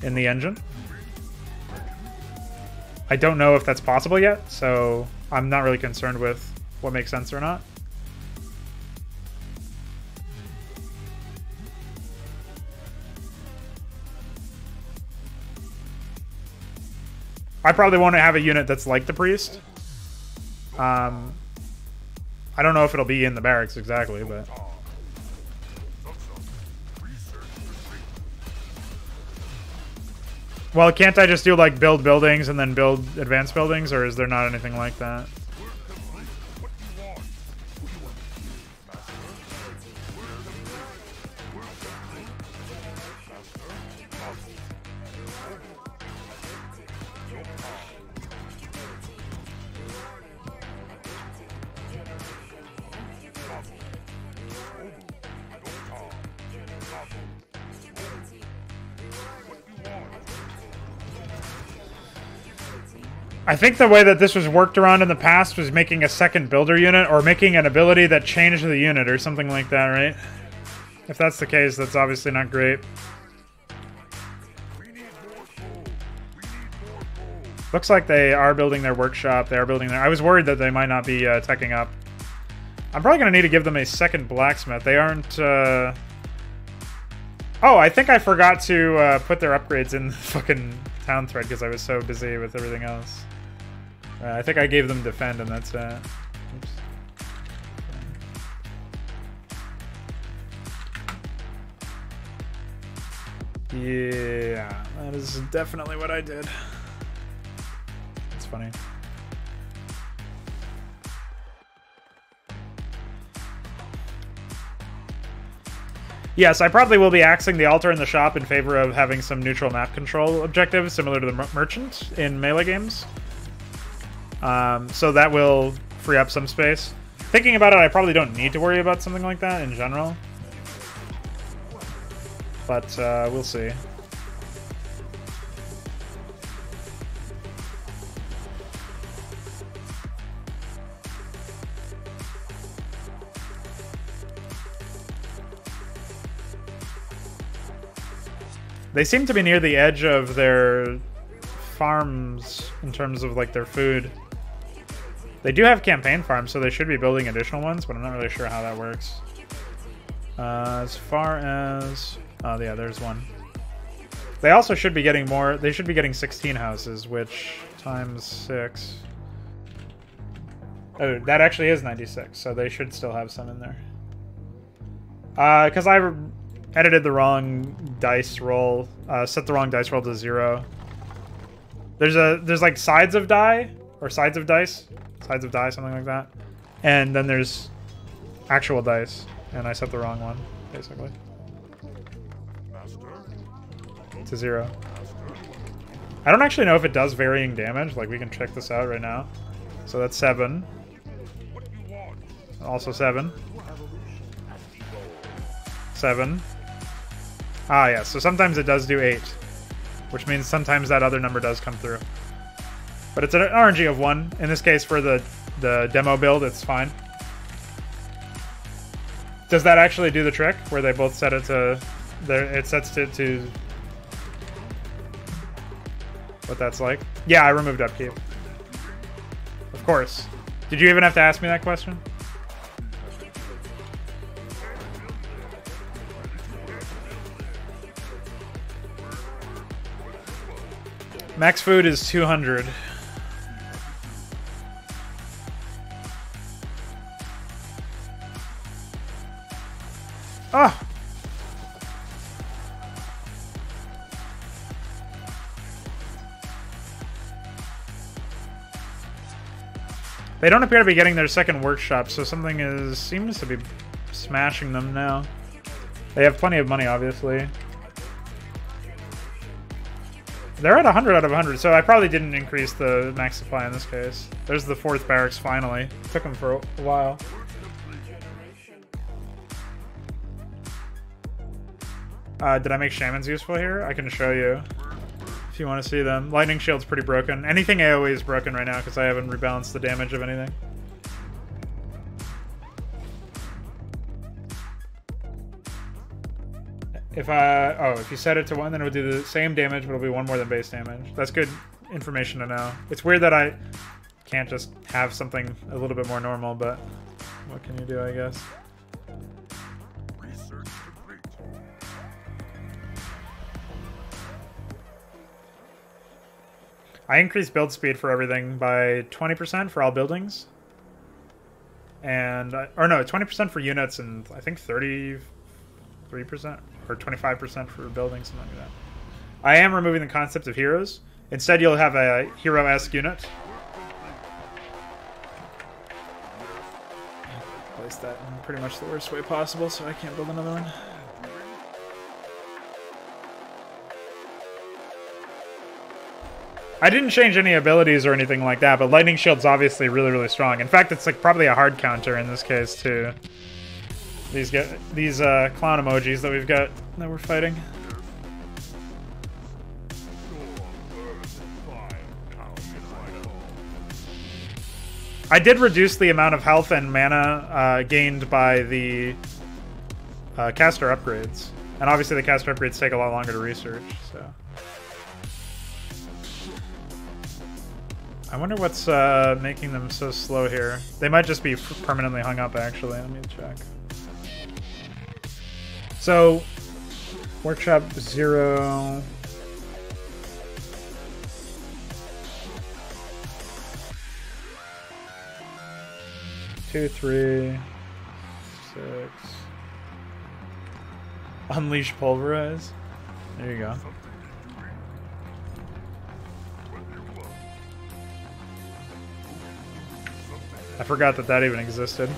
in the engine. I don't know if that's possible yet, so I'm not really concerned with what makes sense or not. I probably want to have a unit that's like the priest. I don't know if it'll be in the barracks exactly, but... Well, can't I just do, like, build buildings and then build advanced buildings, or is there not anything like that? I think the way that this was worked around in the past was making a second builder unit or making an ability that changed the unit or something like that, right? If that's the case, that's obviously not great. Looks like they are building their workshop. They are building their... I was worried that they might not be teching up. I'm probably going to need to give them a second blacksmith. They aren't... Oh, I think I forgot to put their upgrades in the fucking town thread because I was so busy with everything else. I think I gave them defend and that's it. Oops. Yeah, that is definitely what I did. It's funny. Yes, I probably will be axing the altar in the shop in favor of having some neutral map control objectives similar to the merchant in melee games. So that will free up some space. Thinking about it, I probably don't need to worry about something like that in general. But we'll see. They seem to be near the edge of their farms in terms of like their food. They do have campaign farms, so they should be building additional ones, but I'm not really sure how that works. As far as... Oh, yeah, there's one. They also should be getting more... They should be getting 16 houses, which times 6... Oh, that actually is 96, so they should still have some in there. Because I edited the wrong dice roll, set the wrong dice roll to 0. There's like sides of die, or sides of dice, something like that. And then there's actual dice, and I set the wrong one, basically. To 0. I don't actually know if it does varying damage, like we can check this out right now. So that's 7. Also 7. 7. Ah, yeah, so sometimes it does do 8. Which means sometimes that other number does come through. But it's an RNG of 1. In this case, for the demo build, it's fine. Does that actually do the trick? Where they both set it to... It sets it to... What that's like? Yeah, I removed upkeep. Of course. Did you even have to ask me that question? Max food is 200. Ah! They don't appear to be getting their second workshop, so something seems to be smashing them now. They have plenty of money, obviously. They're at 100 out of 100, so I probably didn't increase the max supply in this case. There's the 4th barracks, finally. It took them for a while. Did I make shamans useful here? I can show you if you want to see them. Lightning shield's pretty broken. Anything AoE is broken right now because I haven't rebalanced the damage of anything. If you set it to 1, then it would do the same damage, but it'll be 1 more than base damage. That's good information to know. It's weird that I can't just have something a little bit more normal, but what can you do, I guess? Research complete. I increased build speed for everything by 20% for all buildings. And, or no, 20% for units and I think 33% or 25% for buildings, something like that. I am removing the concept of heroes. Instead, you'll have a hero-esque unit. Place that in pretty much the worst way possible so I can't build another one. I didn't change any abilities or anything like that, but Lightning Shield's obviously really, really strong. In fact, it's like probably a hard counter in this case too. These clown emojis that we've got that we're fighting. I did reduce the amount of health and mana gained by the caster upgrades, and obviously the caster upgrades take a lot longer to research. So I wonder what's making them so slow here. They might just be permanently hung up. Actually, let me check. So, Workshop 0. Two, 3, 6. Unleash Pulverize. There you go. I forgot that even existed.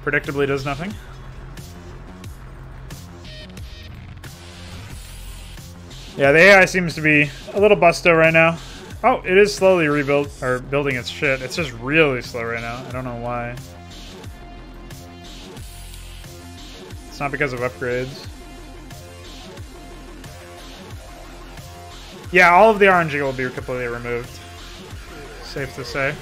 Predictably does nothing. Yeah, the AI seems to be a little busto right now. Oh, it is slowly building its shit. It's just really slow right now. I don't know why. It's not because of upgrades. Yeah, all of the RNG will be completely removed. Safe to say.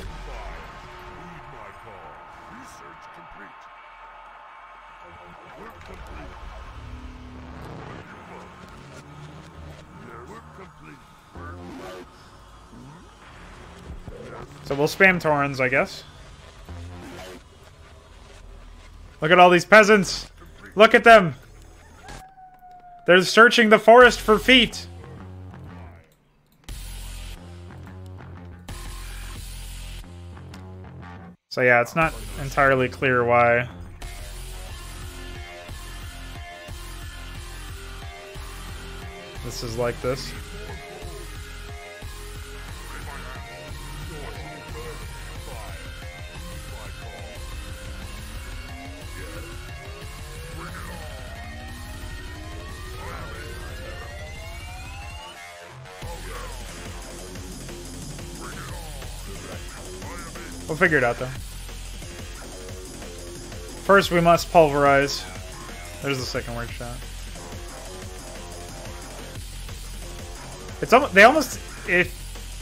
So we'll spam Torrens, I guess. Look at all these peasants! Look at them! They're searching the forest for feet! So yeah, it's not entirely clear why. This is like this. We'll figure it out, though. First, we must pulverize. There's the second workshop. It's almost, they almost...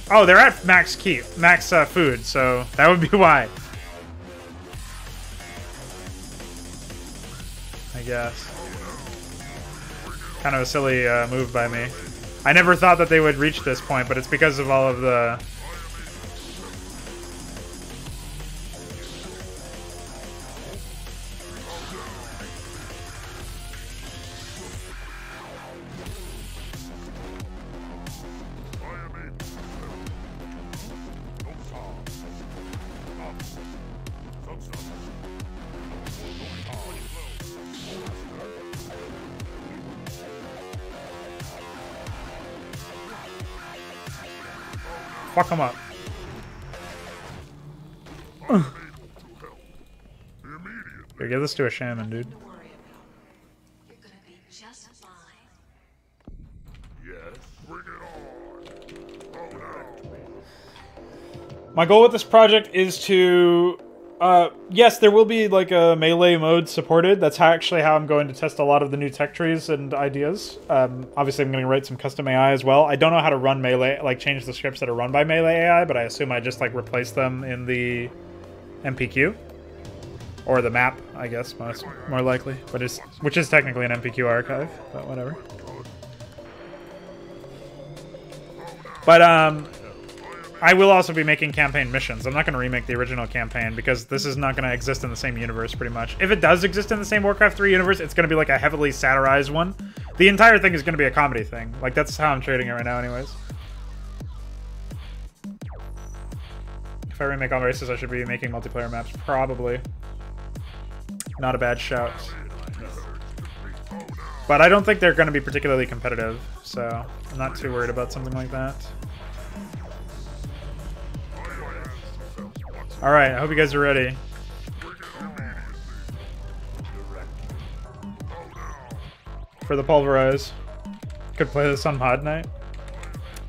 oh, they're at max food, so that would be why. I guess. Kind of a silly move by me. I never thought that they would reach this point, but it's because of all of the... Fuck him up. Here, give this to a shaman, dude. Don't worry about it. You're gonna be just fine. Yes, bring it on. Oh no. My goal with this project is to... yes, there will be like a melee mode supported. That's actually how I'm going to test a lot of the new tech trees and ideas. Obviously, I'm going to write some custom AI as well. I don't know how to run melee, like change the scripts that are run by melee AI, but I assume I just like replace them in the MPQ or the map, I guess, most more likely, which is technically an MPQ archive, but whatever. But I will also be making campaign missions. I'm not going to remake the original campaign because this is not going to exist in the same universe, pretty much. If it does exist in the same Warcraft 3 universe, it's going to be like a heavily satirized one. The entire thing is going to be a comedy thing. Like, that's how I'm trading it right now anyways. If I remake all races, I should be making multiplayer maps. Probably. Not a bad shout. But I don't think they're going to be particularly competitive, so I'm not too worried about something like that. Alright, I hope you guys are ready. For the pulverize. Could play this on Mod Night.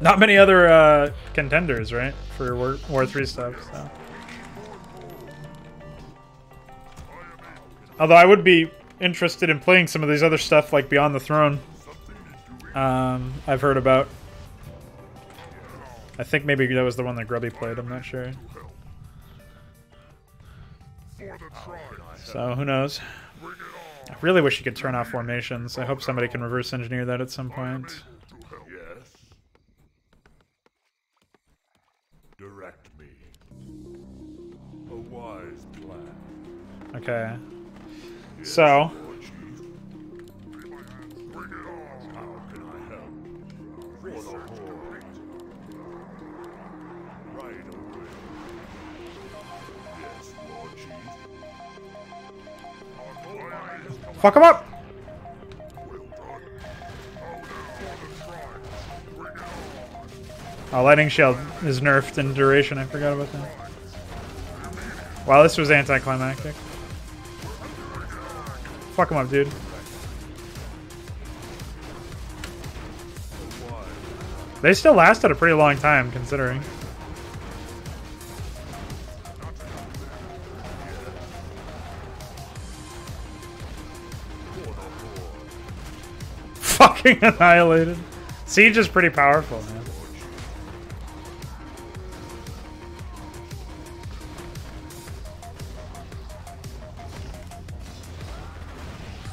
Not many other contenders, right? For War 3 stuff, so. Although I would be interested in playing some of these other stuff, like Beyond the Throne. I've heard about. I think maybe that was the one that Grubby played, I'm not sure. So, who knows? I really wish you could turn off formations. I hope somebody can reverse engineer that at some point. Yes. Direct me. A wise plan. Okay. So... Fuck him up! Oh, Lightning Shield is nerfed in duration. I forgot about that. Wow, this was anticlimactic. Fuck him up, dude. They still lasted a pretty long time, considering. Fucking annihilated. Siege is pretty powerful, man.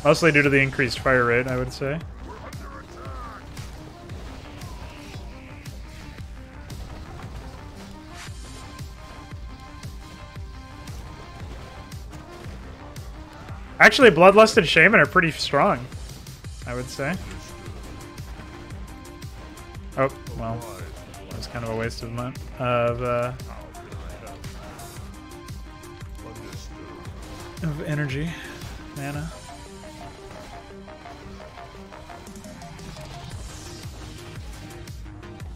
Mostly due to the increased fire rate, I would say. Actually, Bloodlusted Shaman are pretty strong, I would say. Oh, well, that was kind of a waste of energy, mana.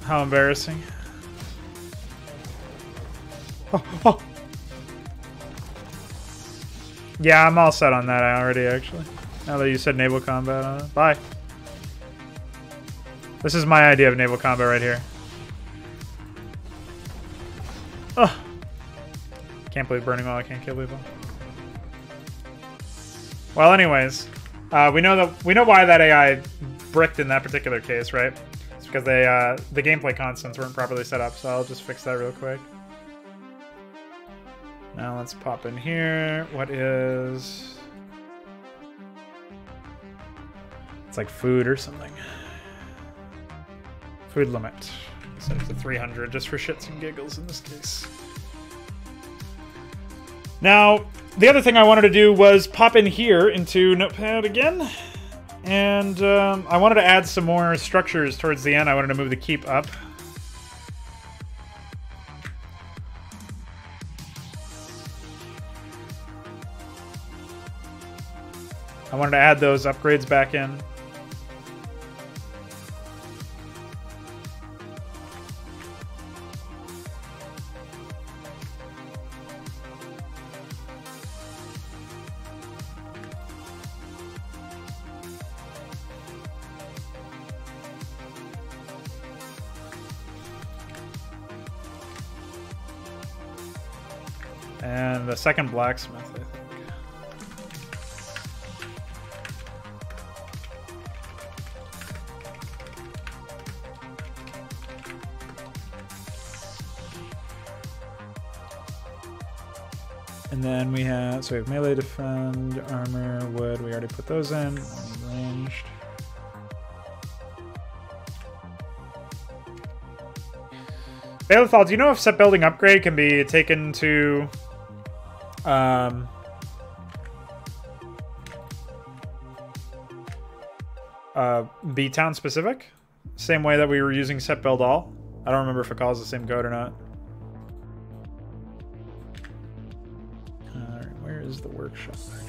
How embarrassing. Oh. Yeah, I'm all set on that already, actually. Now that you said naval combat on it. Bye. This is my idea of naval combat right here. Ugh. Can't believe burning all I can't kill people. Well, anyways, we know why that AI bricked in that particular case, right? It's because the gameplay constants weren't properly set up, so I'll just fix that real quick. Now let's pop in here. What is... It's like food or something. Food limit. Set it to 300 just for shits and giggles in this case. Now, the other thing I wanted to do was pop in here into Notepad again. And I wanted to add some more structures towards the end. I wanted to move the keep up. I wanted to add those upgrades back in. And the second blacksmith, I think. And then we have, so we have melee, defend, armor, wood. We already put those in. Ranged. Balethal, do you know if set building upgrade can be taken to B-Town specific? Same way that we were using set build all? I don't remember if it calls the same code or not. Where is the workshop actually?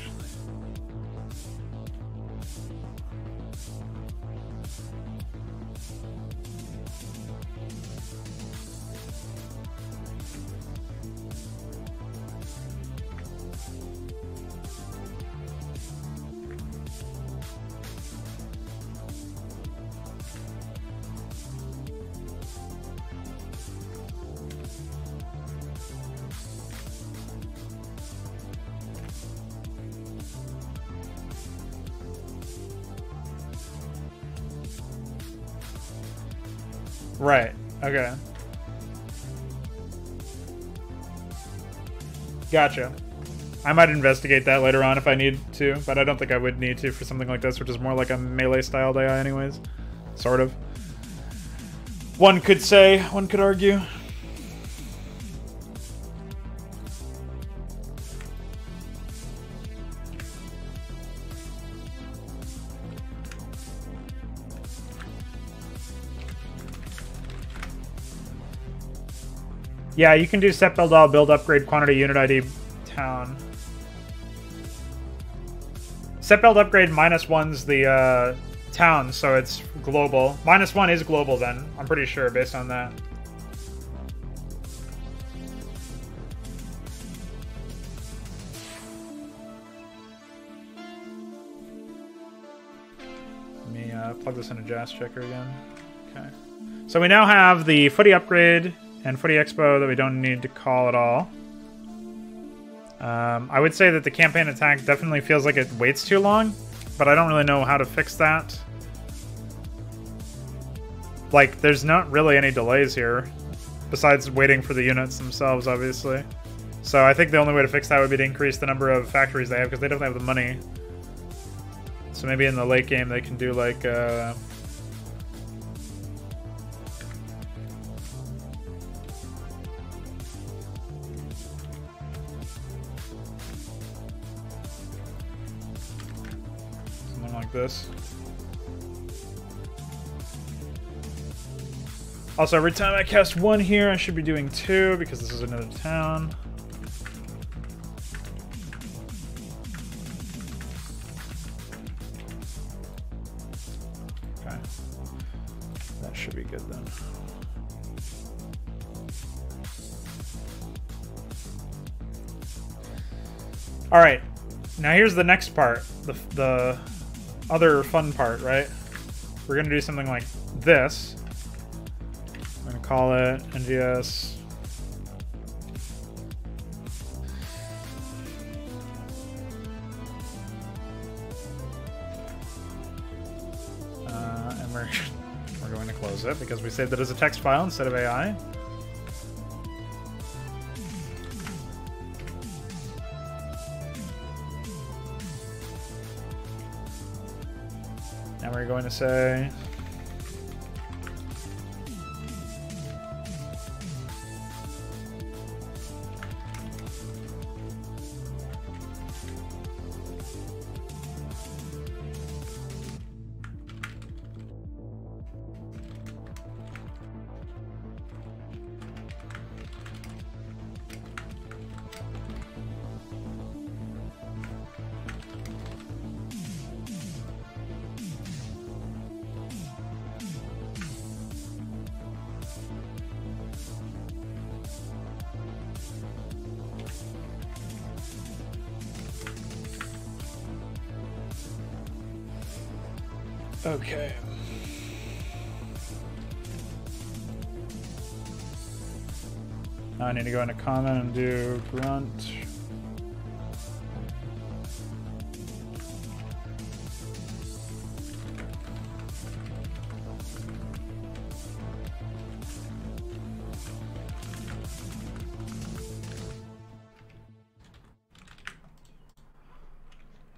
Right. Okay. Gotcha. I might investigate that later on if I need to, but I don't think I would need to for something like this, which is more like a melee-styled AI anyways. Sort of. One could say, one could argue. Yeah, you can do set build all, build upgrade quantity unit ID town. Set build upgrade -1's the town, so it's global. -1 is global then, I'm pretty sure, based on that. Let me plug this into Jazz Checker again. Okay. So we now have the footy upgrade and footy expo that we don't need to call at all. I would say that the campaign attack definitely feels like it waits too long, but I don't really know how to fix that. Like, there's not really any delays here, besides waiting for the units themselves, obviously. So I think the only way to fix that would be to increase the number of factories they have, because they don't have the money. So maybe in the late game they can do like... this. Also, every time I cast one here, I should be doing 2 because this is another town. Okay. That should be good then. All right. Now here's the next part. The other fun part, right? We're gonna do something like this. I'm gonna call it NGS. And we're going to close it because we saved it as a text file instead of AI. Now we're going to say okay. Now I need to go into common and do grunt.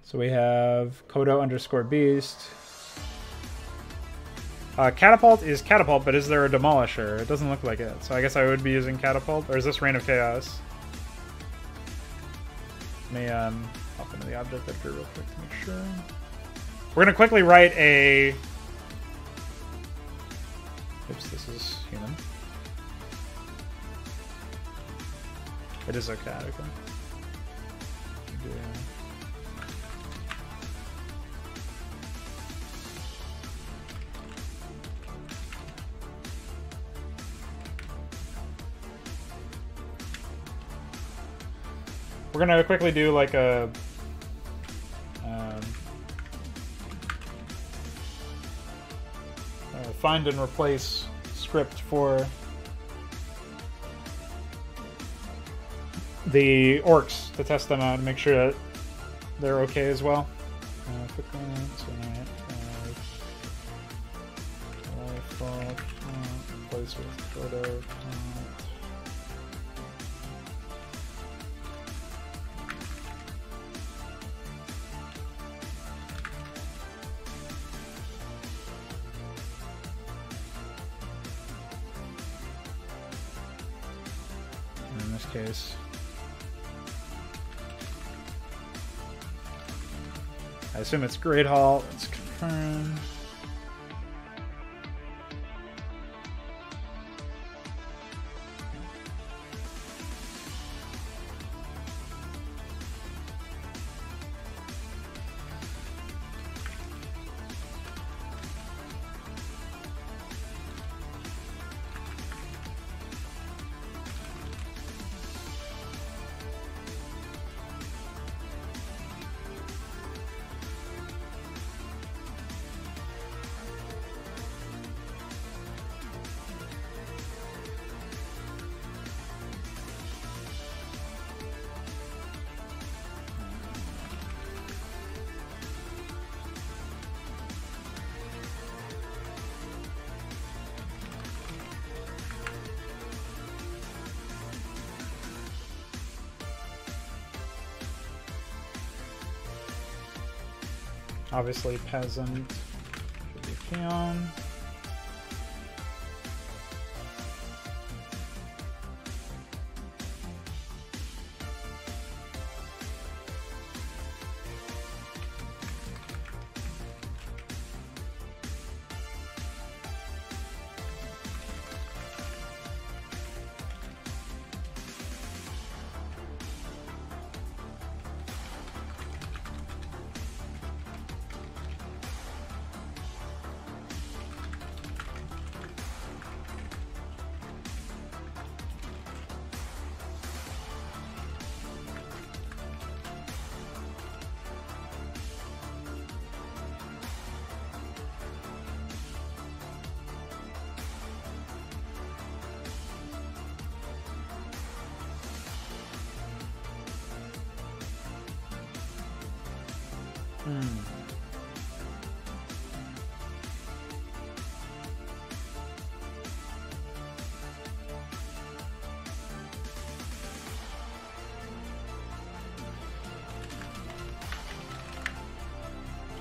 So we have Kodo_beast. Catapult is catapult, but is there a demolisher? It doesn't look like it. So I guess I would be using catapult. Or is this Reign of Chaos? Let me hop into the object editor real quick to make sure. We're going to quickly write a... Oops, this is human. It is a cat, okay. Yeah. We're gonna quickly do like a find and replace script for the orcs to test them out and make sure that they're okay as well. Replace with photo. In this case, I assume it's Great Hall. Let's confirm. Obviously, peasant should be peon.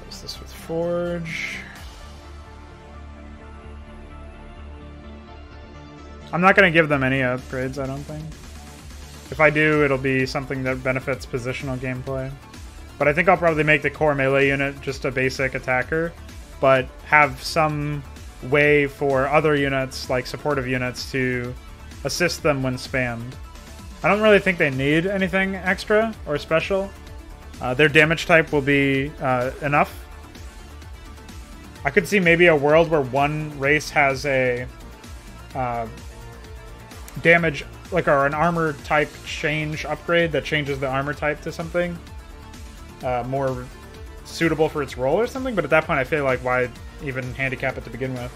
Place this with Forge. I'm not going to give them any upgrades, I don't think. If I do, it'll be something that benefits positional gameplay. But I think I'll probably make the core melee unit just a basic attacker, but have some way for other units, like supportive units, to assist them when spammed. I don't really think they need anything extra or special. Their damage type will be enough. I could see maybe a world where one race has a damage, like, or an armor type change upgrade that changes the armor type to something more suitable for its role or something, but at that point I feel like why even handicap it to begin with?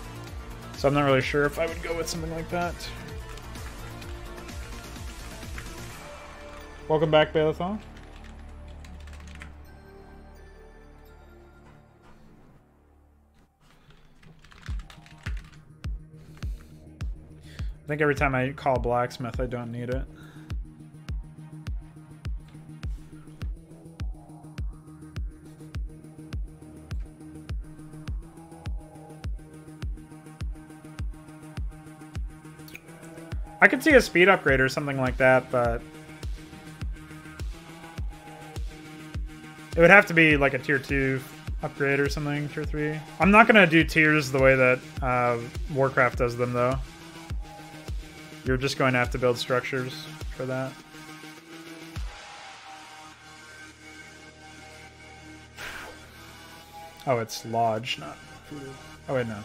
So I'm not really sure if I would go with something like that. Welcome back, Baalathon. I think every time I call blacksmith, I don't need it. I could see a speed upgrade or something like that, but it would have to be like a tier 2 upgrade or something, tier 3. I'm not going to do tiers the way that Warcraft does them, though. You're just going to have to build structures for that. Oh, it's Lodge, not Voodoo. Oh, wait, no.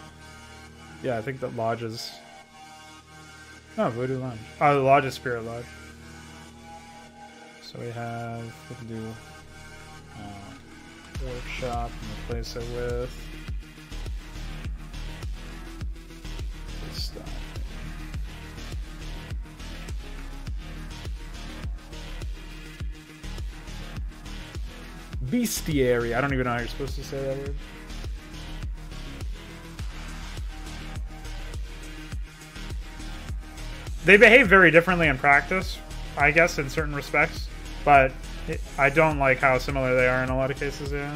Yeah, I think that Lodge is... No, Voodoo Lodge. Oh, the Lodge is Spirit Lodge. So we can do Workshop and replace it with this stuff. Bestiary. I don't even know how you're supposed to say that word. They behave very differently in practice, I guess, in certain respects, but I don't like how similar they are in a lot of cases, yeah.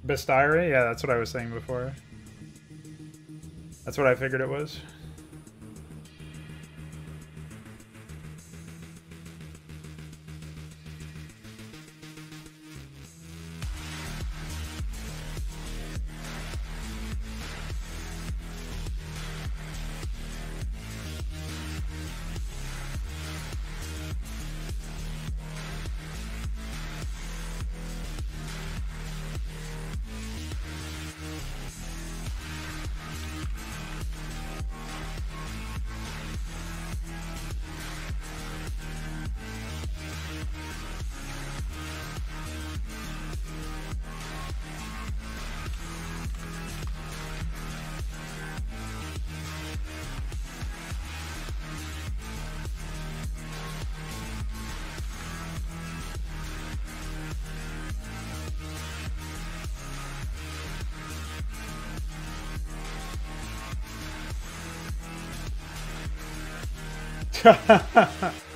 Bestiary? Yeah, that's what I was saying before. That's what I figured it was.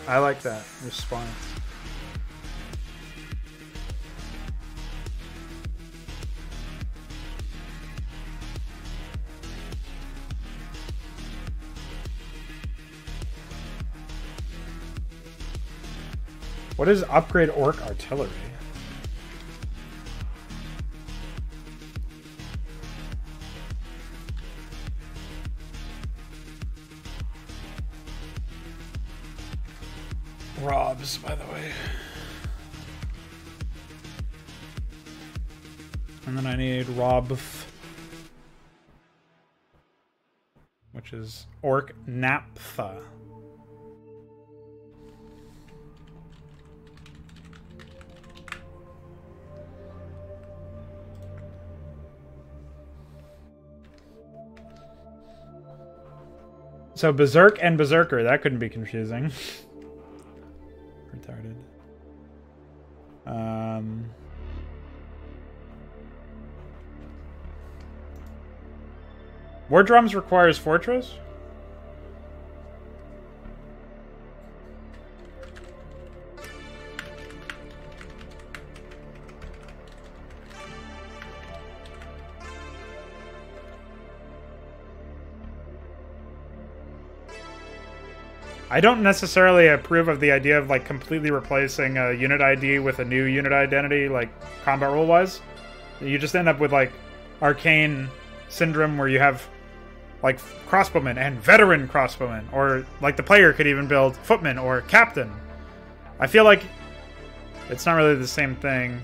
I like that response. What is upgrade orc artillery? Robs, by the way. And then I need Rob, which is Orc Naphtha. So Berserk and Berserker, that couldn't be confusing. Retarded. War Drums requires Fortress? I don't necessarily approve of the idea of like completely replacing a unit ID with a new unit identity, like combat rule wise. You just end up with like arcane syndrome where you have like crossbowmen and veteran crossbowmen, or like the player could even build footman or captain. I feel like it's not really the same thing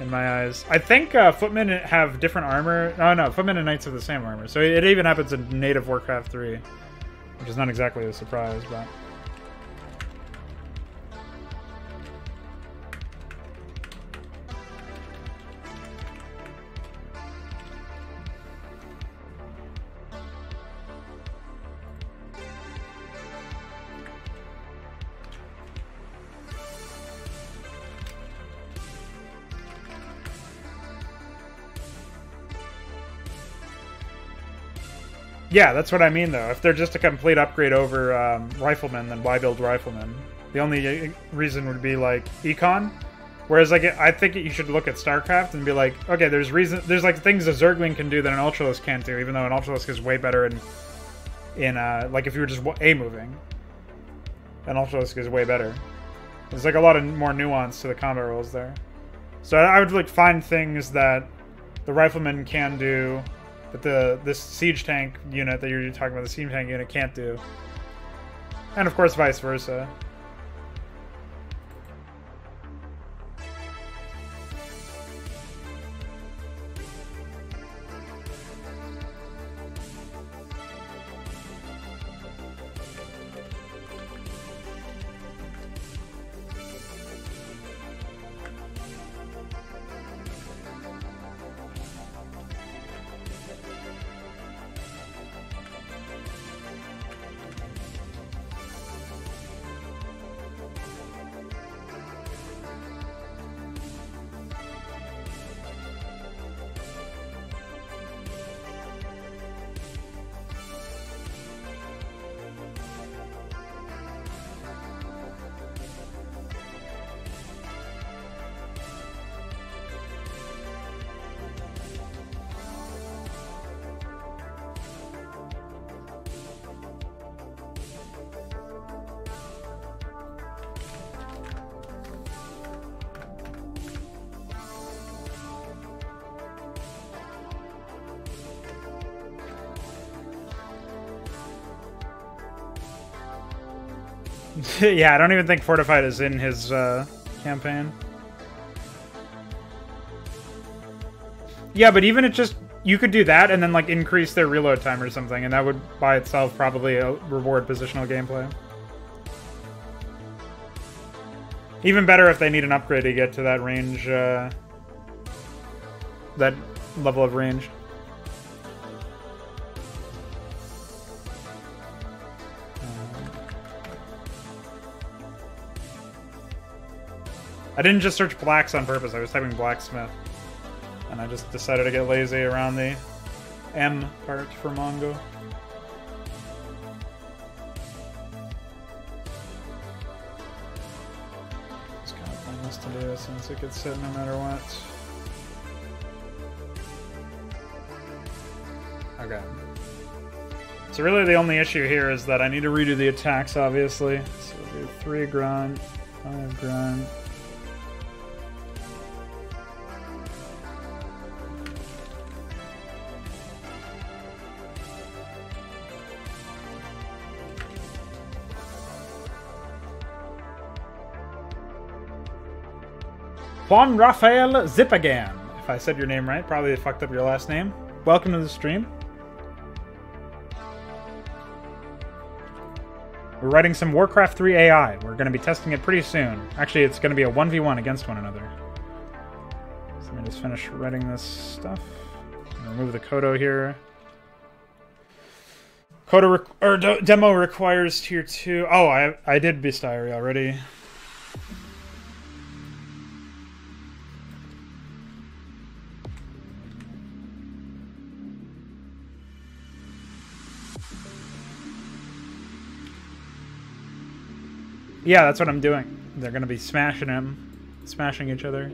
in my eyes. I think footmen have different armor. Oh no, footmen and knights have the same armor. So it even happens in native Warcraft 3, which is not exactly a surprise, but... Yeah, that's what I mean, though. If they're just a complete upgrade over Riflemen, then why build Riflemen? The only reason would be, like, Econ. Whereas, like, I think you should look at StarCraft and be like, okay, there's like, things a Zergling can do that an Ultralisk can't do, even though an Ultralisk is way better in like, if you were just A-moving. An Ultralisk is way better. There's, like, a lot of more nuance to the combat rules there. So I would, like, find things that the Riflemen can do that this siege tank unit that you're talking about, the siege tank unit, can't do. And of course vice versa. Yeah, I don't even think Fortified is in his campaign. Yeah, but even it just... You could do that and then, like, increase their reload time or something, and that would, by itself, probably reward positional gameplay. Even better if they need an upgrade to get to that range, that level of range. I didn't just search blacks on purpose, I was typing blacksmith. And I just decided to get lazy around the M part for Mongo. It's kind of pointless to do since it gets hit no matter what. Okay. So really the only issue here is that I need to redo the attacks, obviously. So we'll do 3 grunt, 5 grunt. Juan Rafael Zipagan, if I said your name right. Probably fucked up your last name. Welcome to the stream. We're writing some Warcraft 3 AI. We're going to be testing it pretty soon. Actually, it's going to be a 1v1 against one another. So let me just finish writing this stuff. Remove the Kodo here. Kodo demo requires tier 2. Oh, I did Bestiary already. Yeah, that's what I'm doing. They're gonna be smashing each other.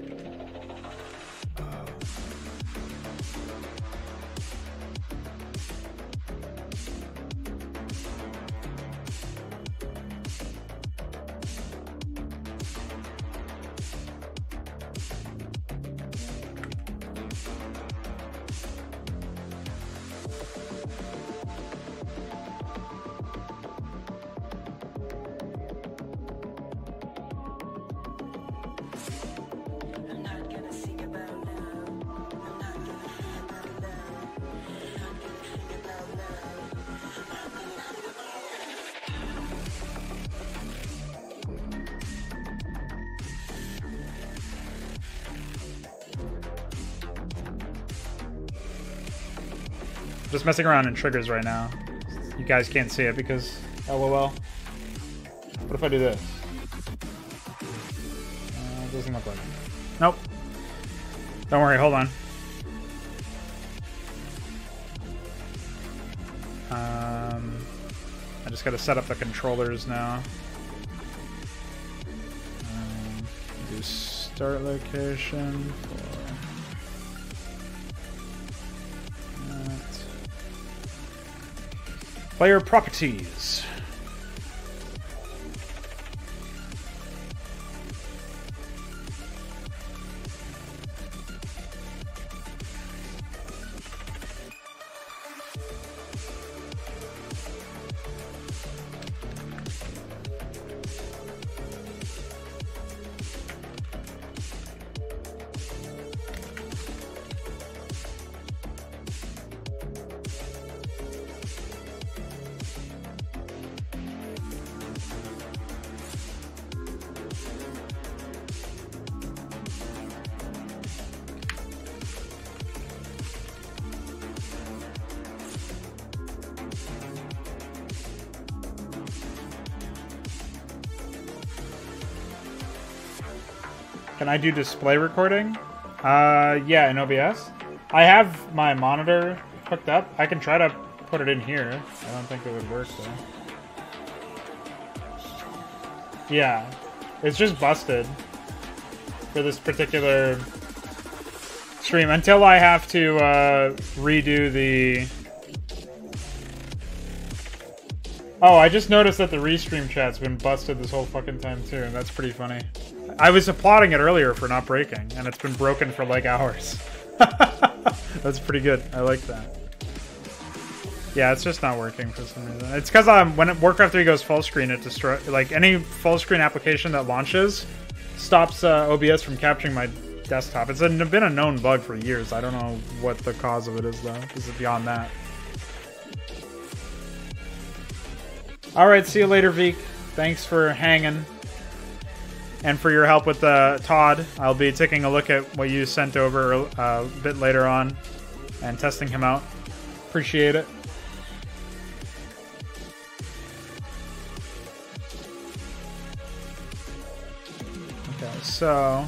Just messing around in triggers right now. You guys can't see it because LOL. What if I do this? It doesn't look like it. Nope. Don't worry, hold on. I just gotta set up the controllers now. Do start location for that. Player properties. Can I do display recording? Yeah, in OBS. I have my monitor hooked up. I can try to put it in here. I don't think it would work though. Yeah, it's just busted for this particular stream until I have to redo the... Oh, I just noticed that the restream chat's been busted this whole fucking time too, and that's pretty funny. I was applauding it earlier for not breaking, and it's been broken for like hours. That's pretty good. I like that. Yeah, it's just not working for some reason. It's because when Warcraft 3 goes full screen, it destroys... Like, any full screen application that launches stops OBS from capturing my desktop. It's been a known bug for years. I don't know what the cause of it is, though. This is beyond that. Alright, see you later, Veek. Thanks for hanging. And for your help with Todd. I'll be taking a look at what you sent over a bit later on and testing him out. Appreciate it. Okay, so...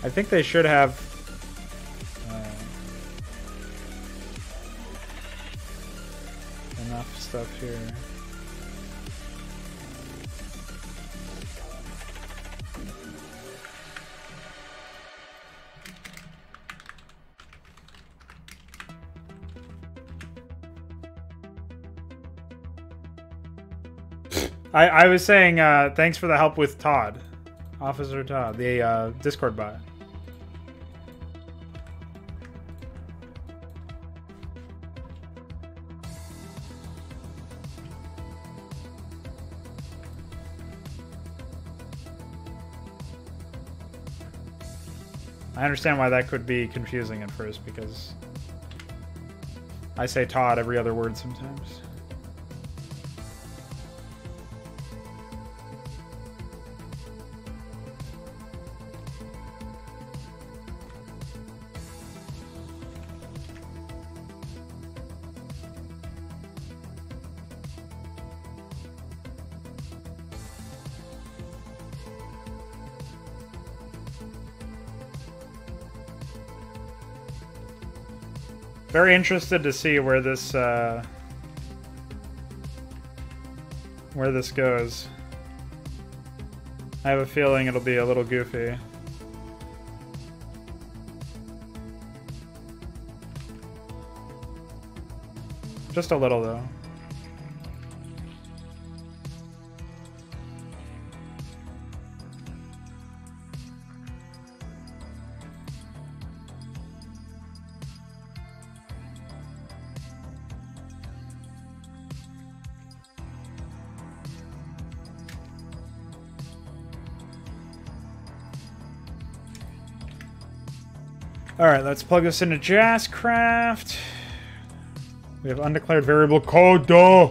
I think they should have... enough stuff here. I was saying thanks for the help with Todd. Officer Todd, the Discord bot. I understand why that could be confusing at first, because I say Todd every other word sometimes. Very interested to see where this goes. I have a feeling it'll be a little goofy. Just a little, though. Alright, let's plug this into Jazzcraft. We have undeclared variable code, duh!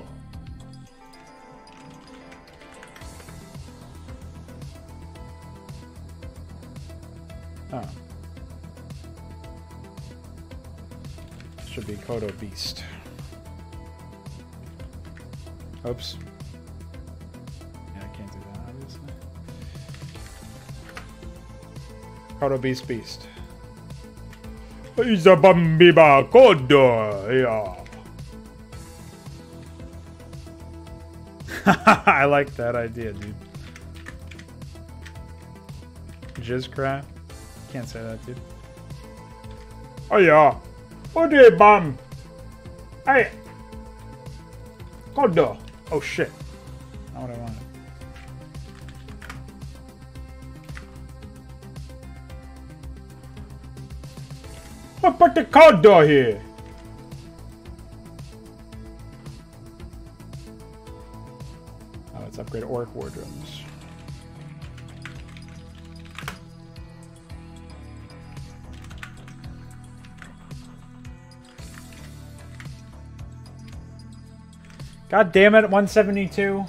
Oh. should be Kodo Beast. Oops. Yeah, I can't do that, obviously. Kodo Beast Beast. Isabambiba Kodo, yeah. I like that idea, dude. Jizzcraft? Can't say that, dude. Oh yeah. Kodo bam. Hey. Kodo. Oh shit. Not what I wanted. What put the Kodo here? Oh, let's upgrade orc wardrobes. God damn it, 172.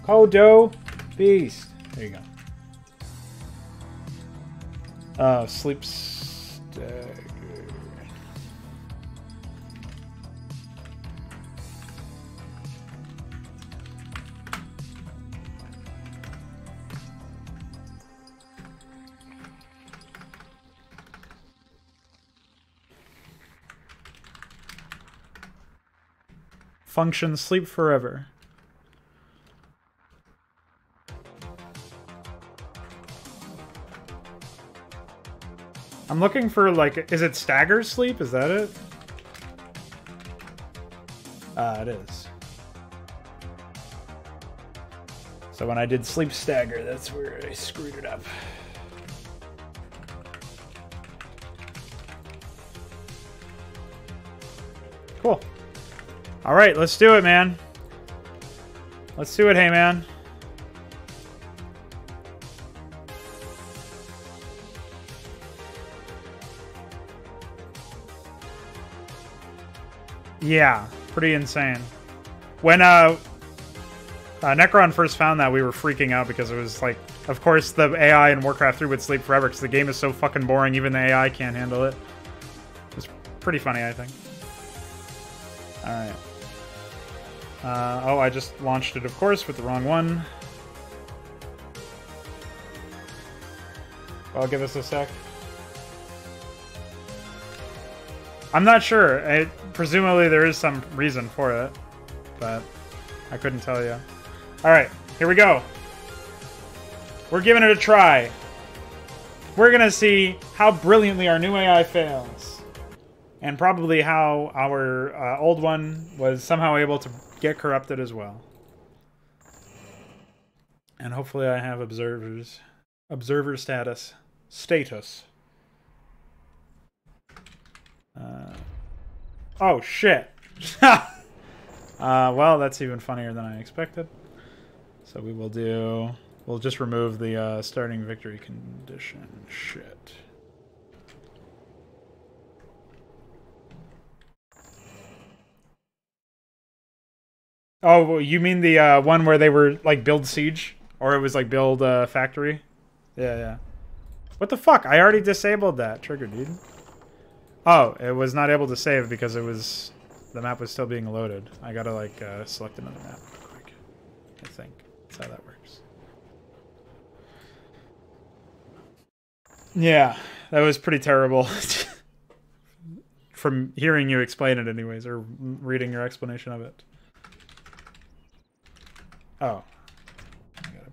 Kodo Beast. There you go. Oh, sleep stagger. Function sleep forever. I'm looking for, like, is it stagger sleep? Is that it? It is. So when I did sleep stagger, that's where I screwed it up. Cool. All right, let's do it, man. Let's do it, hey, man. Yeah, pretty insane. When Necron first found that, we were freaking out because it was like, of course, the AI in Warcraft 3 would sleep forever because the game is so fucking boring, even the AI can't handle it. It's pretty funny, I think. Alright. Oh, I just launched it, of course, with the wrong one. Well, give us a sec. I'm not sure. Presumably there is some reason for it, but I couldn't tell you. Alright, here we go. We're giving it a try. We're gonna see how brilliantly our new AI fails. And probably how our old one was somehow able to get corrupted as well. And hopefully I have observer status. Oh shit. Well, that's even funnier than I expected. So we'll just remove the starting victory condition. Shit. Oh, you mean the one where they were like build siege? Or it was like build factory? Yeah, yeah. What the fuck? I already disabled that trigger, dude. Oh, it was not able to save because the map was still being loaded. I gotta like select another map real quick. I think that's how that works. Yeah, that was pretty terrible. From hearing you explain it anyways, or reading your explanation of it. Oh. I gotta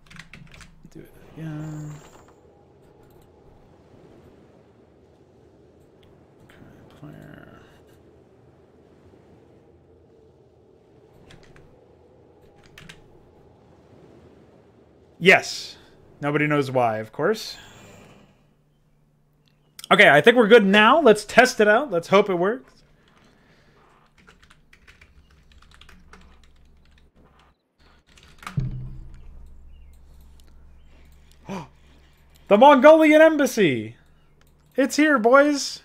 do it again. Okay, player. Yes. Nobody knows why, of course. Okay, I think we're good now. Let's test it out. Let's hope it works. The Mongolian embassy! It's here, boys!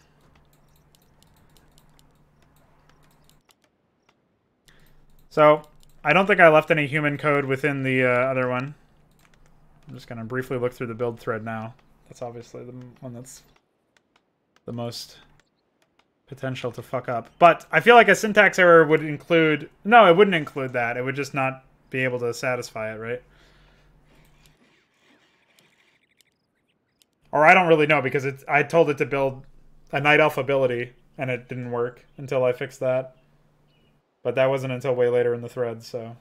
So, I don't think I left any human code within the other one. I'm just going to briefly look through the build thread now. That's obviously the one that's the most potential to fuck up. But I feel like a syntax error would include... No, it wouldn't include that. It would just not be able to satisfy it, right? Or I don't really know, because I told it to build a Night Elf ability, and it didn't work until I fixed that. But that wasn't until way later in the thread, so...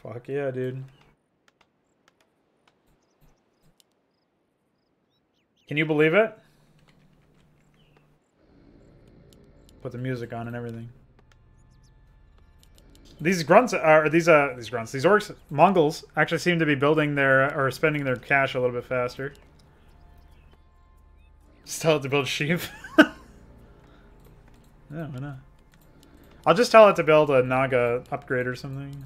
Fuck yeah, dude. Can you believe it? Put the music on and everything. These grunts are these orcs, Mongols actually seem to be building their or spending their cash a little bit faster. Just tell it to build sheep. Yeah, why not? I'll just tell it to build a Naga upgrade or something.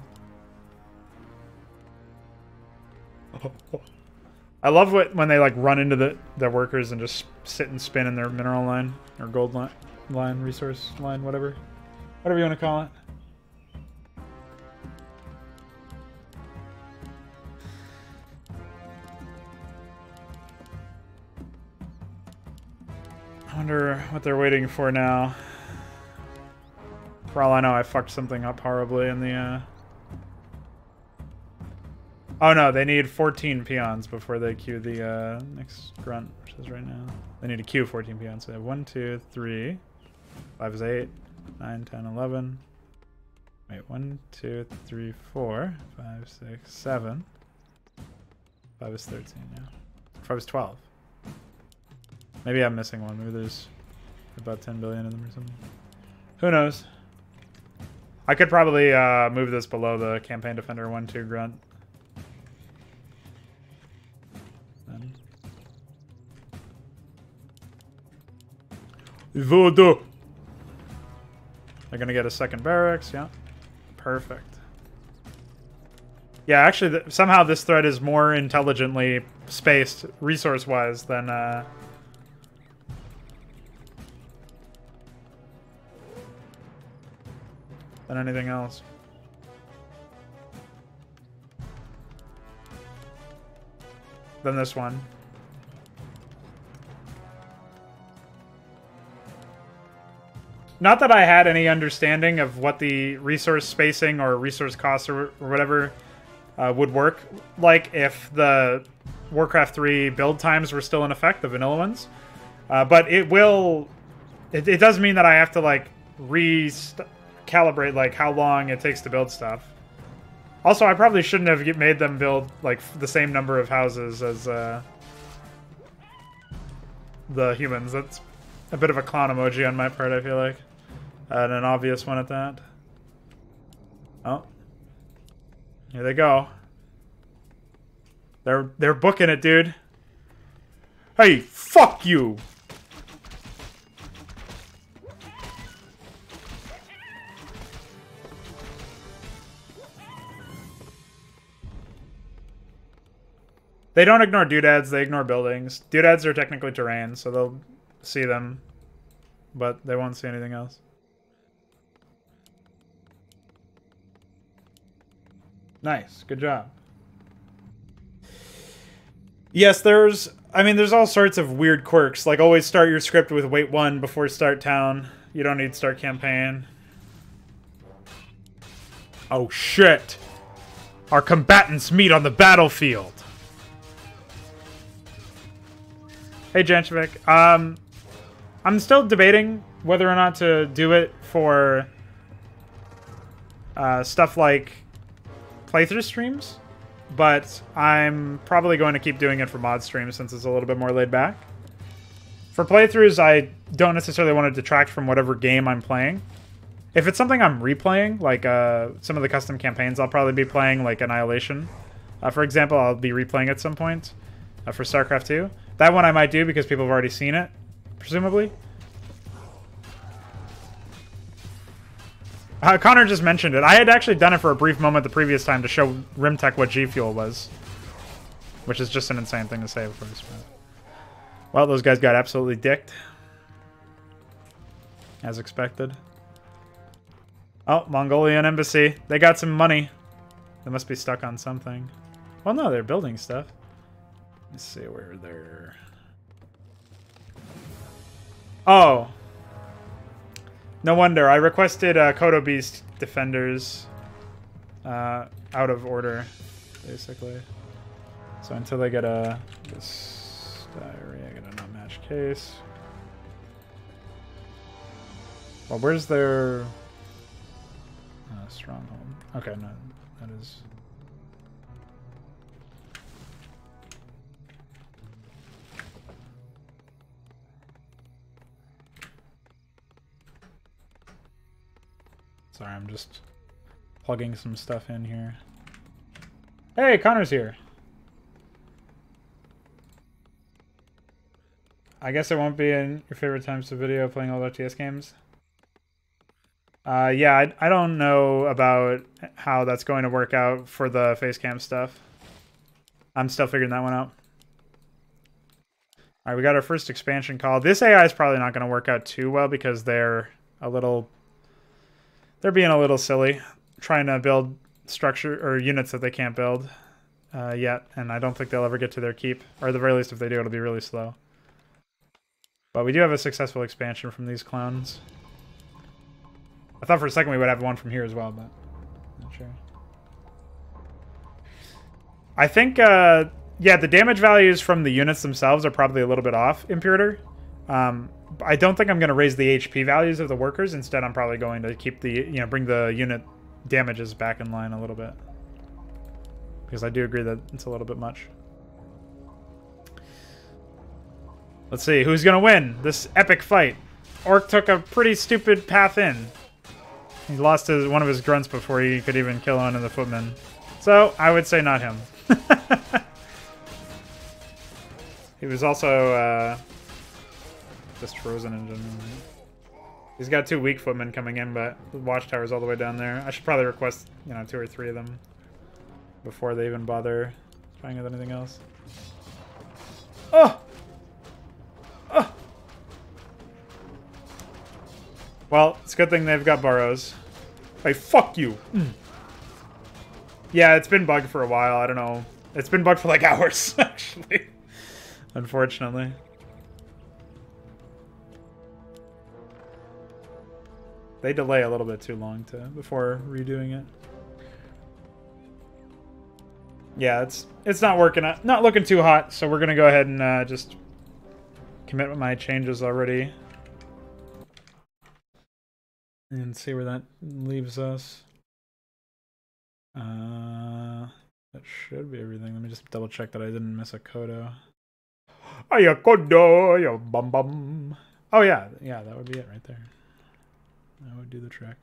I love when they like run into the workers and just sit and spin in their mineral line or gold line, resource line, whatever you want to call it. I wonder what they're waiting for now. For all I know, I fucked something up horribly in the Oh no, they need 14 peons before they queue the next grunt, which is right now. They need to queue 14 peons. So they have 1, 2, 3, 5 is 8, 9, 10, 11. Wait, 1, 2, 3, 4, 5, 6, 7. 5 is 13, yeah. 5 is 12. Maybe I'm missing one. Maybe there's about 10 billion of them or something. Who knows? I could probably move this below the campaign defender 1-2 grunt. Voodoo. They're gonna get a second barracks, yeah. Perfect. Yeah, actually, somehow this thread is more intelligently spaced, resource-wise, than anything else. Than this one. Not that I had any understanding of what the resource spacing or resource costs or whatever would work like if the Warcraft 3 build times were still in effect, the vanilla ones. But it will... It does mean that I have to, like, recalibrate, like, how long it takes to build stuff. Also, I probably shouldn't have made them build, like, the same number of houses as the humans. That's a bit of a clown emoji on my part, I feel like. And an obvious one at that. Oh. Here they go. They're booking it, dude. Hey, fuck you! They don't ignore doodads, they ignore buildings. Doodads are technically terrain, so they'll see them, but they won't see anything else. Nice, good job. Yes, there's all sorts of weird quirks, like always start your script with wait 1 before start town. You don't need start campaign. Oh shit! Our combatants meet on the battlefield! Hey, Janchevik. I'm still debating whether or not to do it for stuff like playthrough streams, but I'm probably going to keep doing it for Modstream since it's a little bit more laid back. For playthroughs, I don't necessarily want to detract from whatever game I'm playing. If it's something I'm replaying, like some of the custom campaigns, I'll probably be playing, like Annihilation. For example, I'll be replaying at some point for StarCraft 2. That one I might do because people have already seen it, presumably. Connor just mentioned it. I had actually done it for a brief moment the previous time to show Rimtech what G Fuel was. Which is just an insane thing to say, of course. Well, those guys got absolutely dicked. As expected. Oh, Mongolian embassy. They got some money. They must be stuck on something. Well, no, they're building stuff. Let's see where they're... Oh! No wonder. I requested Kodo Beast Defenders out of order, basically. So until they get this diary, I get a non-match case. Well, where's their stronghold? Okay, no, that is... Sorry, I'm just plugging some stuff in here. Hey, Connor's here. I guess it won't be in your favorite times of video playing old RTS games. Yeah, I don't know about how that's going to work out for the face cam stuff. I'm still figuring that one out. Alright, we got our first expansion call. This AI is probably not going to work out too well because they're a little... They're being a little silly, trying to build structure or units that they can't build yet, and I don't think they'll ever get to their keep. Or at the very least, if they do, it'll be really slow. But we do have a successful expansion from these clones. I thought for a second we would have one from here as well, but not sure. I think, yeah, the damage values from the units themselves are probably a little bit off, Imperator. I don't think I'm going to raise the HP values of the workers. Instead, I'm probably going to keep the, bring the unit damages back in line a little bit. Because I do agree that it's a little bit much. Let's see, who's going to win this epic fight? Orc took a pretty stupid path in. He lost one of his grunts before he could even kill one of the footmen. So, I would say not him. He was also, just frozen in general. He's got 2 weak footmen coming in, but the watchtower's all the way down there. I should probably request, 2 or 3 of them before they even bother trying with anything else. Oh! Oh! Well, it's a good thing they've got burrows. Hey, fuck you! Yeah, it's been bugged for a while. I don't know. It's been bugged for like hours, actually. Unfortunately. They delay a little bit too long before redoing it. Yeah, it's not working out. Not looking too hot, so we're gonna go ahead and just commit with my changes already. And see where that leaves us. That should be everything. Let me just double check that I didn't miss a Kodo. Aya Kodo, ya bum bum. Oh yeah, that would be it right there. That would do the trick.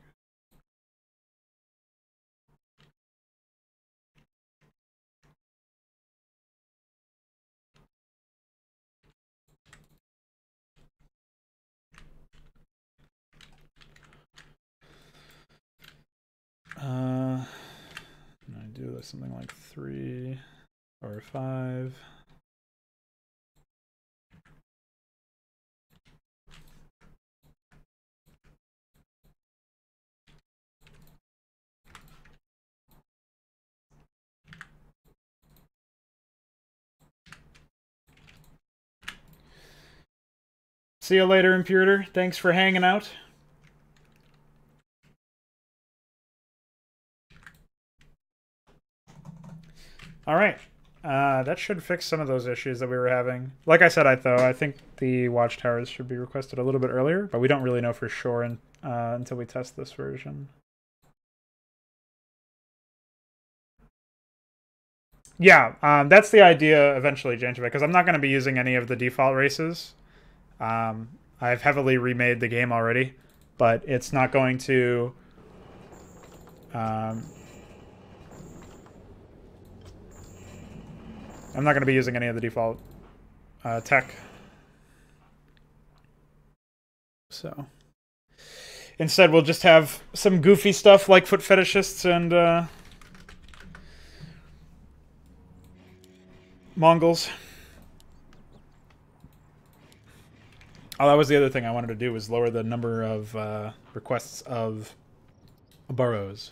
I do something like 3 or 5. See you later, Imperator. Thanks for hanging out. All right. That should fix some of those issues that we were having. Like I said, I think the watchtowers should be requested a little bit earlier, but we don't really know for sure until we test this version. Yeah, that's the idea eventually, Janjibek, because I'm not going to be using any of the default races. I've heavily remade the game already, but it's not going to... I'm not going to be using any of the default tech. So instead, we'll just have some goofy stuff like foot fetishists and Mongols. Oh, that was the other thing I wanted to do, was lower the number of requests of burrows.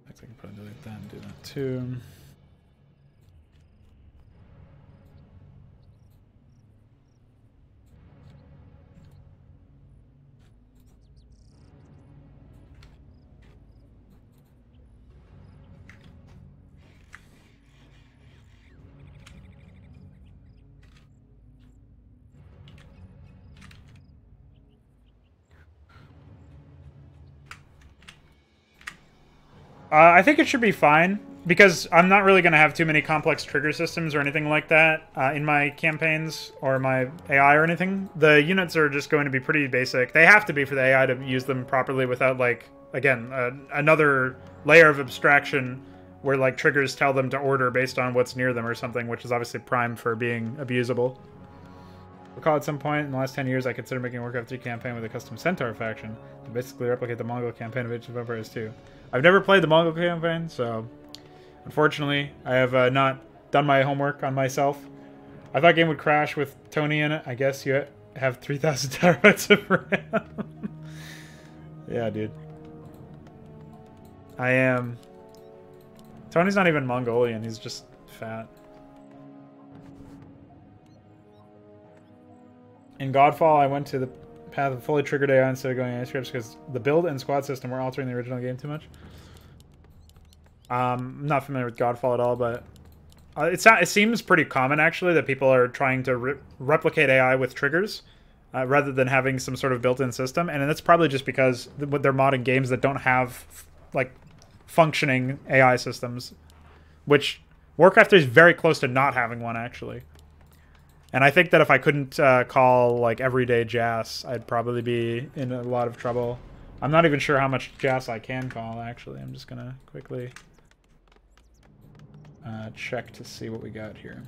I can probably delete that and do that too. I think it should be fine, because I'm not really going to have too many complex trigger systems or anything like that in my campaigns or my AI or anything. The units are just going to be pretty basic. They have to be for the AI to use them properly without, like, again, another layer of abstraction where, like, triggers tell them to order based on what's near them or something, which is obviously prime for being abusable. Recall at some point in the last 10 years, I considered making a Warcraft 3 campaign with a custom Centaur faction to basically replicate the Mongol campaign of Age of Empires 2. I've never played the Mongol campaign, so unfortunately, I have not done my homework on myself. I thought game would crash with Tony in it. I guess you have 3,000 terabytes of RAM. Yeah, dude. I am. Tony's not even Mongolian, he's just fat. In Godfall, I went to the path of fully triggered AI instead of going AI scripts because the build and squad system were altering the original game too much. I'm not familiar with Godfall at all, but it seems pretty common, actually, that people are trying to replicate AI with triggers rather than having some sort of built-in system. And that's probably just because they're modding games that don't have, like, functioning AI systems, which Warcraft 3 is very close to not having one, actually. And I think that if I couldn't call, like, everyday Jas, I'd probably be in a lot of trouble. I'm not even sure how much Jas I can call, actually. I'm just going to quickly check to see what we got here.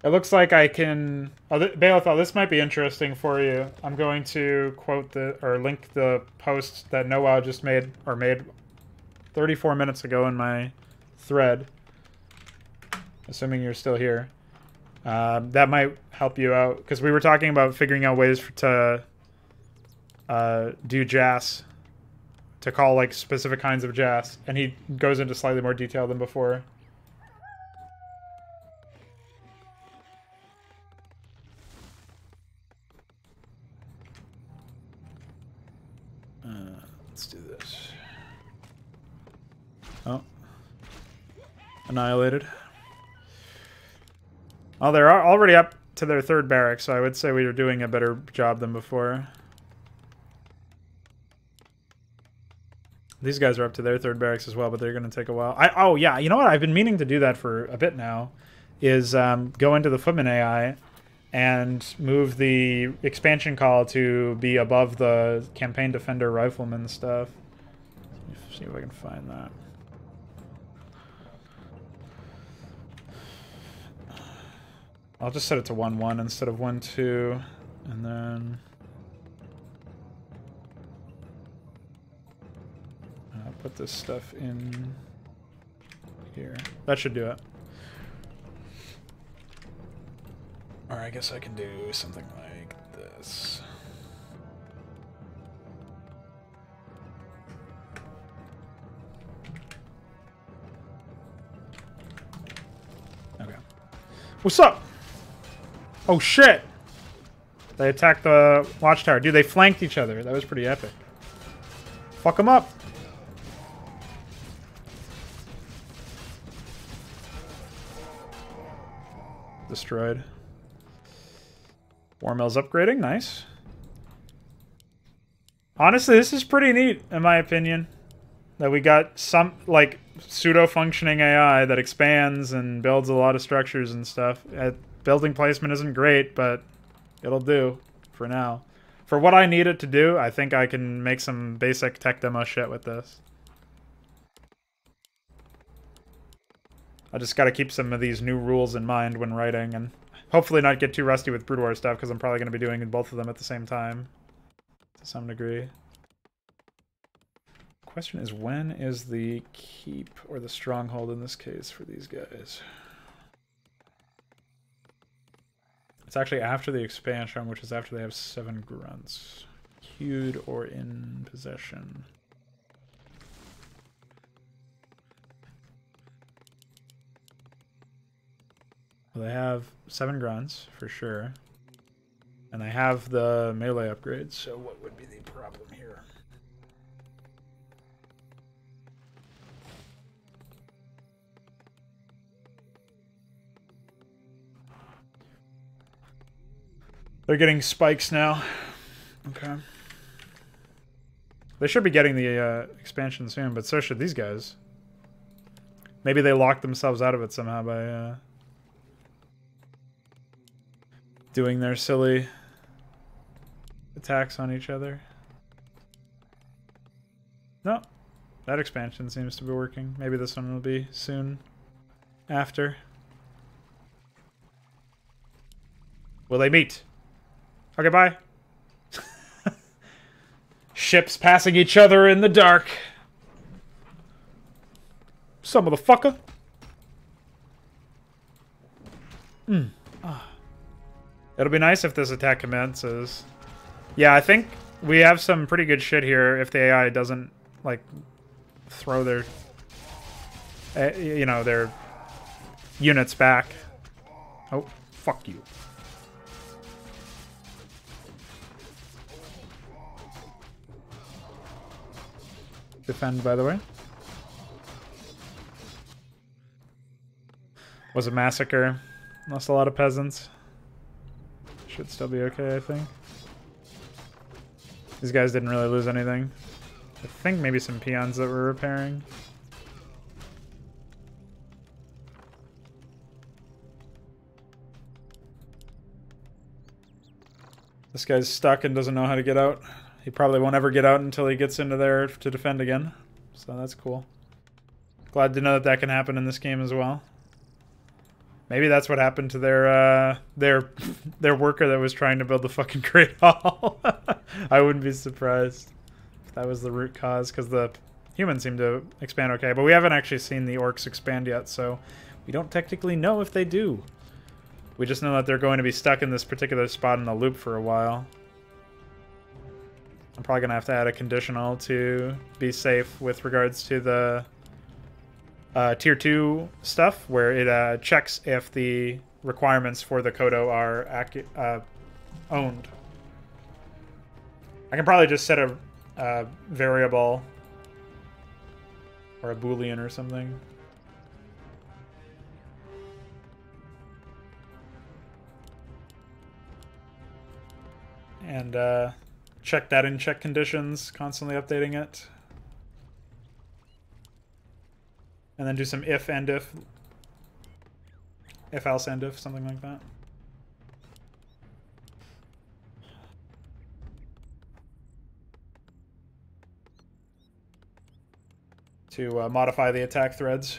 It looks like I can... Oh, Balethal, this might be interesting for you. I'm going to quote or link the post that Noah just made 34 minutes ago in my thread. Assuming you're still here. That might help you out, because we were talking about figuring out ways to do Jas, to call, like, specific kinds of Jas, and he goes into slightly more detail than before. Let's do this. Oh. Annihilated. Oh, they're already up to their third barrack, so I would say we are doing a better job than before. These guys are up to their third barracks as well, but they're going to take a while. Oh, yeah, you know what? I've been meaning to do that for a bit now, is go into the Footman AI and move the expansion call to be above the Campaign Defender Rifleman stuff. Let's see if I can find that. I'll just set it to 1-1 instead of 1-2, and then I'll put this stuff in here. That should do it. Or I guess I can do something like this. Okay. What's up? Oh shit! They attacked the watchtower. Dude, they flanked each other. That was pretty epic. Fuck them up! Destroyed. War mill's upgrading, nice. Honestly, this is pretty neat, in my opinion. That we got some, like, pseudo-functioning AI that expands and builds a lot of structures and stuff. Building placement isn't great, but it'll do for now. For what I need it to do, I think I can make some basic tech demo shit with this. I just gotta keep some of these new rules in mind when writing, and hopefully not get too rusty with Brood War stuff, because I'm probably going to be doing both of them at the same time, to some degree. Question is, when is the keep, or the stronghold in this case, for these guys? It's actually after the expansion, which is after they have 7 grunts. Queued or in possession. Well, they have 7 grunts for sure. And they have the melee upgrades, so what would be the problem here? They're getting spikes now. Okay. They should be getting the expansion soon, but so should these guys. Maybe they locked themselves out of it somehow by doing their silly attacks on each other. No, that expansion seems to be working. Maybe this one will be soon after. Will they meet? Okay, bye. Ships passing each other in the dark. Some of the fucker. It'll be nice if this attack commences. Yeah, I think we have some pretty good shit here if the AI doesn't, like, throw their, you know, their units back. Oh, fuck you. Defend, by the way. Was a massacre. Lost a lot of peasants. Should still be okay, I think. These guys didn't really lose anything. I think maybe some peons that were repairing. This guy's stuck and doesn't know how to get out. He probably won't ever get out until he gets into there to defend again. So that's cool. Glad to know that that can happen in this game as well. Maybe that's what happened to their worker that was trying to build the fucking Great Hall. I wouldn't be surprised if that was the root cause, because the humans seem to expand okay. But we haven't actually seen the orcs expand yet, so we don't technically know if they do. We just know that they're going to be stuck in this particular spot in the loop for a while. I'm probably going to have to add a conditional to be safe with regards to the tier 2 stuff, where it checks if the requirements for the Kodo are owned. I can probably just set a variable or a Boolean or something. And check that in check conditions, constantly updating it. And then do some if and if else and if, something like that. To modify the attack threads.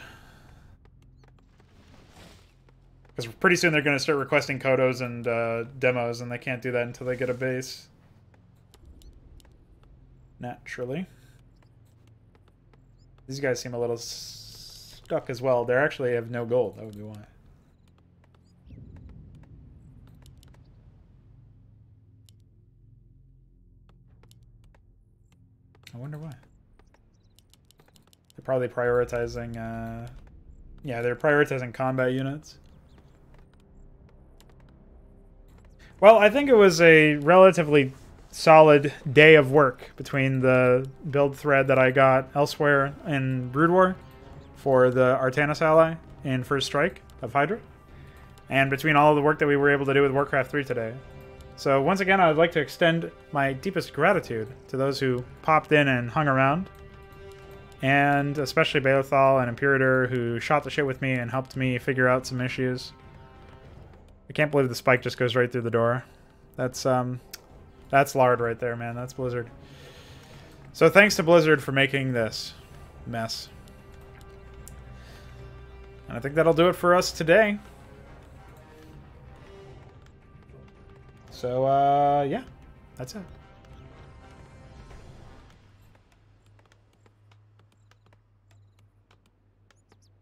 Because pretty soon they're going to start requesting Kodos and demos, and they can't do that until they get a base. Naturally. These guys seem a little stuck as well. They actually have no gold. That would be why. I wonder why. They're probably prioritizing, yeah, they're prioritizing combat units. Well, I think it was a relatively solid day of work between the build thread that I got elsewhere in Brood War for the Artanis ally in First Strike of Hydra, and between all of the work that we were able to do with Warcraft 3 today. So once again, I would like to extend my deepest gratitude to those who popped in and hung around, and especially Beothal and Imperator, who shot the shit with me and helped me figure out some issues. I can't believe the spike just goes right through the door. That's Lard right there, man. That's Blizzard. So thanks to Blizzard for making this mess. And I think that'll do it for us today. So, yeah, that's it.